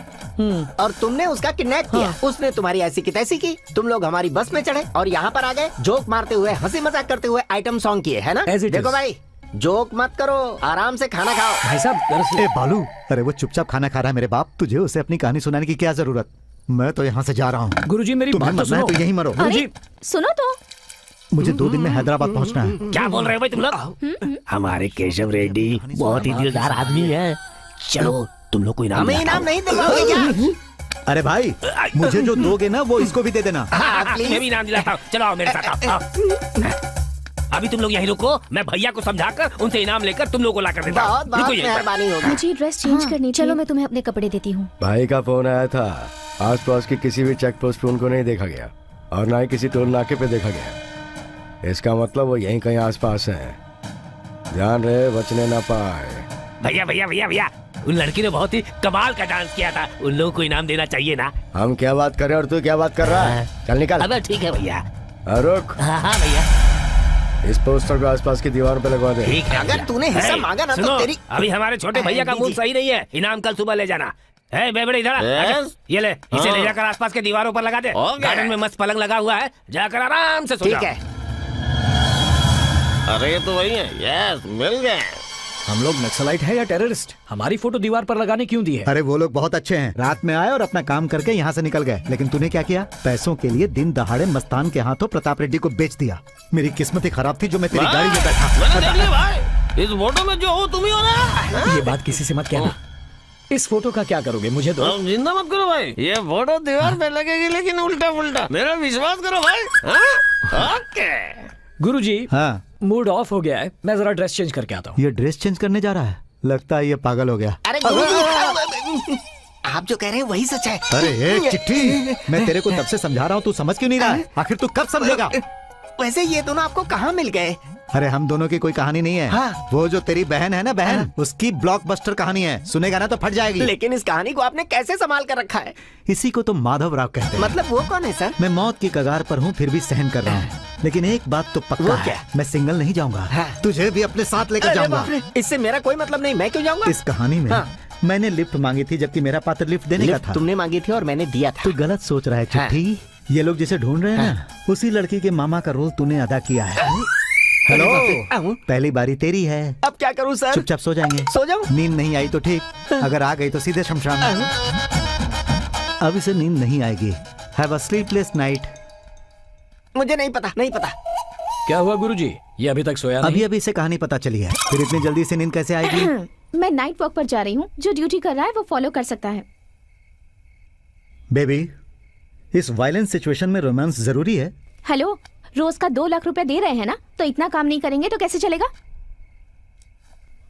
और तुमने उसका किडनैप किया। उसने तुम्हारी ऐसी की तैसी की, तुम लोग हमारी बस में चढ़े और यहाँ पर आ गए, जोक मारते हुए, हंसी मजाक करते हुए आइटम सॉन्ग किए, है ना? As it देखो is. भाई, जोक मत करो, आराम से खाना खाओ। भाई साहब दरअसल ए बालू, अरे वो चुपचाप खाना खा रहा है मेरे बाप, तुझे उसे अपनी कहानी सुनाने की क्या जरूरत। मैं तो यहाँ से जा रहा हूँ। गुरुजी मेरी तुम्हें बात तो मरना है सुनो। तो यही मरो। गुरुजी सुनो तो। मुझे 2 दिन में हैदराबाद पहुँचना है। क्या बोल रहे हो भाई तुम लोग? हमारे केशव रेड्डी बहुत ही दिलदार आदमी है। चलो तुम लोग को इनाम हमें इनाम नहीं दिलवाओगे क्या? अरे भाई, मुझे जो दोगे ना वो इसको भी दे देना। मैं भी इनाम दिलाता हूँ। चलो आओ मेरे साथ आओ। अभी तुम लोग यहीं रुको, मैं भैया को समझाकर उनसे इनाम लेकर तुम लोग को ला कर देता हूँ। बहुत बहुत रुको यहीं पर। मेहरबानी होगी। मुझे ड्रेस चेंज करनी, चलो मैं तुम्हें अपने कपड़े देती हूँ। भाई का फोन आया था। आसपास की किसी भी चेक पोस्ट पे उनको नहीं देखा गया और ना ही किसी टोल नाके पे देखा गया। इसका मतलब वो यहीं कहीं आसपास है। ध्यान रहे बचने ना पाए। भैया भैया भैया भैया, उन लड़की ने बहुत ही कमाल का डांस किया था, उन लोगों को इनाम देना चाहिए ना। हम क्या बात कर रहे हैं और तू क्या बात कर रहा है? चल निकल। अब ठीक है भैया। रुक, हाँ भैया इस पोस्टर को आसपास की दीवार पे लगवा दे। ठीक है। अगर तूने हिस्सा मांगा ना तो सुनो, तेरी- अभी हमारे छोटे भैया का मूड सही नहीं है, इनाम कल सुबह ले जाना। है बेबड़े इधर आ। अच्छा, ये ले, इसे ले जाकर आसपास के दीवारों पर लगा दे। गार्डन में मस्त पलंग लगा हुआ है, जाकर आराम से सो ठीक जाओ। है। अरे तो वही है। यस, मिल गए। हम लोग नक्सलाइट है या टेररिस्ट? हमारी फोटो दीवार पर लगाने क्यों दी है? अरे वो लोग बहुत अच्छे हैं, रात में आए और अपना काम करके यहाँ से निकल गए। लेकिन तूने क्या किया? पैसों के लिए दिन दहाड़े मस्तान के हाथों प्रताप रेड्डी को बेच दिया। मेरी किस्मत ही खराब थी जो मैं तेरी गाड़ी में बैठा। मैंने देख लिया भाई, इस फोटो में जो हो तुम ही हो ना। ये बात किसी से मत कहना। इस फोटो का क्या करोगे? मुझे दो। अब जिंदा मत करो भाई, ये फोटो दीवार पे लगेगी लेकिन उल्टा पुल्टा। मेरा विश्वास करो भाई। हाँ? ओके। गुरुजी, हाँ, मूड ऑफ हो गया है, मैं जरा ड्रेस चेंज करके आता हूँ। ये ड्रेस चेंज करने जा रहा है। लगता है ये पागल हो गया। अरे गुरुजी, आप जो कह रहे हैं वही सच है। अरे ए, चिट्ठी, मैं तेरे को तब से समझा रहा हूँ, तू समझ क्यों नहीं रहा है? आखिर तू कब समझेगा? वैसे ये दोनों आपको कहाँ मिल गए? अरे हम दोनों की कोई कहानी नहीं है। हाँ। वो जो तेरी बहन है ना, बहन, उसकी ब्लॉकबस्टर कहानी है। सुनेगा ना तो फट जाएगी। लेकिन इस कहानी को आपने कैसे संभाल कर रखा है? इसी को तो माधव राव कहते हैं। मतलब वो कौन है सर? मैं मौत की कगार पर हूँ फिर भी सहन कर रहा हूँ। लेकिन एक बात तो पक्का वो है, क्या? मैं सिंगल नहीं जाऊंगा। हाँ। तुझे भी अपने साथ लेकर अरे जाऊंगा। बाप रे, इससे मेरा कोई मतलब नहीं, मैं क्यों जाऊंगा? इस कहानी में हाँ। मैंने लिफ्ट मांगी थी जबकि मेरा पात्र लिफ्ट देने का लिफ्ट था। तुमने मांगी थी और मैंने दिया था। तू गलत सोच रहा है चिट्ठी। ये लोग जिसे ढूंढ रहे हैं ना, उसी लड़की के मामा का रोल तूने अदा किया है। हेलो, पहली बारी तेरी है। अब क्या करूं सर? चुपचाप सो जाएंगे। सो जाऊं? नींद नहीं आई तो ठीक, अगर आ गई तो सीधे शमशान। अब इसे नींद नहीं आएगी। Have a sleepless night. मुझे नहीं पता, नहीं पता। क्या हुआ गुरुजी? ये अभी तक सोया नहीं? अभी अभी से कहानी पता चली है, फिर इतनी जल्दी से नींद कैसे आएगी? मैं नाइट वॉक पर जा रही हूँ, जो ड्यूटी कर रहा है वो फॉलो कर सकता है। बेबी, इस वायलेंस सिचुएशन में रोमांस जरूरी है। हेलो, रोज का 2 लाख रुपए दे रहे हैं ना, तो इतना काम नहीं करेंगे तो कैसे चलेगा?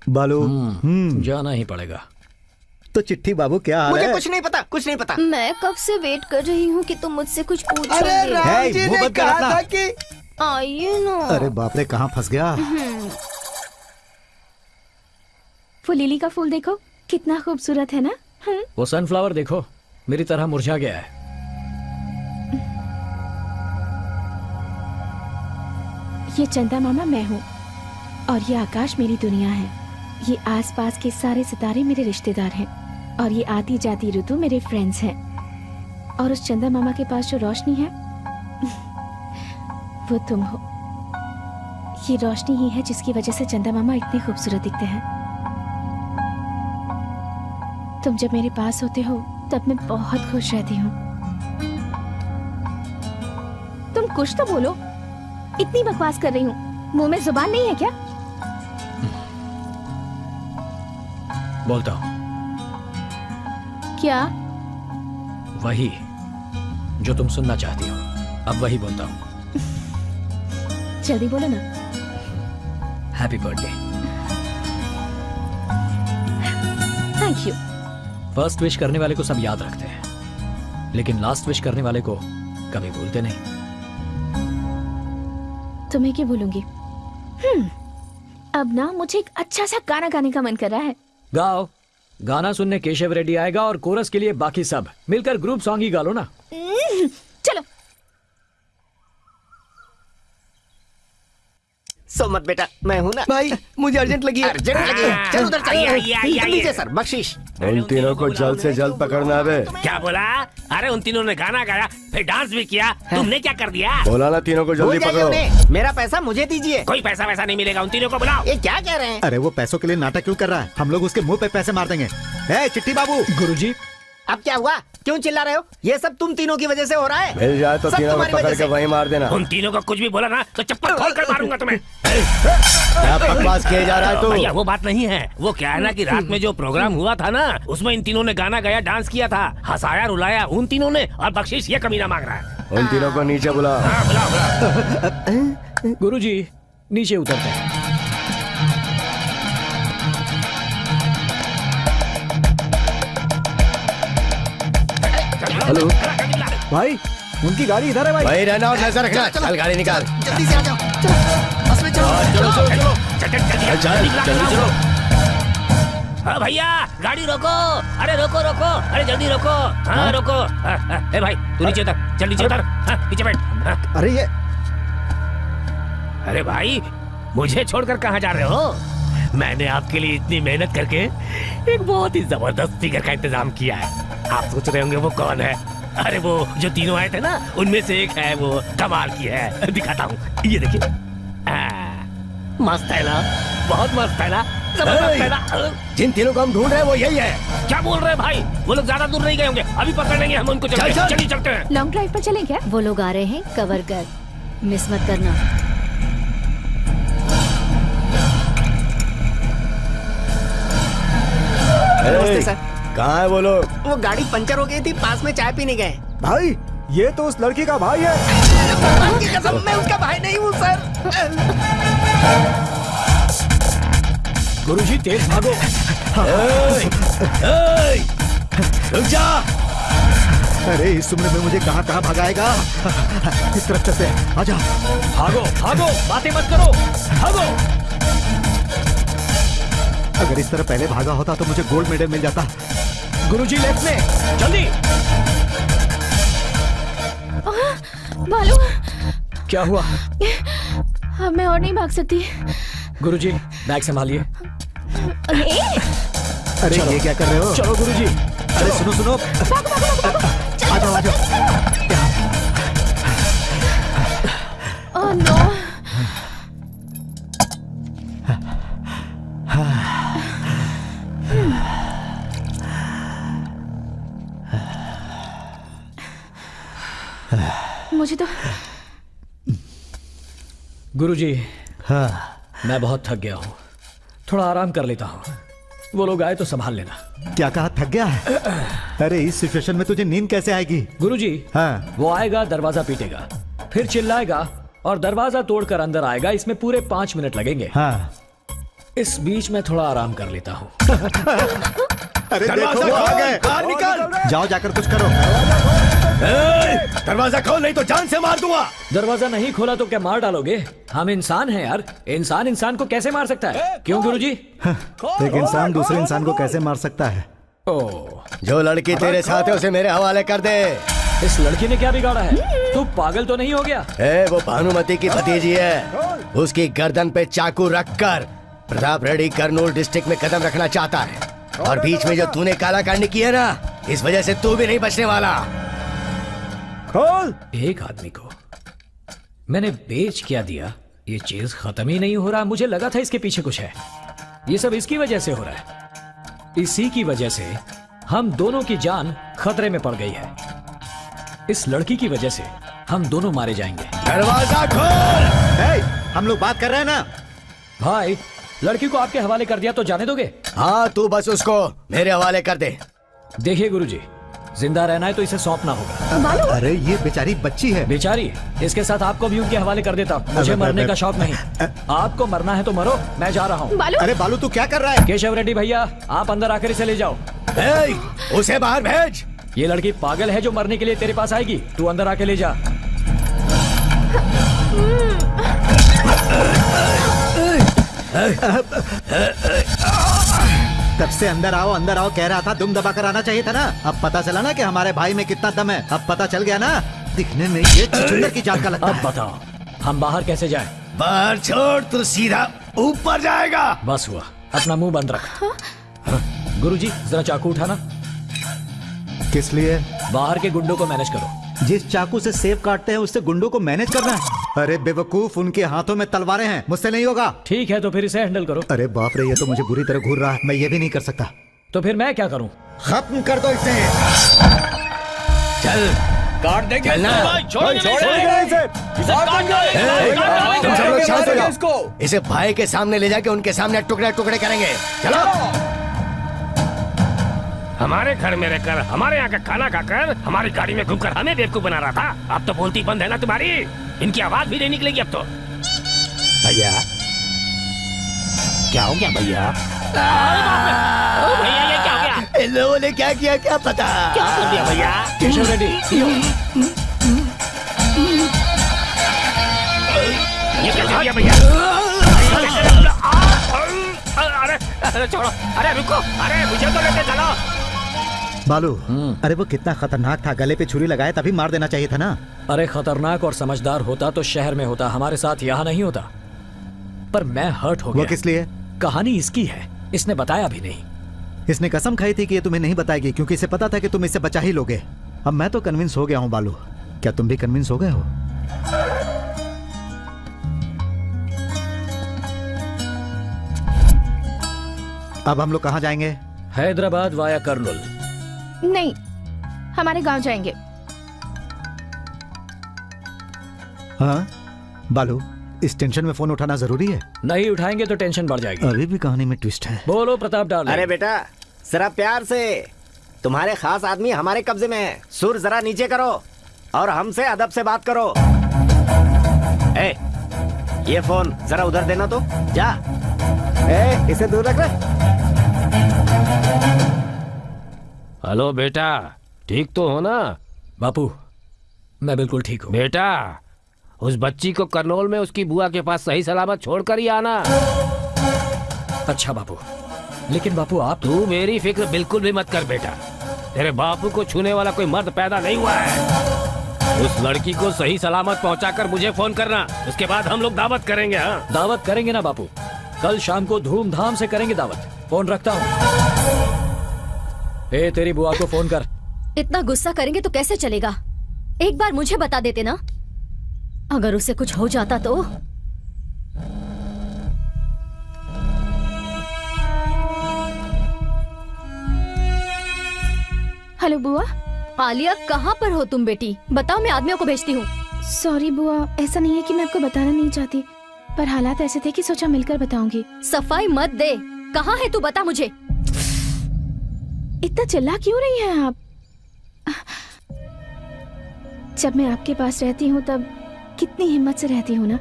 बालू, जाना ही पड़ेगा। तो चिट्ठी बाबू क्या हाल मुझे है? कुछ नहीं पता, कुछ नहीं पता। मैं कब से वेट कर रही हूँ कि तुम मुझसे कुछ पूछोगे। राम जी ने कहा था कि आइए ना। अरे बाप रे, कहाँ फंस गया? वो लिली का फूल देखो, कितना खूबसूरत है ना। वो सनफ्लावर देखो, मेरी तरह मुरझा गया है। ये चंदा मामा मैं हूँ और ये आकाश मेरी दुनिया है। ये आसपास के सारे सितारे मेरे रिश्तेदार हैं और ये आती जाती ऋतु मेरे फ्रेंड्स हैं। और उस चंदा मामा के पास जो रोशनी है वो तुम हो। ये रोशनी ही है जिसकी वजह से चंदा मामा इतने खूबसूरत दिखते हैं। तुम जब मेरे पास होते हो तब मैं बहुत खुश रहती हूँ। तुम कुछ तो बोलो, इतनी बकवास कर रही हूँ, मुंह में जुबान नहीं है क्या? बोलता हूँ। क्या? वही जो तुम सुनना चाहती हो, अब वही बोलता हूँ। जल्दी बोलो ना। Happy birthday. Thank you. First wish करने वाले को सब याद रखते हैं, लेकिन लास्ट विश करने वाले को कभी भूलते नहीं। तुम्हें क्यों भूलूंगी? अब ना मुझे एक अच्छा सा गाना गाने का मन कर रहा है। गाओ। गाना सुनने केशव रेड्डी आएगा और कोरस के लिए बाकी सब मिलकर ग्रुप सॉन्ग ही गा लो ना। चलो। सो रो मत बेटा, मैं हूँ ना। भाई मुझे अर्जेंट लगी है। अर्जेंट लगी है। चल उधर चल। लीजिए सर बख्शीश। उन तीनों को जल्द से जल्द पकड़ना है। क्या बोला? अरे उन तीनों ने गाना गाया, फिर डांस भी किया, तुमने क्या कर दिया? बोला ना तीनों को भूल जल्दी जाइए पकड़ो। उन्हें। मेरा पैसा मुझे दीजिए। कोई पैसा वैसा नहीं मिलेगा, उन तीनों को बुलाओ। ये क्या कह रहे हैं? अरे वो पैसों के लिए नाटक क्यों कर रहा है? हम लोग उसके मुंह पे पैसे मार देंगे। ए चिट्ठी बाबू। गुरुजी, अब क्या हुआ? क्यों चिल्ला रहे हो? ये सब तुम तीनों की वजह से हो रहा है। मिल जाए तो सब तीनों को तुम्हारी पकड़ वजह के से। वहीं मार देना। उन तीनों को कुछ भी बोला ना तो चप्पल खोल कर मारूंगा तुम्हें। क्या बकवास किया जा रहा है तू? भैया वो बात नहीं है, वो क्या है ना कि रात में जो प्रोग्राम हुआ था ना, उसमें इन तीनों ने गाना गाया, डांस किया था, हंसाया रुलाया उन तीनों ने, और बख्शीश ये कमीना मांग रहा है। उन तीनों को नीचे बुला। हाँ बुलाओ बुलाओ। गुरुजी नीचे उतरते हैं। हेलो भाई उनकी गाड़ी इधर है भाई। भाई रहना और नजर रखना। चल गाड़ी निकाल। जल्दी से आ जाओ। चलो बस में चलो। चलो चलो चलो। जल्दी जल्दी चलो। हाँ भैया गाड़ी रोको, अरे रोको रोको, अरे जल्दी रोको। हाँ रोको। ए भाई तू नीचे उतर, चल नीचे उतर। हाँ, नीचे बैठ। हाँ। अरे ये अरे भाई मुझे छोड़कर कहाँ जा रहे हो? मैंने आपके लिए इतनी मेहनत करके एक बहुत ही जबरदस्त स्पीकर का इंतजाम किया है। आप सोच रहे होंगे वो कौन है? अरे वो जो तीनों आए थे ना, उनमें से एक है, वो कमाल की है। दिखाता हूँ, ये देखिए। मस्त है ना, बहुत मस्त है ना, जबरदस्त है ना। जिन तीनों को हम ढूंढ रहे हैं वो यही है। क्या बोल रहे हैं भाई? वो लोग ज्यादा दूर नहीं गए होंगे, अभी पकड़ लेंगे हम उनको। चलिए चलते हैं। लॉन्ग ड्राइव पर चलें क्या? वो लोग आ रहे हैं, कवर कर, मिस मत करना। नमस्ते सर। कहाँ है वो लोग? वो गाड़ी पंचर हो गई थी, पास में चाय पीने गए। भाई ये तो उस लड़की का भाई है। भगवान की कसम मैं उसका भाई नहीं हूँ सर। गुरुजी तेज भागो। रुक जा। अरे इस उम्र में मुझे कहाँ कहाँ भगाएगा? इस तरफ चलते हैं। आजा। भागो भागो, बातें मत करो, भागो। अगर इस तरह पहले भागा होता तो मुझे गोल्ड मेडल मिल जाता। गुरुजी लेफ्ट में, जल्दी। बालू, क्या हुआ? अब मैं और नहीं भाग सकती। गुरुजी बैग संभालिए। अरे ये क्या कर रहे हो? चलो गुरुजी। अरे सुनो सुनो। आ जाओ आ जाओ। Oh no. मुझे तो गुरुजी हाँ। मैं बहुत थक गया हूँ, थोड़ा आराम कर लेता हूँ। वो लोग आए तो संभाल लेना। क्या कहा, थक गया है? अरे इस सिचुएशन में तुझे नींद कैसे आएगी? गुरुजी हाँ। वो आएगा, दरवाजा पीटेगा, फिर चिल्लाएगा और दरवाजा तोड़कर अंदर आएगा। इसमें पूरे 5 मिनट लगेंगे। हाँ। इस बीच में थोड़ा आराम कर लेता हूँ। अरे देखो वो आ गए। बाहर निकल। जाओ जाकर कुछ करो। दरवाजा खोल नहीं तो जान से मार दूंगा। दरवाजा नहीं खोला तो क्या मार डालोगे? हम इंसान हैं यार, इंसान इंसान को कैसे मार सकता है? क्यों गुरुजी? एक इंसान दूसरे इंसान को कैसे मार सकता है? ओह, जो लड़की तेरे साथ है उसे मेरे हवाले कर दे। इस लड़की ने क्या बिगाड़ा है? तू पागल तो नहीं हो गया? वो भानुमति की भतीजी है। उसकी गर्दन पे चाकू रखकर प्रताप रेड्डी कर्नूल डिस्ट्रिक्ट में कदम रखना चाहता है, और बीच में जो तूने काला कांड किया ना, इस वजह से तू भी नहीं बचने वाला। खोल। एक आदमी को मैंने बेच क्या दिया, ये चीज खत्म ही नहीं हो रहा। मुझे लगा था इसके पीछे कुछ है। ये सब इसकी वजह से हो रहा है। इसी की वजह से हम दोनों की जान खतरे में पड़ गई है। इस लड़की की वजह से हम दोनों मारे जाएंगे। दरवाजा खोल। हम लोग बात कर रहे हैं ना। भाई लड़की को आपके हवाले कर दिया तो जाने दोगे? हाँ तू बस उसको मेरे हवाले कर दे। देखिए गुरुजी, जिंदा रहना है तो इसे सौंपना होगा। अरे ये बेचारी बच्ची है। बेचारी? इसके साथ आपको भी उनके हवाले कर देता। मुझे मरने का शौक नहीं। आपको मरना है तो मरो, मैं जा रहा हूँ। अरे बालू तू क्या कर रहा है? केशव रेड्डी भैया, आप अंदर आकर इसे ले जाओ। उसे बाहर भेज। ये लड़की पागल है जो मरने के लिए तेरे पास आएगी। तू अंदर आके ले जा। तब से अंदर आओ कह रहा था, दुम दबा कर आना चाहिए था ना। अब पता चला ना कि हमारे भाई में कितना दम है। अब पता चल गया ना, दिखने में ये चुचुंदर की जात का लगता अब है। बताओ हम बाहर कैसे जाएं? बाहर छोड़, तू सीधा ऊपर जाएगा। बस हुआ, अपना मुंह बंद रख। हाँ? गुरुजी जरा चाकू उठाना। किस लिए? बाहर के गुंडों को मैनेज करो। जिस चाकू से सेब काटते हैं उससे गुंडों को मैनेज करना है? अरे बेवकूफ, उनके हाथों में तलवारें हैं, मुझसे नहीं होगा। ठीक है तो फिर इसे हैंडल करो। अरे बाप रे, ये तो मुझे बुरी तरह घूर रहा है, मैं ये भी नहीं कर सकता। तो फिर मैं क्या करूं? खत्म कर दो इसे। चल काट देंगे चलना। इसको। भाई, छोड़ेंगे इसे। इसे काट देंगे। तुम सब लोग शांत हो जाओ। इसको। इसे भाई के सामने ले जाके उनके सामने टुकड़े टुकड़े करेंगे। चलो। हमारे घर में रहकर, हमारे यहाँ का खाना खाकर, हमारी गाड़ी में घूमकर हमें बेवकूफ बना रहा था। अब तो बोलती बंद है ना तुम्हारी? इनकी आवाज भी नहीं निकलेगी अब तो। भैया क्या हो गया भैया? भैया ये क्या हो गया? इन लोगों ने क्या किया क्या पता? क्या कर दिया भैया? केशव रेड्डी, ये क्या कर दिया भैया? अरे छोड़ो, अरे रुको, अरे मुझे तो लेके चलो। बालू, अरे वो कितना खतरनाक था, गले पे छुरी लगाए तभी मार देना चाहिए था ना। अरे खतरनाक और समझदार होता तो शहर में होता, हमारे साथ यहाँ नहीं होता। पर मैं हर्ट हो वो गया। किस लिए? कहानी इसकी है, इसने बताया भी नहीं। इसने कसम खाई थी कि ये तुम्हें नहीं बताएगी क्योंकि इसे पता था कि तुम इसे बचा ही लोगे। अब मैं तो कन्विंस हो गया हूँ बालू, क्या तुम भी कन्विंस हो गए हो? अब हम लोग कहाँ जाएंगे? हैदराबाद वाया कर्नूल। नहीं, हमारे गांव जाएंगे। हाँ बालू, इस टेंशन में फोन उठाना जरूरी है? नहीं उठाएंगे तो टेंशन बढ़ जाएगी। अभी भी कहानी में ट्विस्ट है। बोलो प्रताप डार्लिंग। अरे बेटा जरा प्यार से, तुम्हारे खास आदमी हमारे कब्जे में है। सुर जरा नीचे करो और हमसे अदब से बात करो। ए, ये फोन जरा उधर देना तो। जा। इसे दूर रख रहे। हेलो बेटा, ठीक तो हो ना? बापू मैं बिल्कुल ठीक हूँ। बेटा उस बच्ची को करनौल में उसकी बुआ के पास सही सलामत छोड़कर ही आना। अच्छा बापू, लेकिन बापू आप तू मेरी फिक्र बिल्कुल भी मत कर बेटा। तेरे बापू को छूने वाला कोई मर्द पैदा नहीं हुआ है। उस लड़की को सही सलामत पहुंचाकर मुझे फोन करना, उसके बाद हम लोग दावत करेंगे। हाँ दावत करेंगे ना बापू, कल शाम को धूमधाम से करेंगे दावत। फोन रखता हूँ। ए तेरी बुआ को फोन कर। इतना गुस्सा करेंगे तो कैसे चलेगा? एक बार मुझे बता देते ना, अगर उसे कुछ हो जाता तो। हेलो बुआ। आलिया कहाँ पर हो तुम बेटी? बताओ, मैं आदमियों को भेजती हूँ। सॉरी बुआ, ऐसा नहीं है कि मैं आपको बताना नहीं चाहती, पर हालात ऐसे थे कि सोचा मिलकर बताऊंगी। सफाई मत दे, कहाँ है तू? बता मुझे। इतना चिल्ला क्यों रही हैं आप? जब मैं आपके पास रहती हूँ तब कितनी हिम्मत से रहती हूँ ना,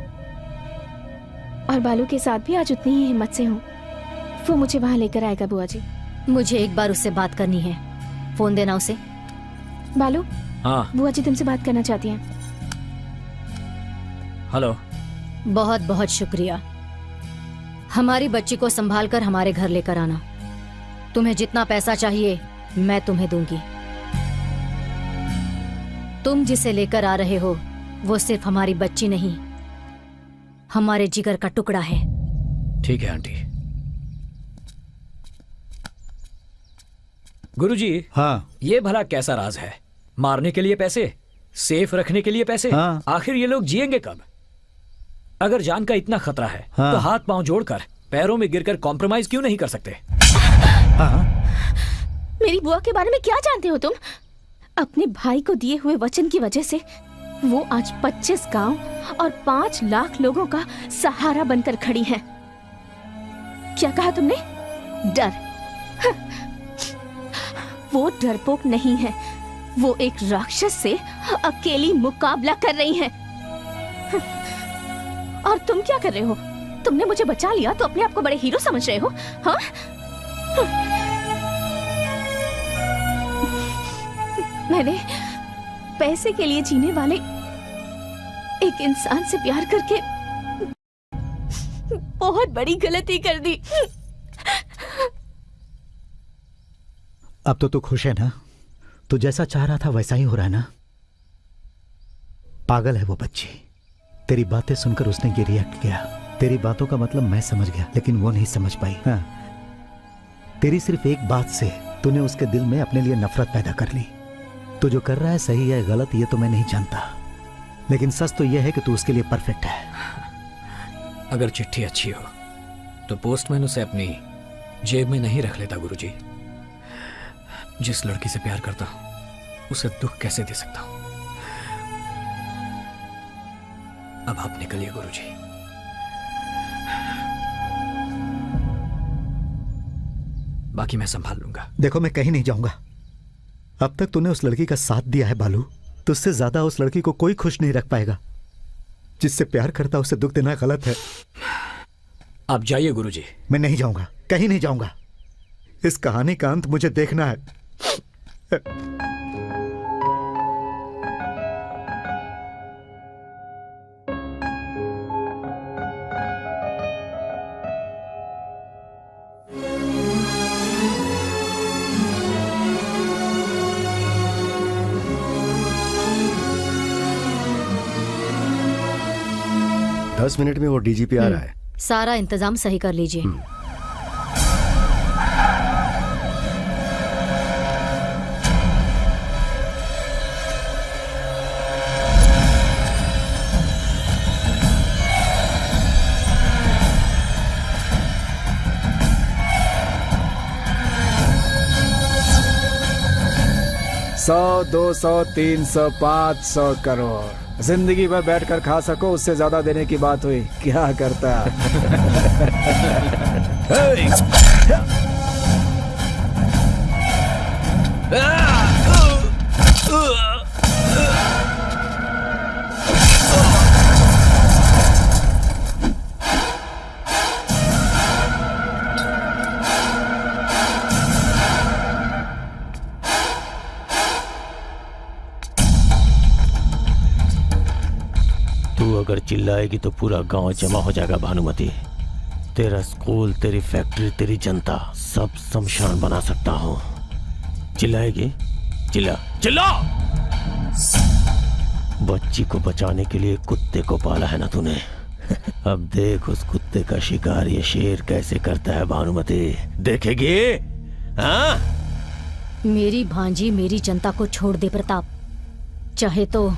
और बालू के साथ भी आज उतनी ही हिम्मत से हूँ। वो मुझे वहाँ लेकर आएगा बुआ जी। मुझे एक बार उससे बात करनी है, फोन देना उसे। बालू, हाँ बुआ जी तुमसे बात करना चाहती हैं। हेलो। बहुत बहुत शुक्रिया। हमारी बच्ची को संभाल कर हमारे घर लेकर आना। तुम्हें जितना पैसा चाहिए मैं तुम्हें दूंगी। तुम जिसे लेकर आ रहे हो वो सिर्फ हमारी बच्ची नहीं, हमारे जिगर का टुकड़ा है। ठीक है आंटी। गुरुजी, हाँ ये भला कैसा राज है? मारने के लिए पैसे, सेफ रखने के लिए पैसे। हाँ। आखिर ये लोग जिएंगे कब? अगर जान का इतना खतरा है हाँ। तो हाथ पांव जोड़कर पैरों में गिरकर कॉम्प्रोमाइज क्यों नहीं कर सकते? हाँ। मेरी बुआ के बारे में क्या जानते हो तुम? अपने भाई को दिए हुए वचन की वजह से वो आज 25 गांव और 5 लाख लोगों का सहारा बनकर खड़ी है। क्या कहा तुमने? डर? वो डरपोक नहीं है, वो एक राक्षस से अकेली मुकाबला कर रही है। और तुम क्या कर रहे हो? तुमने मुझे बचा लिया तो अपने आप को बड़े हीरो समझ रहे हो? हाँ? मैंने पैसे के लिए जीने वाले एक इंसान से प्यार करके बहुत बड़ी गलती कर दी। अब तो तू खुश है ना? तू जैसा चाह रहा था वैसा ही हो रहा है ना? पागल है वो बच्ची, तेरी बातें सुनकर उसने ये रिएक्ट किया। तेरी बातों का मतलब मैं समझ गया, लेकिन वो नहीं समझ पाई। हाँ, तेरी सिर्फ एक बात से तूने उसके दिल में अपने लिए नफरत पैदा कर ली। तू जो कर रहा है सही है गलत ये तो मैं नहीं जानता, लेकिन सच तो यह है कि तू उसके लिए परफेक्ट है। अगर चिट्ठी अच्छी हो तो पोस्टमैन उसे अपनी जेब में नहीं रख लेता गुरुजी। जिस लड़की से प्यार करता हूं उसे दुख कैसे दे सकता हूं। अब आप निकलिए गुरुजी। बाकी मैं संभाल लूंगा। देखो मैं कहीं नहीं जाऊंगा। अब तक तूने उस लड़की का साथ दिया है बालू, तुझसे ज्यादा उस लड़की को कोई खुश नहीं रख पाएगा। जिससे प्यार करता उसे दुख देना गलत है। आप जाइए गुरुजी। मैं नहीं जाऊंगा, कहीं नहीं जाऊंगा। इस कहानी का अंत मुझे देखना है। 10 मिनट में वो डीजीपी आ रहा है। सारा इंतजाम सही कर लीजिए। सौ 200 300 500 करोड़ जिंदगी भर बैठकर खा सको, उससे ज्यादा देने की बात हुई। क्या करता अगर चिल्लाएगी तो पूरा गांव जमा हो जाएगा भानुमति। तेरा स्कूल, तेरी फैक्ट्री, तेरी जनता सब शमशान बना सकता हूं। चिल्लाएगी? चिल्ला चिल्ला। बच्ची को बचाने के लिए कुत्ते को पाला है ना तूने। अब देख उस कुत्ते का शिकार ये शेर कैसे करता है भानुमति। देखेगी? हाँ? मेरी भांजी मेरी जनता को छोड़ दे प्रताप, चाहे तो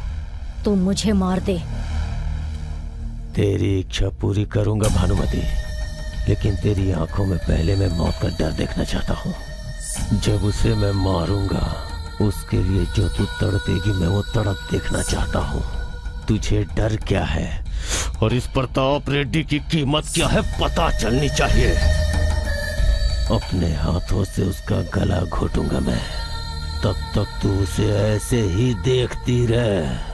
तू मुझे मार दे। तेरी इच्छा पूरी करूंगा भानुमति, लेकिन तेरी आंखों में पहले मैं मौत का डर देखना चाहता हूँ। जब उसे मैं मारूंगा उसके लिए जो तू तड़पेगी मैं वो तड़प देखना चाहता हूँ। तुझे डर क्या है और इस प्रताप रेड्डी की कीमत क्या है पता चलनी चाहिए। अपने हाथों से उसका गला घोटूंगा मैं, तब तक तू उसे ऐसे ही देखती रह।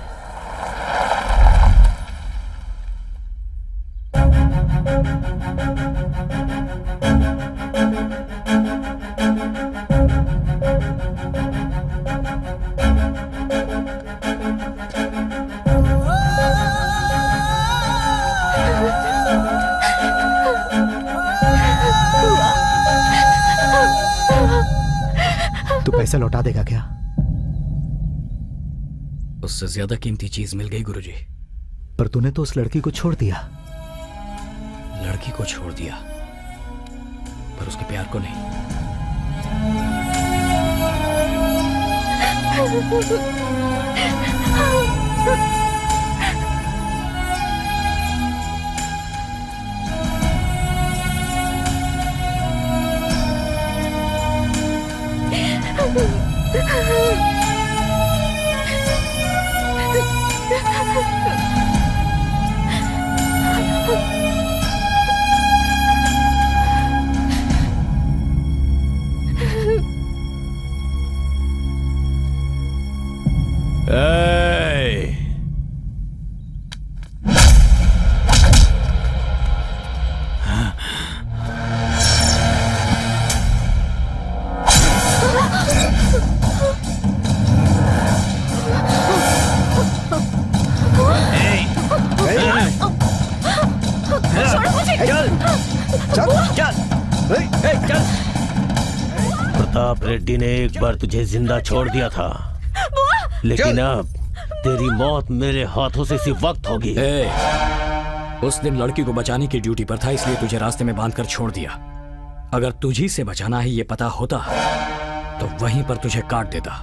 तू पैसा लौटा देगा क्या? उससे ज्यादा कीमती चीज मिल गई गुरुजी। पर तूने तो उस लड़की को छोड़ दिया। लड़की को छोड़ दिया पर उसके प्यार को नहीं। प्रताप रेड्डी ने एक बार तुझे जिंदा छोड़ दिया था, लेकिन अब तेरी मौत मेरे हाथों से इसी वक्त होगी। उस दिन लड़की को बचाने की ड्यूटी पर था, इसलिए तुझे रास्ते में बांधकर छोड़ दिया। अगर तुझी से बचाना है ये पता होता तो वहीं पर तुझे काट देता।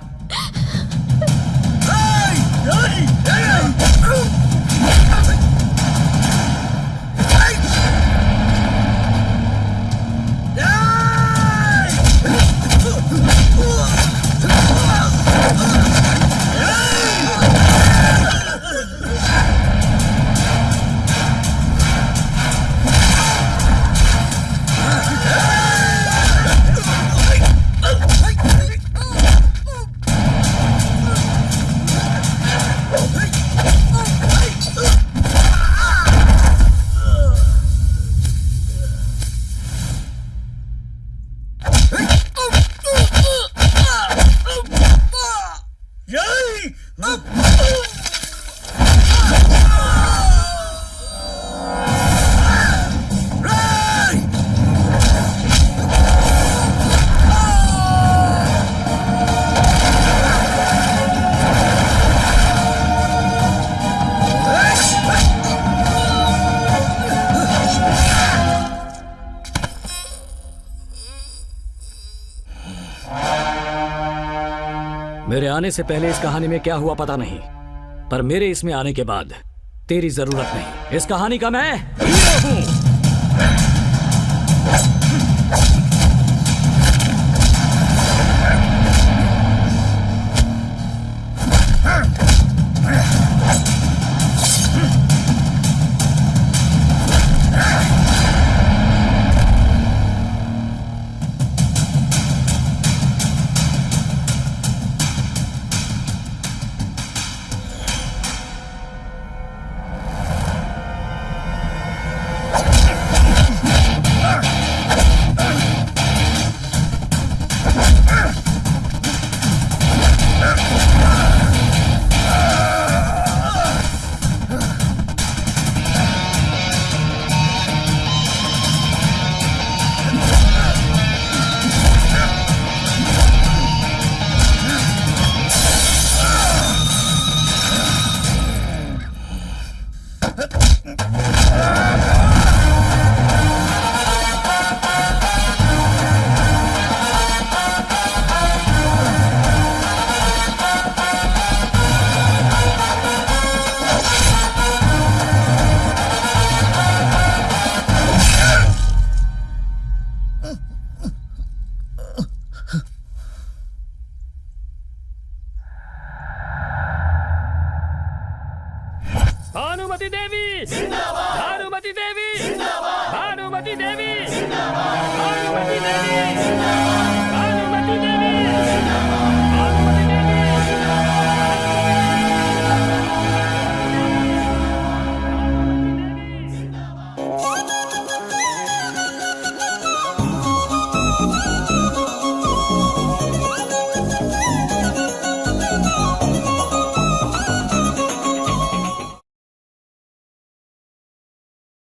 मेरे आने से पहले इस कहानी में क्या हुआ पता नहीं, पर मेरे इसमें आने के बाद तेरी जरूरत नहीं। इस कहानी का मैं हीरो हूं। भानुमति देवी जिंदाबाद, भानुमति देवी जिंदाबाद, भानुमति देवी जिंदाबाद।